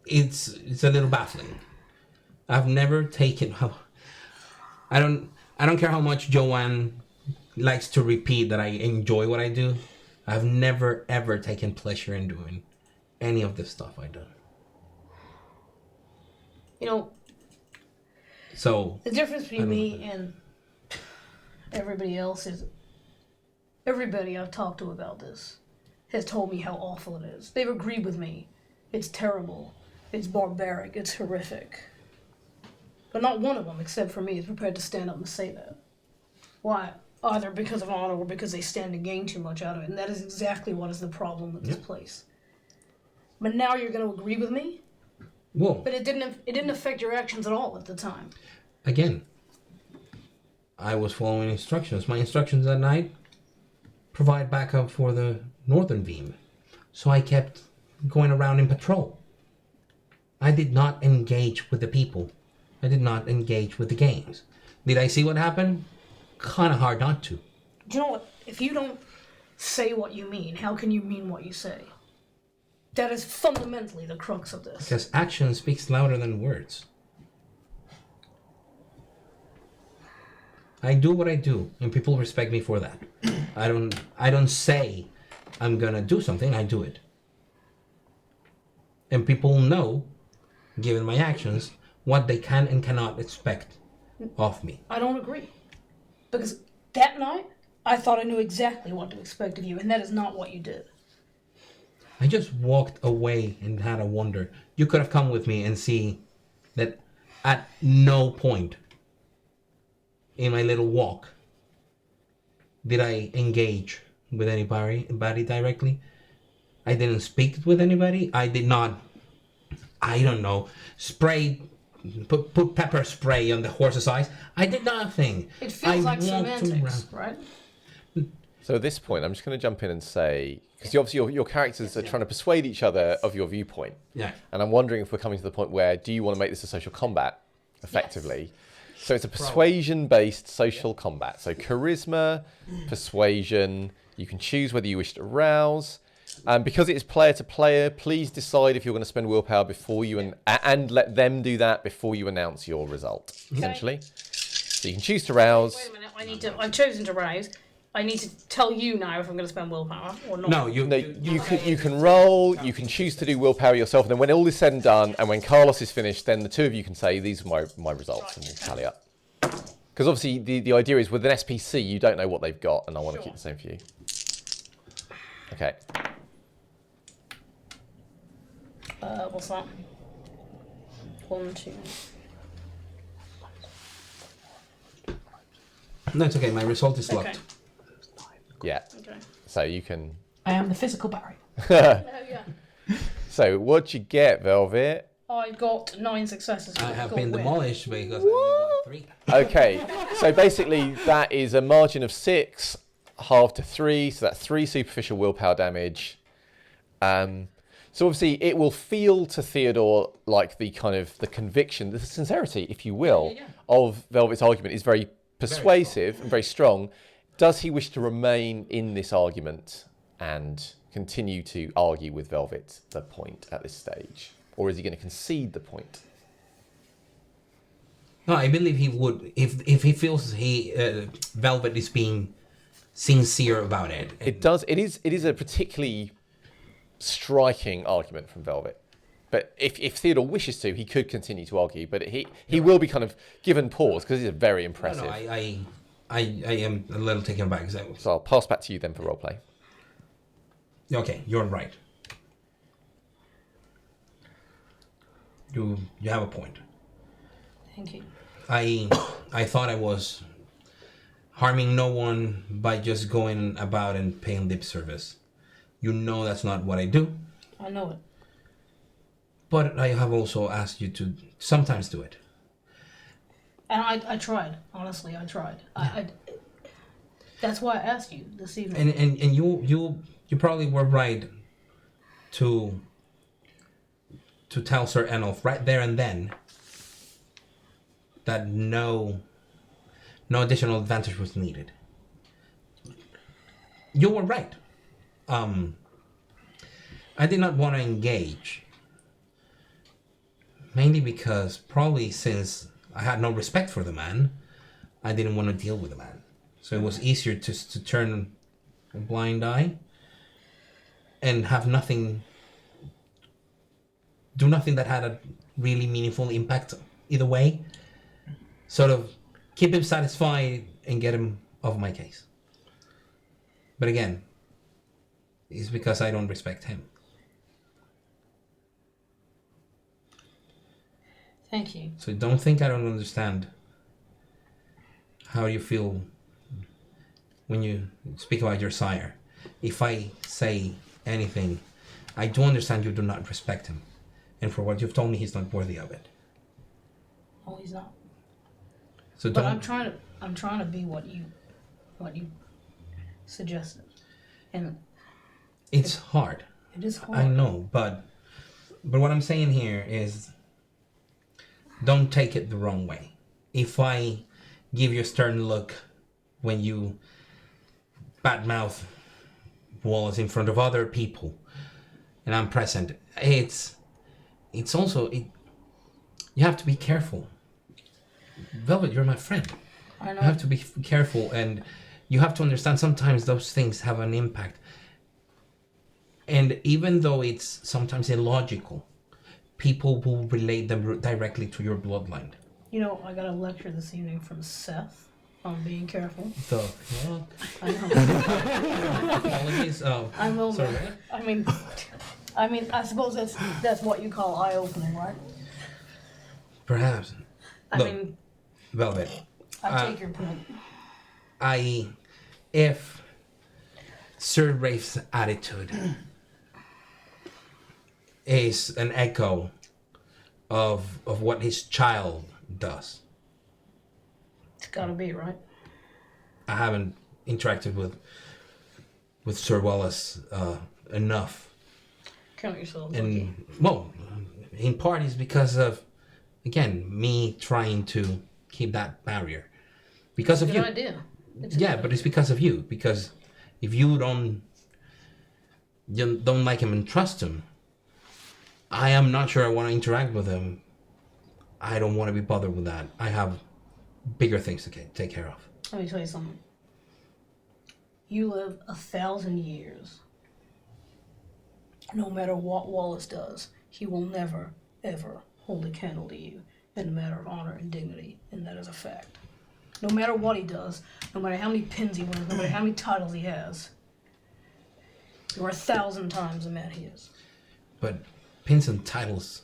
it's a little baffling. I've never taken. I don't care how much Joanne likes to repeat that I enjoy what I do. I've never ever taken pleasure in doing any of the stuff I do. So the difference between me and everybody else is everybody I've talked to about this has told me how awful it is. They've agreed with me. It's terrible. It's barbaric. It's horrific. But not one of them, except for me, is prepared to stand up and say that. Why? either because of honor or because they stand to gain too much out of it. And that is exactly what is the problem with this place. But now you're going to agree with me? Whoa. But it didn't affect your actions at all at the time. Again, I was following instructions. My instructions that night provide backup for the northern beam. So I kept going around in patrol. I did not engage with the people. I did not engage with the games. Did I see what happened? Kind of hard not to. Do you know what? If you don't say what you mean, how can you mean what you say? That is fundamentally the crux of this. Because action speaks louder than words. I do what I do, and people respect me for that. I don't say I'm gonna do something, I do it. And people know, given my actions, what they can and cannot expect of me. I don't agree. Because that night, I thought I knew exactly what to expect of you, and that is not what you did. I just walked away and had a wonder. You could have come with me and see that at no point in my little walk did I engage with anybody directly. I didn't speak with anybody. I did not, I don't know, put pepper spray on the horse's eyes. I did nothing. It feels like walked semantics, around. right? So at this point, I'm just going to jump in and say, because obviously your characters are trying to persuade each other of your viewpoint. Yeah. And I'm wondering if we're coming to the point where, do you want to make this a social combat, effectively? So it's a persuasion-based social combat. So charisma, persuasion, you can choose whether you wish to rouse. Because it's player to player, please decide if you're going to spend willpower before you and let them do that before you announce your result, essentially. So you can choose to rouse. Wait a minute, I've chosen to rouse. I need to tell you now if I'm going to spend willpower or not. No, you can roll, you can choose to do willpower yourself, and then when all is said and done, and when Carlos is finished, then the two of you can say, these are my results, and we'll tally up. Because obviously the idea is with an SPC, you don't know what they've got, and I want to keep the same for you. Okay. What's that? 1, 2. No, it's okay. My result is locked. Okay. Yeah. Okay. So you can... I am the physical barrier. Oh, yeah. So what'd you get, Velvet? I got 9 successes. I have got been win. demolished because I only got 3. Okay, so basically that is a margin of 6, halved to 3, so that's 3 superficial willpower damage. So obviously it will feel to Theodore like the kind of the conviction, the sincerity, if you will, of Velvet's argument is very persuasive and very strong. Does he wish to remain in this argument and continue to argue with Velvet the point at this stage? Or is he going to concede the point? No, I believe he would if he feels Velvet is being sincere about it. It does. It is a particularly striking argument from Velvet. But if Theodore wishes to, he could continue to argue. But he will be kind of given pause because it's very impressive. No, I am a little taken aback. So I'll pass back to you then for roleplay. Okay, you're right. You have a point. Thank you. I thought I was harming no one by just going about and paying lip service. You know that's not what I do. I know it. But I have also asked you to sometimes do it. And I tried. Honestly, I tried. I that's why I asked you this evening. And you probably were right to tell Sir Enolf right there and then that no additional advantage was needed. You were right. I did not want to engage. Mainly because probably since I had no respect for the man, I didn't want to deal with the man. So it was easier to turn a blind eye and have nothing, do nothing that had a really meaningful impact either way. Sort of keep him satisfied and get him off my case. But again, it's because I don't respect him. Thank you. So don't think I don't understand how you feel when you speak about your sire, if I say anything, I do understand you do not respect him. And for what you've told me, he's not worthy of it. Oh, he's not. So But don't... I'm trying to be what you suggested. And it's hard. it is hard. I know, but what I'm saying here is don't take it the wrong way. If I give you a stern look when you badmouth Wallace in front of other people and I'm present, it's also you have to be careful. Velvet, you're my friend. I know. You have to be careful, and you have to understand sometimes those things have an impact. And even though it's sometimes illogical, people will relate them directly to your bloodline. You know, I got a lecture this evening from Seth on being careful. The fuck? I know. Apologies. I will. Sorry. I mean, I suppose that's what you call eye-opening, right? Perhaps. I Look, mean, Velvet, I take your point. if Sir Rafe's attitude is an echo of what his child does. It's gotta be, right? I haven't interacted with Sir Wallace enough. Count yourself lucky. And, well, in part is because of, again, me trying to keep that barrier. Because of Good you. idea. Yeah, but it's because of you. Because if you don't like him and trust him, I am not sure I want to interact with him. I don't want to be bothered with that. I have bigger things to take care of. Let me tell you something. You live 1,000 years. No matter what Wallace does, he will never, ever hold a candle to you in a matter of honor and dignity, and that is a fact. No matter what he does, no matter how many pins he wins, no matter how many titles he has, you are 1,000 times the man he is. But pins and titles...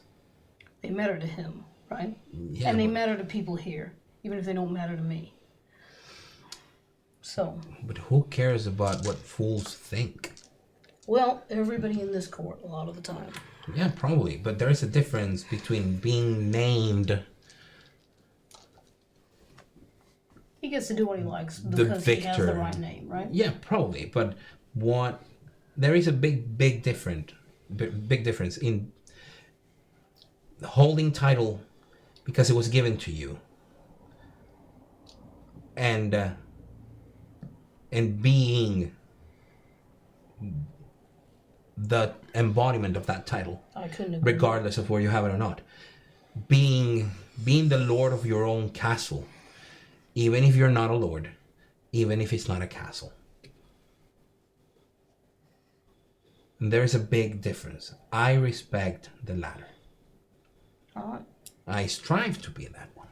They matter to him, right? Yeah, and they but- matter to people here, even if they don't matter to me. So... But who cares about what fools think? Well, everybody in this court, a lot of the time. Yeah, probably. But there is a difference between being named He gets to do what he likes the because he has the victor. right name, right? Yeah, probably. But there is a big difference in holding title because it was given to you, and being the embodiment of that title, I couldn't agree. regardless of where you have it or not. Being the lord of your own castle, even if you're not a lord, even if it's not a castle. And there is a big difference. I respect the latter. All right. I strive to be that one.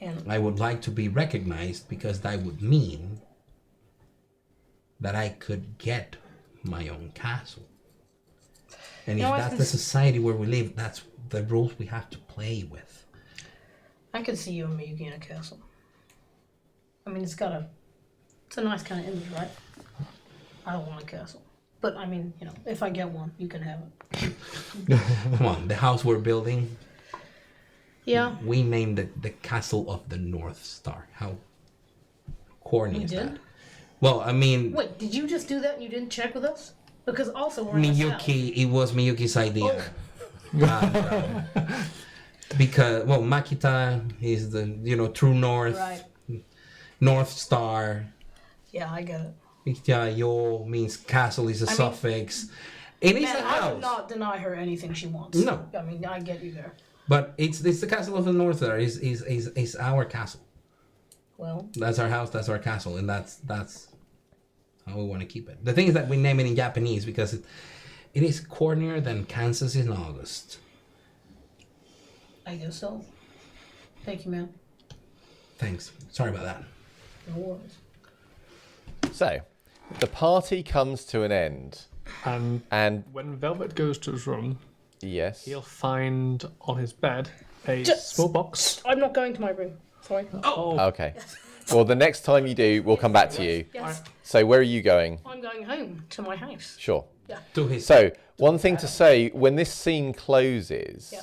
And I would like to be recognized because that would mean that I could get my own castle. And if that's the society where we live, that's the rules we have to play with. I could see you and Miyuki in a castle. I mean, it's a nice kind of image, right? I don't want a castle. But, I mean, you know, if I get one, you can have it. Come on, the house we're building, Yeah, we named it the Castle of the North Star. How corny we is did. that? Well, I mean, Wait, did you just do that and you didn't check with us? Because also we're in the South. Miyuki, it was Miyuki's idea. Because, well, Makita is the, true north, Right. North Star. Yeah, I get it. Yo means castle is a suffix. It is And a I would house. not deny her anything she wants. No. I mean, I get you there. But it's the Castle of the North Star is our castle. Well, That's our house, that's our castle, and that's how we want to keep it. The thing is that we name it in Japanese because it is cornier than Kansas in August. I guess so. Thank you, man. Thanks. Sorry about that. No worries. So, the party comes to an end. And When Velvet goes to his room, yes. he'll find on his bed a Just- small box. I'm not going to my room. Sorry. Oh, Okay. Well, the next time you do, we'll come back to you. Yes. So where are you going? I'm going home to my house. Sure. To his So one thing to say, when this scene closes,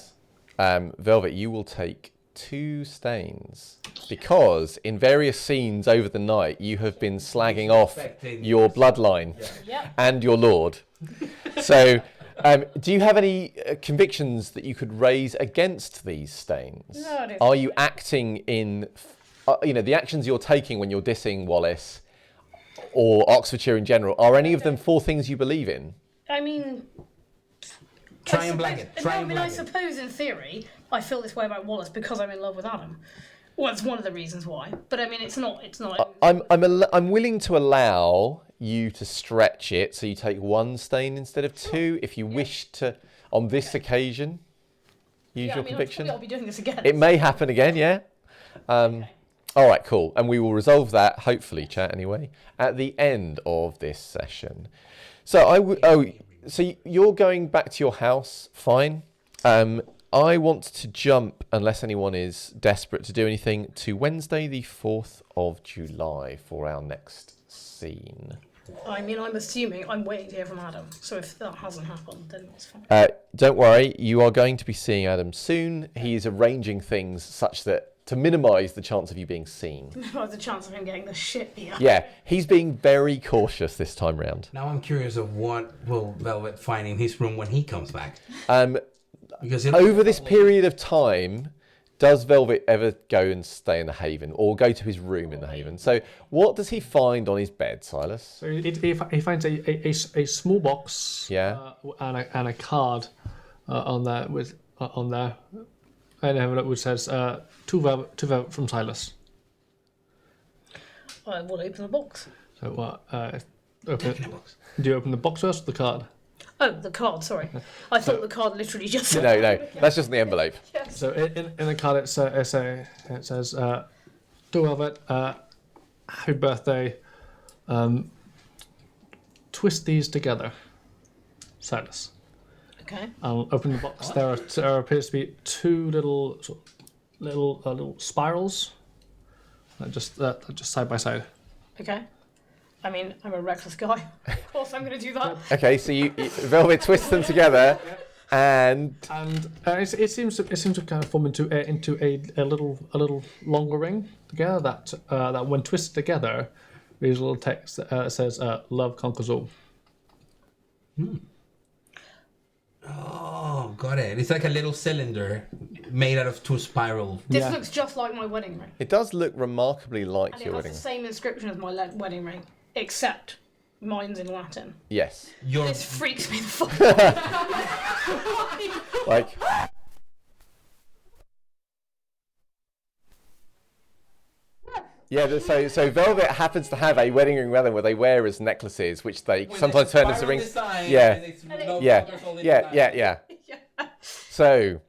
Yep. Velvet, you will take 2 stains because in various scenes over the night you have been slagging off your bloodline Yep. and your lord. So do you have any convictions that you could raise against these stains? No, I don't Are think you acting in, the actions you're taking when you're dissing Wallace or Oxfordshire in general, are any of them 4 things you believe in? I mean, try and blag it. I suppose in theory, I feel this way about Wallace because I'm in love with Adam. Well, it's one of the reasons why. But I mean, it's not. I'm willing to allow you to stretch it so you take 1 stain instead of 2 if you wish to, on this occasion, use your conviction. I'll be doing this again. It may happen again, yeah. All right, cool. And we will resolve that, hopefully, chat anyway, at the end of this session. So so you're going back to your house, fine. I want to jump, unless anyone is desperate to do anything, to Wednesday the 4th of July for our next scene. I mean, I'm assuming I'm waiting to hear from Adam. So if that hasn't happened, then that's fine. Don't worry, you are going to be seeing Adam soon. He is arranging things such that to minimise the chance of you being seen. The chance of him getting the shit beat. Yeah, he's being very cautious this time round. Now I'm curious of what will Velvet find in his room when he comes back. Because Over this period of time, does Velvet ever go and stay in the Haven or go to his room in the Haven? So what does he find on his bed, Silas? So he finds a small box, and a card on there on there, an envelope which says to Velvet from Silas. I will open the box. So open the box. Do you open the box first or the card? Oh, the card. Sorry, I thought the card literally just said. No, that's just in the envelope. So in the card it says to Velvet, happy birthday. Twist these together, Silas. Okay. I'll open the box. There appears to be 2 little spirals, just side by side. Okay. I mean, I'm a reckless guy. Of course, I'm going to do that. Okay, so Velvet twists them together, and it seems to kind of form into a little longer ring together. That when twisted together, there's a little text that says "Love conquers all." Oh, got it. It's like a little cylinder made out of 2 spiral. This looks just like my wedding ring. it does look remarkably like And your it has wedding. the same inscription as my wedding ring, except mine's in Latin. Yes, This freaks me the fuck out. like. Yeah, so Velvet happens to have a wedding ring with them where they wear as necklaces, which they sometimes turn into rings. Yeah. So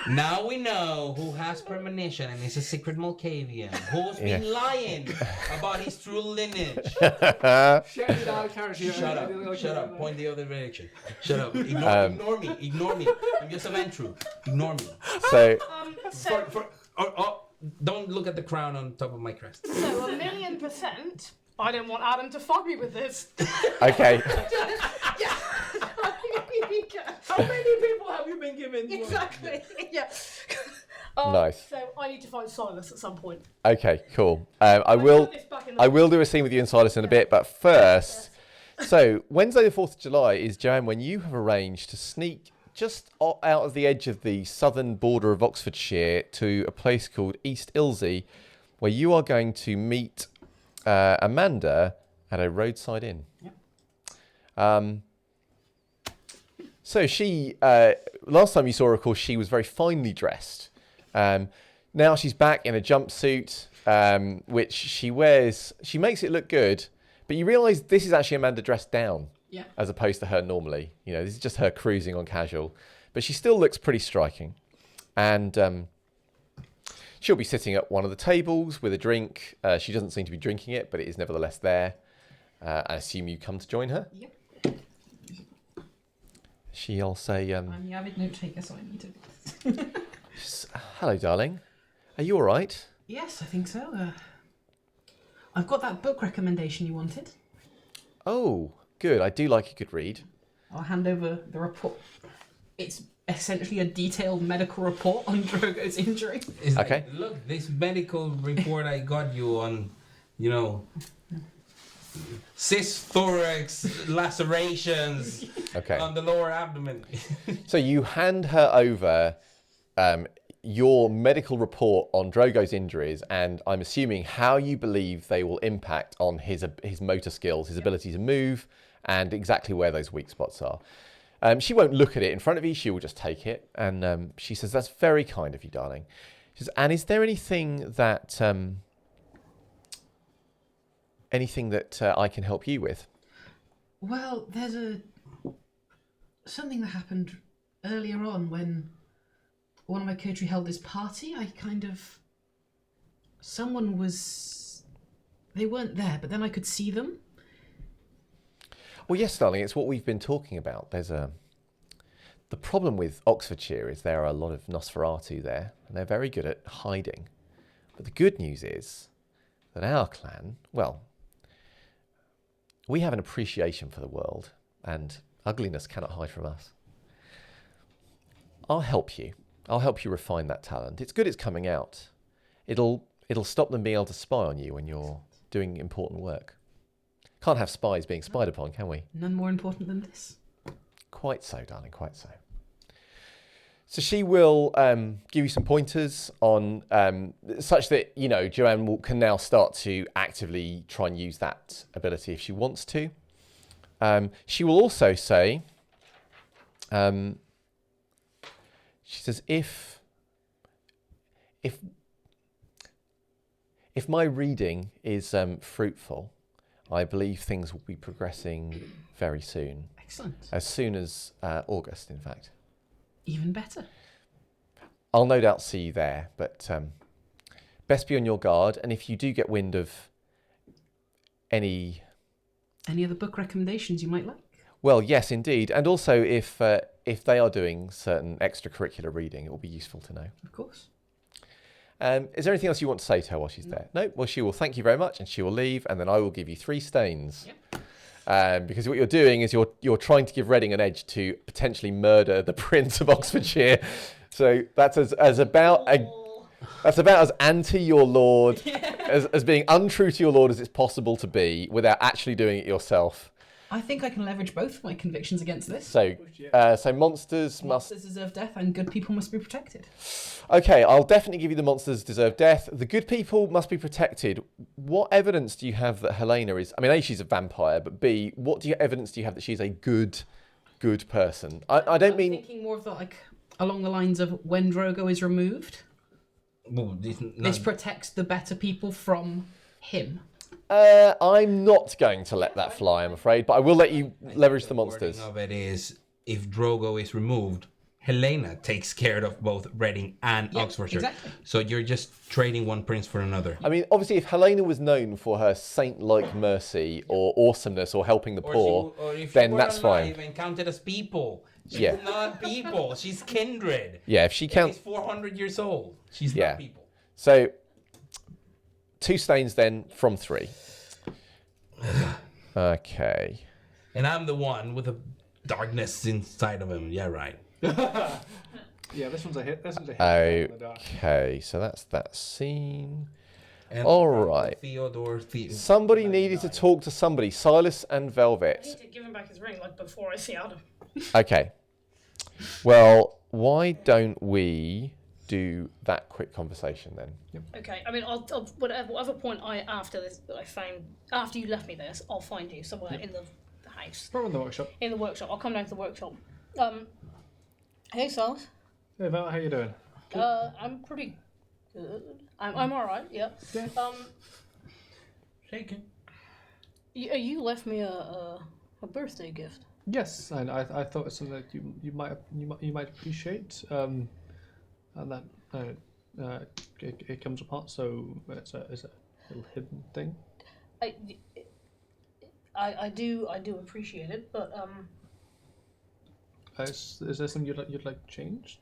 Now we know who has premonition and is a secret Malkavian. Who's been lying about his true lineage. Shut up. Point the other direction. Shut up. Ignore me. I'm just a Untrue. Ignore me. So Don't look at the crown on top of my crest. So 1,000,000%, I don't want Adam to fuck me with this. okay. How many people have you been given? Exactly. Yeah. Nice. So I need to find Silas at some point. Okay, cool. I will do a scene with you and Silas in a bit, but first, so Wednesday the 4th of July is, Joanne, when you have arranged to sneak just out of the edge of the southern border of Oxfordshire to a place called East Ilsey, where you are going to meet Amanda at a roadside inn. Yep. So she, last time you saw her, of course, she was very finely dressed. Now she's back in a jumpsuit, which she wears. She makes it look good, but you realise this is actually Amanda dressed down, as opposed to her normally. You know, this is just her cruising on casual, but she still looks pretty striking. And she'll be sitting at one of the tables with a drink. She doesn't seem to be drinking it, but it is nevertheless there. I assume you come to join her. Yep. She'll say, I'm the avid note taker, so I need to. hello, darling. Are you all right? Yes, I think so. I've got that book recommendation you wanted. Oh, good. I do like a good read. I'll hand over the report. It's essentially a detailed medical report on Drogo's injury. It's Okay. like, look, this medical report I got you on, cis-thorax lacerations Okay. on the lower abdomen. So you hand her over your medical report on Drogo's injuries, and I'm assuming how you believe they will impact on his motor skills, his ability to move, and exactly where those weak spots are. She won't look at it in front of you. She will just take it, and she says, "That's very kind of you, darling." She says, "And is there anything that I can help you with?" Well, there's something that happened earlier on when one of my coterie held this party. They weren't there, but then I could see them. Well, yes, darling, it's what we've been talking about. The problem with Oxfordshire is there are a lot of Nosferatu there, and they're very good at hiding. But the good news is that our clan, well, we have an appreciation for the world, and ugliness cannot hide from us. I'll help you. I'll help you refine that talent. It's good it's coming out. It'll stop them being able to spy on you when you're doing important work. Can't have spies being spied upon, can we? None more important than this. Quite so, darling, quite so. So she will give you some pointers on such that, Joanne can now start to actively try and use that ability if she wants to. She will also say, she says, if my reading is fruitful, I believe things will be progressing very soon. Excellent. As soon as August, in fact. Even better. I'll no doubt see you there, but best be on your guard. And if you do get wind of any other book recommendations you might like? Well, yes, indeed. And also, if they are doing certain extracurricular reading, it will be useful to know. Of course. Is there anything else you want to say to her while she's there? No? Well, she will thank you very much, and she will leave, and then I will give you 3 stains. Yep. Because what you're doing is you're trying to give Reading an edge to potentially murder the Prince of Oxfordshire. So that's about as anti your lord, as being untrue to your lord as it's possible to be, without actually doing it yourself. I think I can leverage both my convictions against this. So monsters deserve death, and good people must be protected. Okay, I'll definitely give you the monsters deserve death. The good people must be protected. What evidence do you have that Helena is... I mean, A, she's a vampire, but B, evidence do you have that she's a good person? I don't mean... I'm thinking more of the, along the lines of when Drogo is removed, Well, this protects the better people from him. I'm not going to let that fly, I'm afraid, but I will let you leverage the monsters. The wording of it is, if Drogo is removed, Helena takes care of both Reading and Oxfordshire. Exactly. So you're just trading one prince for another. I mean, obviously, if Helena was known for her saint-like mercy or awesomeness or helping the poor, then that's fine. And counted as people. She's Yeah. not people. She's kindred. Yeah, if she counts... She's 400 years old. She's Yeah. not people. So, 2 stains then from 3. Okay. And I'm the one with the darkness inside of him. Yeah, right. Yeah, this one's a hit. This one's a hit. Okay, so that's that scene. And All right. Theodore. Somebody needed to talk to somebody. Silas and I Velvet. need to give him back his ring before I see Adam. Okay. Well, why don't we do that quick conversation then? Okay, I mean, I'll whatever point after this that I found after you left me this, I'll find you somewhere in the house. Probably in the workshop. In the workshop, I'll come down to the workshop. Hey, Silas. Hey, Val, how you doing? I'm pretty good. I'm all right. Yeah. Yeah. Shaking. You left me a birthday gift. Yes, and I thought it's something that you might appreciate. And that it comes apart, so it's a little hidden thing. I do appreciate it, but Is there something you'd like changed?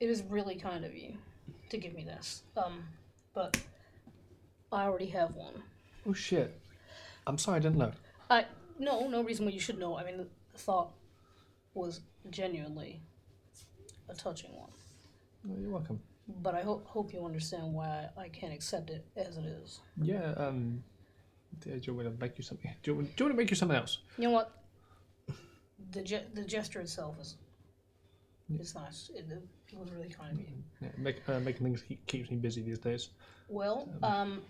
it was really kind of you. to give me this. But I already have one. Oh shit! I'm sorry, I didn't know. No reason why you should know. I mean, the thought was genuinely a touching one. Oh, you're welcome. But I hope you understand why I can't accept it as it is. Yeah. Do you want me to make you something? Do you want to make you something else? You know what? The gesture itself is nice. It was really kind of you. Yeah, making things keeps me busy these days. Well,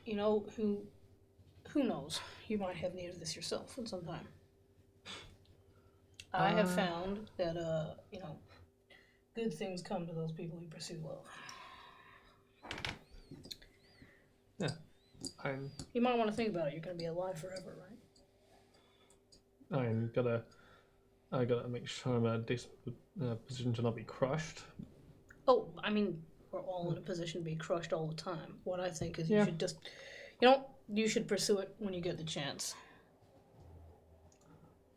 you know, who knows? You might have need of this yourself at some time. I have found that, you know, good things come to those people who pursue love. Yeah. You might want to think about it. You're going to be alive forever, right? I gotta make sure I'm in a decent position to not be crushed. Oh, I mean, we're all in a position to be crushed all the time. What I think is you Yeah. should just, you know, you should pursue it when you get the chance.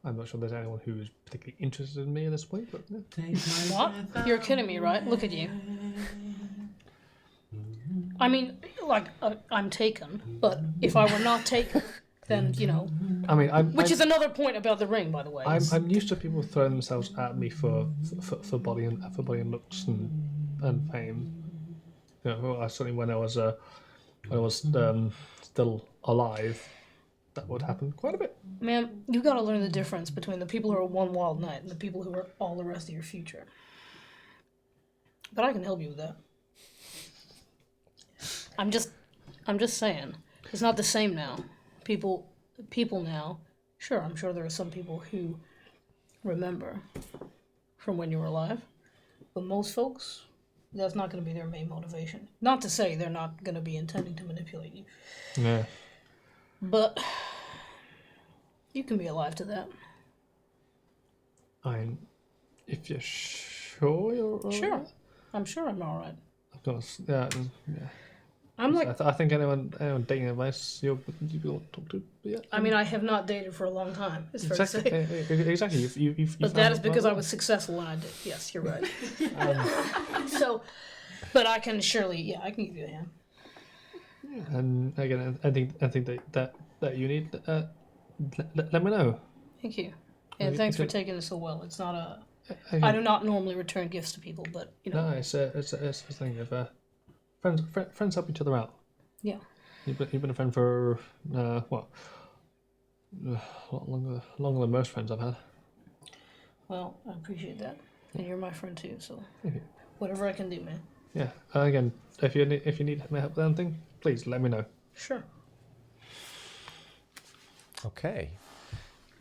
I'm not sure there's anyone who's particularly interested in me at this point, but yeah. What? You're kidding me, right? Look at you. I mean, like, I'm taken, but if I were not taken, then, you know... I mean, Which is another point about the ring, by the way. I'm used to people throwing themselves at me for body and looks and fame. You know, well, certainly when I was still alive, that would happen quite a bit. Man, you gotta learn the difference between the people who are one wild night and the people who are all the rest of your future. But I can help you with that. I'm just saying, it's not the same now. People now, sure, I'm sure there are some people who remember from when you were alive, but most folks, that's not going to be their main motivation. Not to say they're not going to be intending to manipulate you. Yeah. But you can be alive to that. If you're sure you're all Sure. right. I'm sure I'm all right. Of course. Yeah. I'm like, I think anyone dating advice you'll be able to talk to. But yeah. I mean, I have not dated for a long time. It's fair to say. Exactly. You've But that is because I was successful when I did. Yes, you're right. So, but I can surely, I can give you a hand. And again, I think that you need. Let me know. Thank you. And thanks for taking it so well. It's not a. Again, I do not normally return gifts to people, but you know. No, it's a thing of friends help each other out. Yeah. You've been a friend for what? A lot longer than most friends I've had. Well, I appreciate that, and you're my friend too. So, Thank you. whatever I can do, man. Yeah. Again, if you need my help with anything, please let me know. Sure. Okay.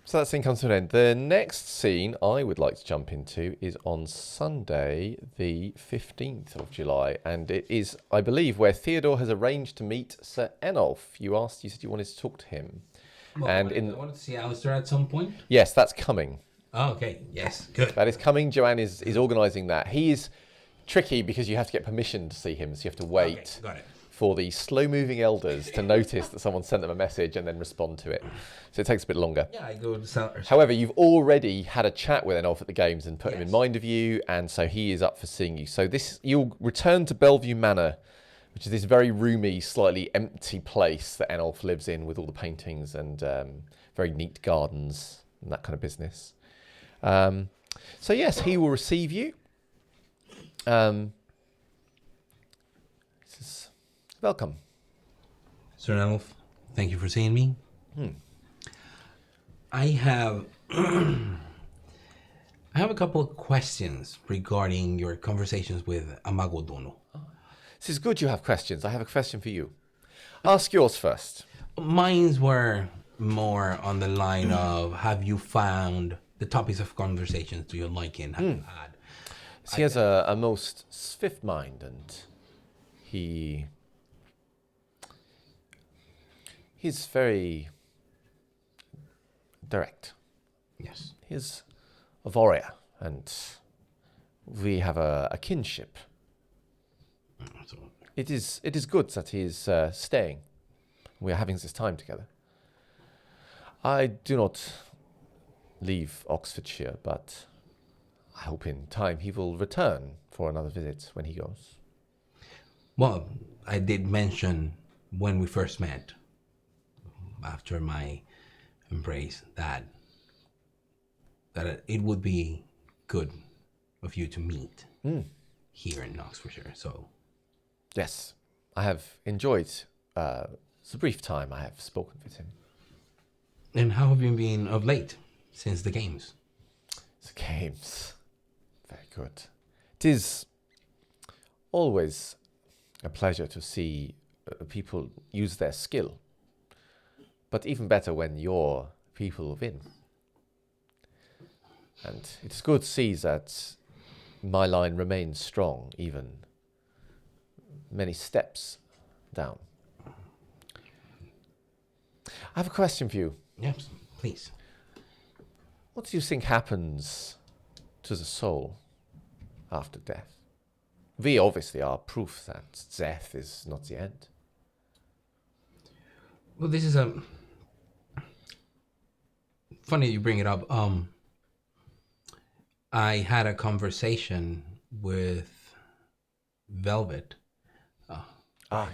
So that scene comes to an end. The next scene I would like to jump into is on Sunday, the 15th of July. And it is, I believe, where Theodore has arranged to meet Sir Enolf. You said you wanted to talk to him. Well, And I wanted to see Alistair at some point. Yes, that's coming. Oh, okay. Yes. Good. That is coming. Joanne is organising that. He is tricky because you have to get permission to see him. So you have to wait. Okay, got it. For the slow-moving elders to notice that someone sent them a message and then respond to it. So it takes a bit longer. Yeah, I go to Sellers. However, you've already had a chat with Enolf at the games and put him in Yes. mind of you, and so he is up for seeing you. So you'll return to Bellevue Manor, which is this very roomy, slightly empty place that Enolf lives in with all the paintings and very neat gardens and that kind of business. So yes, he will receive you. Welcome. Sir Enolf, thank you for seeing me. I have I have a couple of questions regarding your conversations with Amago Dono. This is good you have questions. I have a question for you. Ask yours first. Mines were more on the line of, have you found the topics of conversations to your liking? Have you had? He has a most swift mind, and he's very direct. Yes. He's a warrior, and we have a kinship. So, It is good that he is staying. We are having this time together. I do not leave Oxfordshire, but I hope in time he will return for another visit when he goes. Well, I did mention when we first met, after my embrace, that it would be good of you to meet here in Oxfordshire. So, Yes, I have enjoyed the brief time I have spoken with him. and how have you been of late since the games? The games. Very good. It is always a pleasure to see people use their skill. But even better when your people win. And it's good to see that my line remains strong, even many steps down. I have a question for you. Yes, please. What do you think happens to the soul after death? We obviously are proof that death is not the end. Well, this is funny you bring it up. I had a conversation with Velvet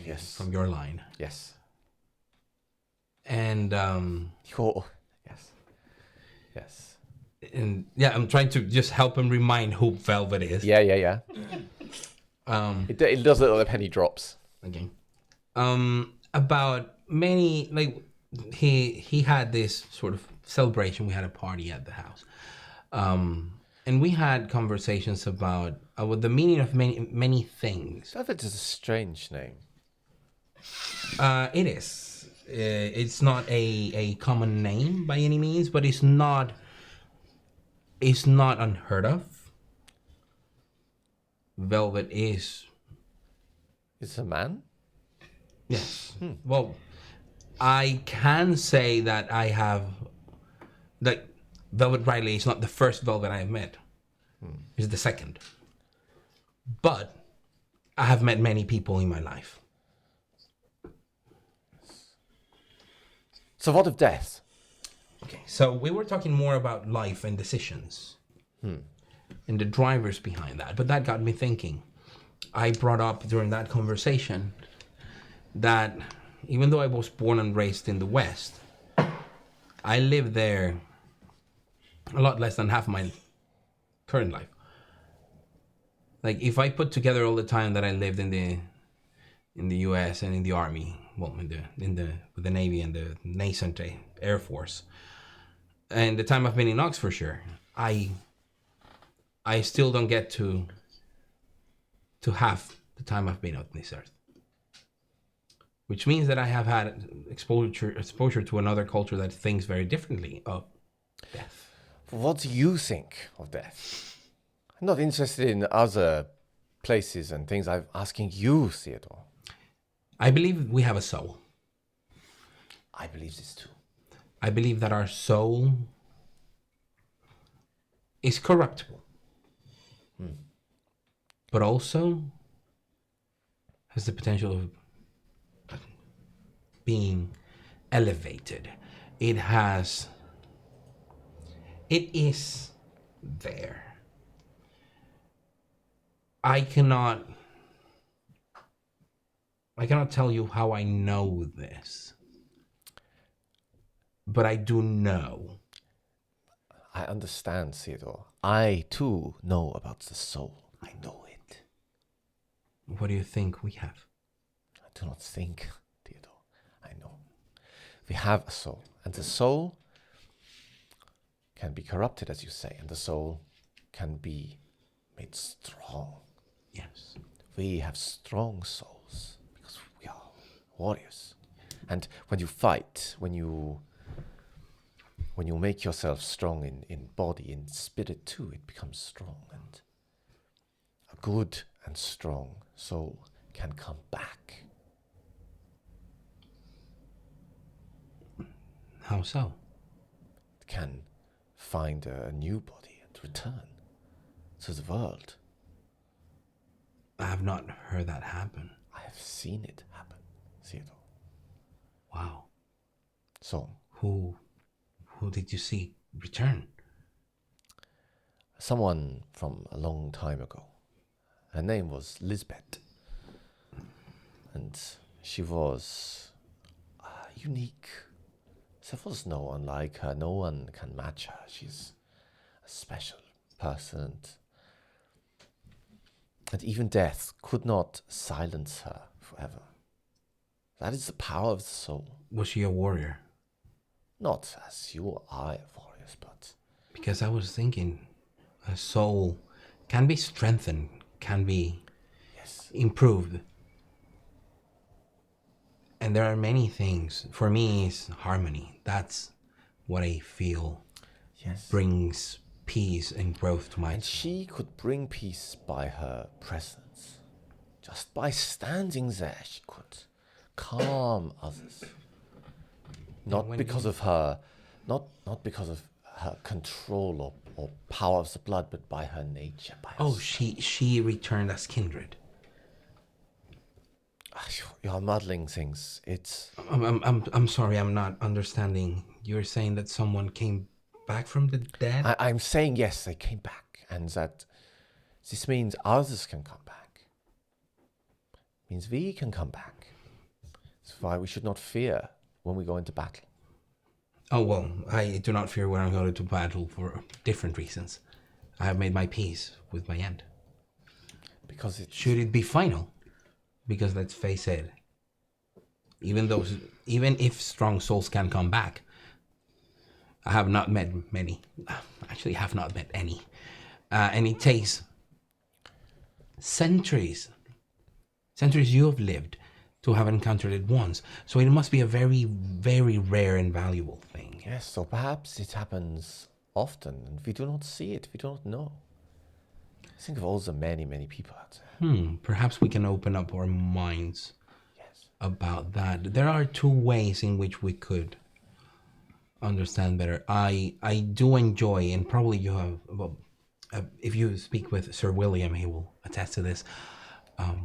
Yes. from your line, Yes. and Yes. Yes. and yeah, I'm trying to just help him remind who Velvet is. Yeah. It does look like the penny drops. Okay. About many, like, he had this sort of celebration. We had a party at the house, and we had conversations about the meaning of many things. Velvet is a strange name. It is. It's not a common name by any means, but it's not unheard of. Velvet is. It's a man? Yes. Well, I can say that I have. That Velvet Riley is not the first Velvet I have met. It's the second. But I have met many people in my life. So what of death? Okay, so we were talking more about life and decisions. And the drivers behind that. But that got me thinking. I brought up during that conversation that even though I was born and raised in the West, I lived there a lot less than half my current life. Like, if I put together all the time that I lived in the U.S. and in the Army, well, with the Navy and the nascent Air Force, and the time I've been in Oxfordshire, I still don't get to half the time I've been on this earth. Which means that I have had exposure to another culture that thinks very differently of death. What do you think of death? I'm not interested in other places and things. I'm asking you, Theodore. I believe we have a soul. I believe this too. I believe that our soul is corruptible. But also has the potential of being elevated. It is there. I cannot tell you how I know this, but I do know. I understand, Theodore. I too know about the soul. I know it. What do you think we have? I do not think, Theodore. I know. We have a soul, and the soul can be corrupted, as you say, and the soul can be made strong. Yes. We have strong souls because we are warriors. And when you fight, when you make yourself strong in body, in spirit too, it becomes strong. And a good and strong soul can come back. How so? It can find a new body and return to the world. I have not heard that happen. I have seen it happen, Theodore. Wow. So, Who did you see return? someone from a long time ago. Her name was Lisbeth. And she was unique. There was no one like her. No one can match her. She's a special person. And even death could not silence her forever. That is the power of the soul. Was she a warrior? Not as you or I are warriors, but... Because I was thinking, a soul can be strengthened, can be improved. And there are many things. For me, it's harmony. That's what I feel brings peace and growth to my... And she could bring peace by her presence. Just by standing there, she could calm others. Not because of her, not because of her control or power of the blood, but by her nature. By her she returned as kindred. You're muddling things. It's... I'm sorry, I'm not understanding. You're saying that someone came back from the dead? I'm saying yes, they came back, and that this means others can come back. It means we can come back. That's why we should not fear when we go into battle. Oh, well, I do not fear when I go into battle for different reasons. I have made my peace with my end. Because it... Should it be final? Because let's face it, even if strong souls can come back, I have not met many. Actually, have not met any. And it takes centuries you have lived to have encountered it once. So it must be a very, very rare and valuable thing. Yes, or perhaps it happens often and we do not see it, we do not know. Think of all the many, many people out there. Perhaps we can open up our minds about that. There are two ways in which we could understand better. I do enjoy, and probably you have, well, if you speak with Sir William, he will attest to this.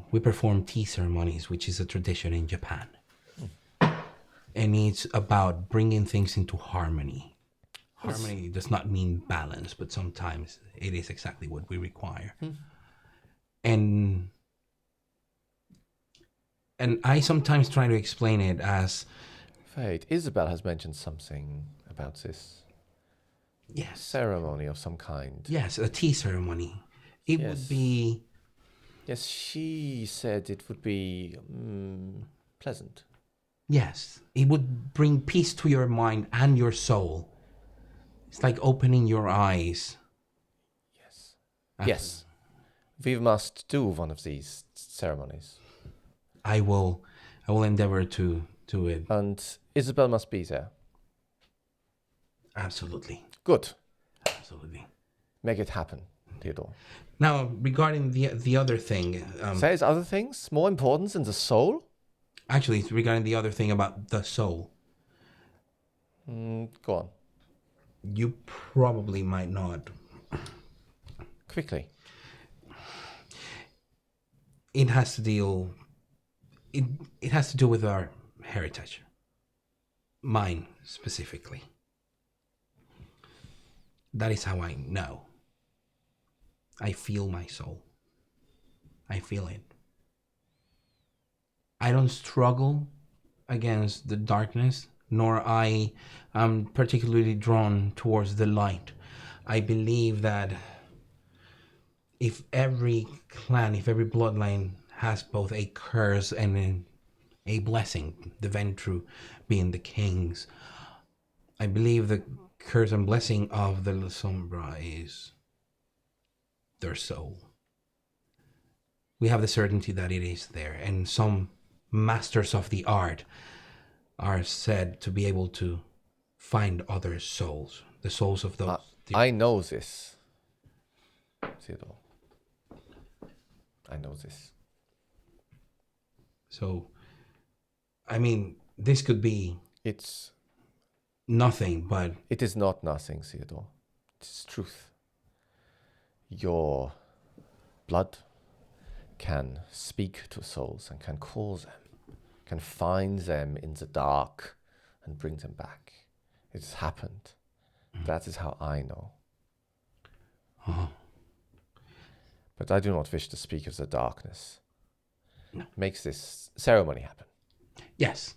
We perform tea ceremonies, which is a tradition in Japan. And it's about bringing things into harmony. Harmony does not mean balance, but sometimes it is exactly what we require. And I sometimes try to explain it as... Wait, Isabel has mentioned something about this. Yes. Ceremony of some kind. Yes, a tea ceremony. It would be... Yes, she said it would be pleasant. Yes, it would bring peace to your mind and your soul. It's like opening your eyes. Yes. Yes. We must do one of these ceremonies. I will endeavor to do it. And Isabel must be there. Absolutely. Good. Absolutely. Make it happen, Theodore. Now, regarding the other thing... Says other things more important than the soul? Actually, it's regarding the other thing about the soul. Go on. You probably might not. Quickly. It has to deal... It has to do with our heritage. Mine, specifically. That is how I know. I feel my soul. I feel it. I don't struggle against the darkness, nor I am particularly drawn towards the light. I believe that if every clan, if every bloodline has both a curse and a blessing, the Ventru being the kings, I believe the curse and blessing of the La Sombra is their soul. We have the certainty that it is there, and some masters of the art are said to be able to find other souls, the souls of those. I know this, Theodore. I know this. So, I mean, this could be... It's... nothing, but... It is not nothing, Theodore. It's truth. Your blood can speak to souls and can call them, can find them in the dark and bring them back. It has happened. That is how I know. But I do not wish to speak of the darkness. makes this ceremony happen. Yes.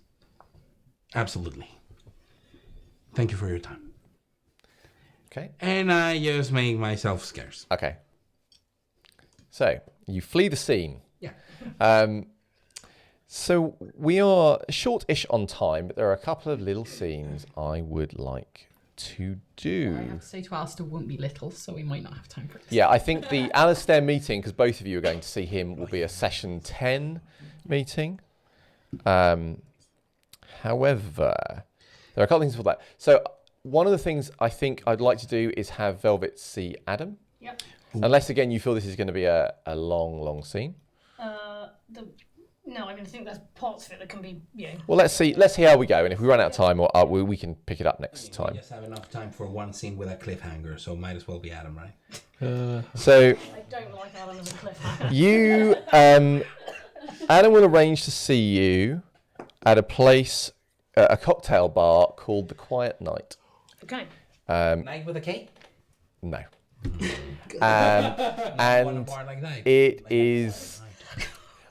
Absolutely. Thank you for your time. Okay. And I just make myself scarce. Okay. So you flee the scene. Yeah. So we are short-ish on time, but there are a couple of little scenes I would like to do. I have to say to Alistair won't be little, so we might not have time for this. Yeah, I think the Alistair meeting, because both of you are going to see him, will be a session 10 meeting. However, there are a couple of things for that. So one of the things I think I'd like to do is have Velvet see Adam. Yep. Unless, again, you feel this is going to be a long, long scene. No, I mean, I think there's parts of it that can be, Well, let's see how we go. And if we run out of time, we can pick it up next time. We just have enough time for one scene with a cliffhanger, so might as well be Adam, right? So I don't like Adam as a cliffhanger. you, Adam will arrange to see you at a place, a cocktail bar called the Quiet Night. Okay. Night with a K? No. Want a And bar like that? it is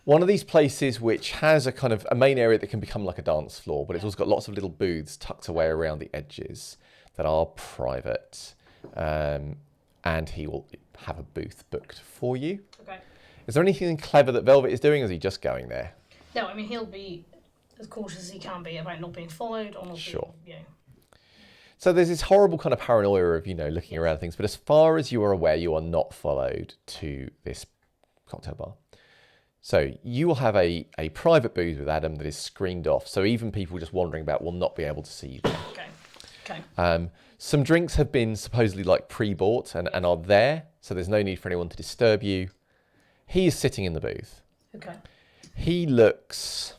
one of these places which has a kind of a main area that can become like a dance floor, but it's also got lots of little booths tucked away around the edges that are private. And he will have a booth booked for you. Okay. Is there anything clever that Velvet is doing, or is he just going there? No, I mean, he'll be as cautious as he can be about not being followed or not Sure. being, So there's this horrible kind of paranoia of, looking around things, but as far as you are aware, you are not followed to this cocktail bar. So you will have a private booth with Adam that is screened off, so even people just wandering about will not be able to see you there. Okay. Some drinks have been supposedly pre-bought and are there, so there's no need for anyone to disturb you. He is sitting in the booth. Okay. He's looked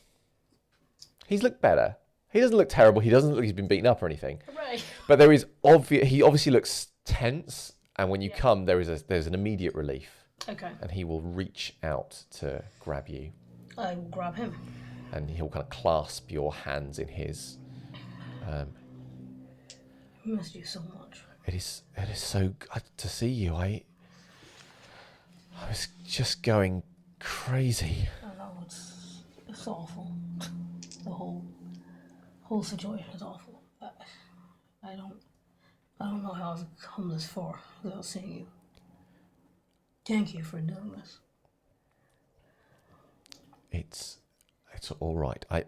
better. He doesn't look terrible. He doesn't look like he's been beaten up or anything. Hooray. But he obviously looks tense, and when you come, there's an immediate relief, Okay. and he will reach out to grab you, I will grab him. and he'll kind of clasp your hands in his. I missed you so much. It is so good to see you. I was just going crazy. I know it's awful. The whole situation is awful. I don't know how I've come this far without seeing you. Thank you for doing this. It's all right. I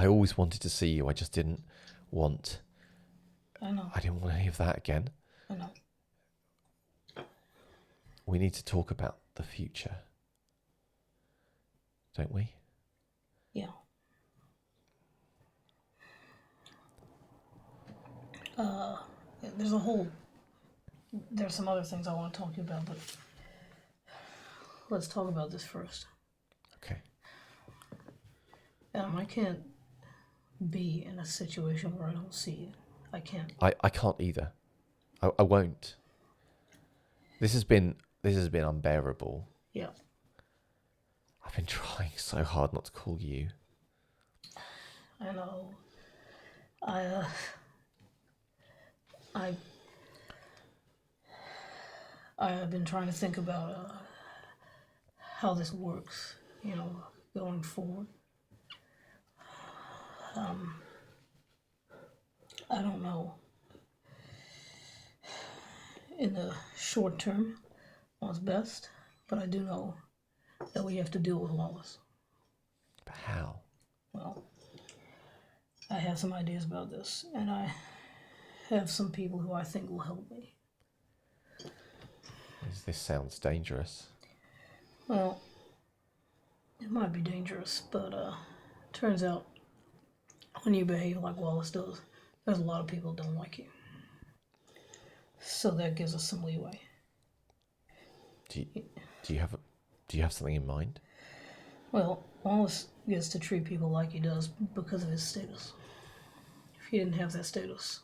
always wanted to see you. I just didn't want. I know. I didn't want any of that again. I know. We need to talk about the future, don't we? Yeah. There's some other things I want to talk to you about, but let's talk about this first. Okay. I can't be in a situation where I don't see you. I can't. I can't either. I won't. This has been unbearable. Yeah. I've been trying so hard not to call you. I know. I've been trying to think about how this works, going forward. I don't know. In the short term, what's best, but I do know that we have to deal with Wallace. But how? Well, I have some ideas about this, and I have some people who I think will help me. This sounds dangerous. Well, it might be dangerous, but turns out when you behave like Wallace does, there's a lot of people who don't like you. So that gives us some leeway. Do you have something in mind? Well, Wallace gets to treat people like he does because of his status. If he didn't have that status,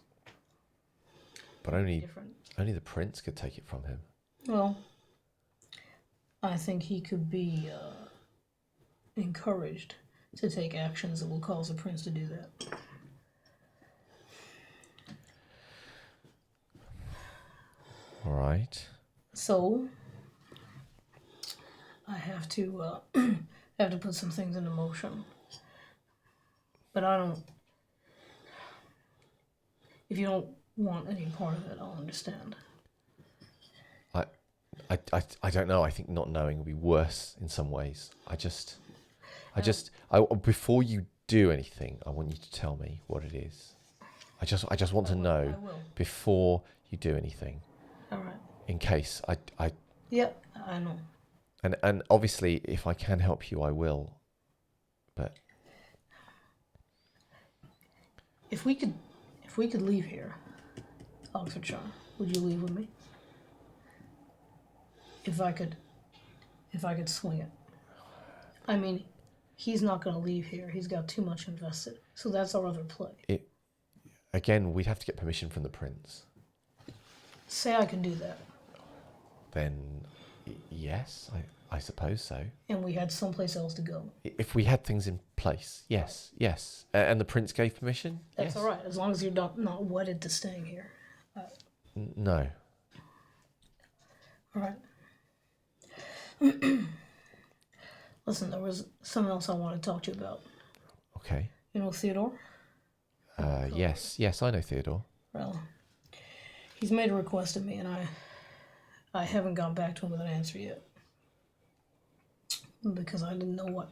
But only different. the prince could take it from him. Well, I think he could be encouraged to take actions that will cause the prince to do that. All right. So, I have to have to put some things into motion. But I don't. If you don't want any part of it, I'll understand. I don't know. I think not knowing would be worse in some ways. Before you do anything, I want you to tell me what it is. I just want to know before you do anything. All right. In case I. Yep, I know. And obviously, if I can help you, I will. But if we could leave here, Oxfordshire, would you leave with me? If I could swing it. I mean, he's not going to leave here. He's got too much invested. So that's our other play. Again, we'd have to get permission from the prince. Say I can do that. Then, yes, I suppose so. And we had someplace else to go. If we had things in place, yes. And the prince gave permission? That's yes. all right, as long as you're not wedded to staying here. No. All right. Listen, there was something else I wanted to talk to you about. Okay. You know Theodore? Yes, I know Theodore. Well, he's made a request of me, and I haven't gone back to him with an answer yet. Because I didn't know what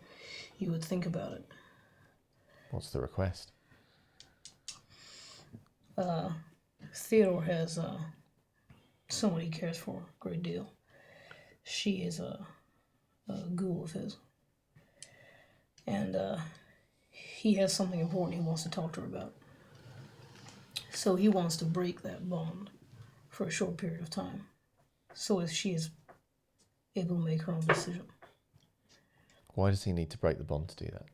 you would think about it. What's the request? Theodore has someone he cares for a great deal. She is a ghoul of his. And he has something important he wants to talk to her about. So he wants to break that bond for a short period of time. So as she is able to make her own decision. Why does he need to break the bond to do that?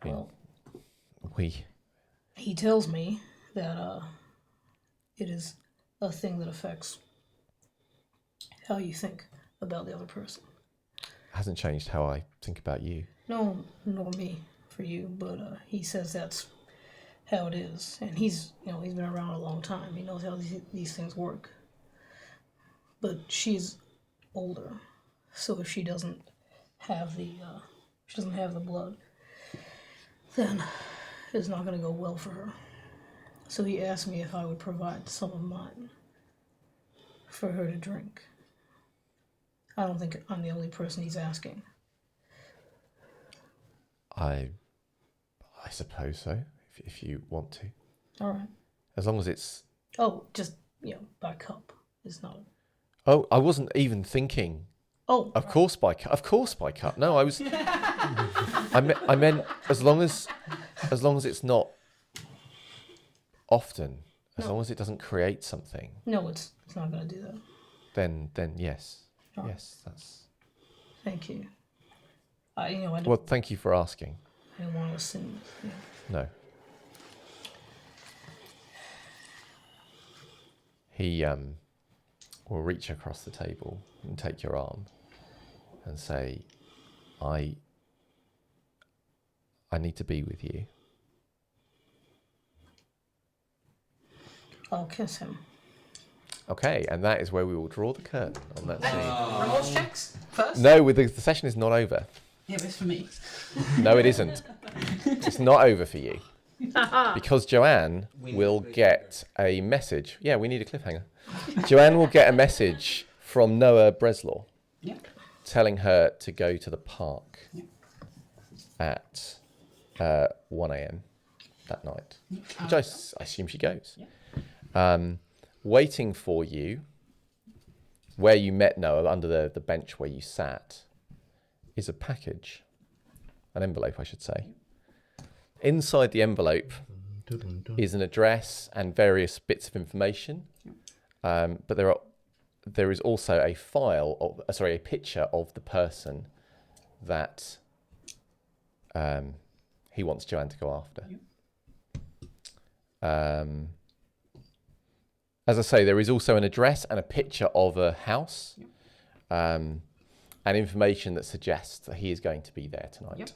Well, he tells me that it is a thing that affects how you think about the other person. Hasn't changed how I think about you. No, nor me for you, but he says that's how it is, and he's been around a long time. He knows how these things work. But she's older, so if she doesn't have the blood, then it's not going to go well for her. So he asked me if I would provide some of mine for her to drink. I don't think I'm the only person he's asking. I suppose so, if you want to. All right. As long as it's... Oh, just, by cup. It's not... Oh, I wasn't even thinking... Oh. Of course by cup. Of course by cup. No, I was... I meant as long as it's not often, as long as it doesn't create something. No, it's not going to do that. Then yes. Oh. Yes, that's... Thank you. Well, thank you for asking. I didn't want to assume. No. He will reach across the table and take your arm and say, I need to be with you. I'll kiss him. Okay, and that is where we will draw the curtain on that scene. Remorse checks first? No, the session is not over. Yeah, but it's for me. No, it isn't. It's not over for you. Because Joanne will get a message. Yeah, we need a cliffhanger. Joanne will get a message from Noah Breslaw telling her to go to the park at 1 a.m. that night. Which I assume she goes. Waiting for you, where you met Noah, under the bench where you sat, is a package. An envelope, I should say. Inside the envelope is an address and various bits of information. But there is also a a picture of the person that he wants Joanne to go after. As I say, there is also an address and a picture of a house, and information that suggests that he is going to be there tonight. Yep.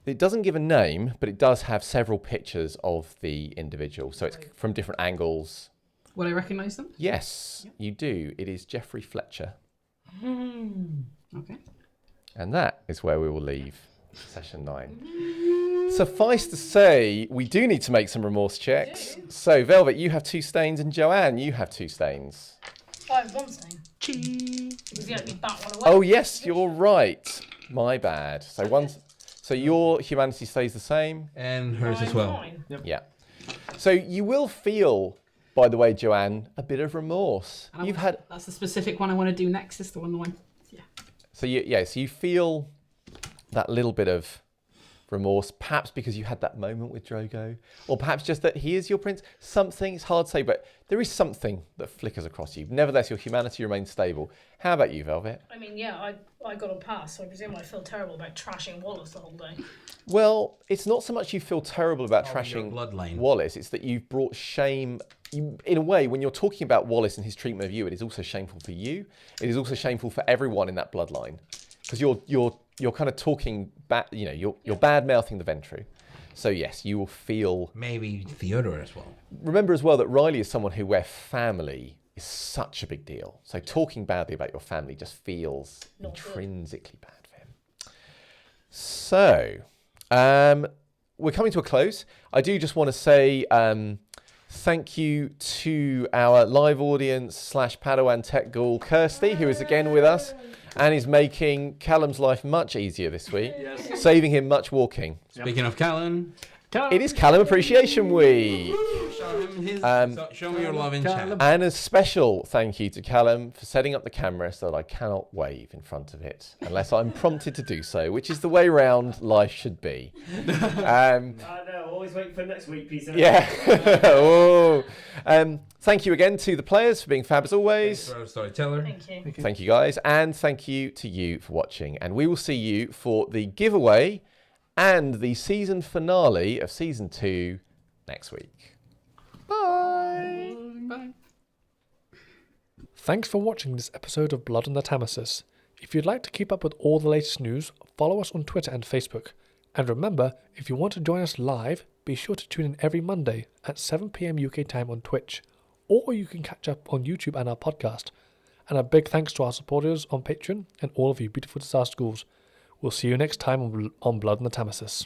It doesn't give a name, but it does have several pictures of the individual, so it's from different angles. Would I recognise them? Yes, you do. It is Geoffrey Fletcher. Okay. And that is where we will leave session 9. Suffice to say, we do need to make some remorse checks. So, Velvet, you have 2 stains, and Joanne, you have 2 stains. I have 1 stain. Because you let me bat one away. Oh, yes, you're right. My bad. So your humanity stays the same. And hers as well. Fine. Yeah. So you will feel, by the way, Joanne, a bit of remorse. And that's the specific one I want to do next. Is the one. Yeah. So you feel that little bit of remorse, perhaps because you had that moment with Drogo, or perhaps just that he is your prince. Something, it's hard to say, but there is something that flickers across you. Nevertheless, your humanity remains stable. How about you, Velvet? I mean, yeah, I got a pass, so I presume I feel terrible about trashing Wallace the whole day. Well, it's not so much you feel terrible about trashing bloodline. Wallace, it's that you've brought shame. In a way, when you're talking about Wallace and his treatment of you, it is also shameful for you. It is also shameful for everyone in that bloodline. Because you're kind of talking bad, you're bad mouthing the Ventrue. So yes, you will feel. Maybe Theodore as well. Remember as well that Riley is someone where family is such a big deal. So talking badly about your family just feels Not good. intrinsically bad for him. So, we're coming to a close. I do just want to say thank you to our live audience / Padawan Tech Ghoul, Kirsty, who is again with us and is making Callum's life much easier this week, saving him much walking. Speaking of Callan, It is Callum Appreciation Week. show me your love in chat. And a special thank you to Callum for setting up the camera so that I cannot wave in front of it unless I'm prompted to do so, which is the way round life should be. I know, always wait for next week, Peter. Yeah. Oh. Thank you again to the players for being fab as always. Thanks for our storyteller. Thank you. Thank you guys. And thank you to you for watching. And we will see you for the giveaway and the season finale of season 2 next week. Bye. Bye. Thanks for watching this episode of Blood on the Tamesis. If you'd like to keep up with all the latest news, follow us on Twitter and Facebook. And remember, if you want to join us live, be sure to tune in every Monday at 7 PM UK time on Twitch. Or you can catch up on YouTube and our podcast. And a big thanks to our supporters on Patreon and all of you beautiful disaster ghouls. We'll see you next time on Blood on the Tamesis.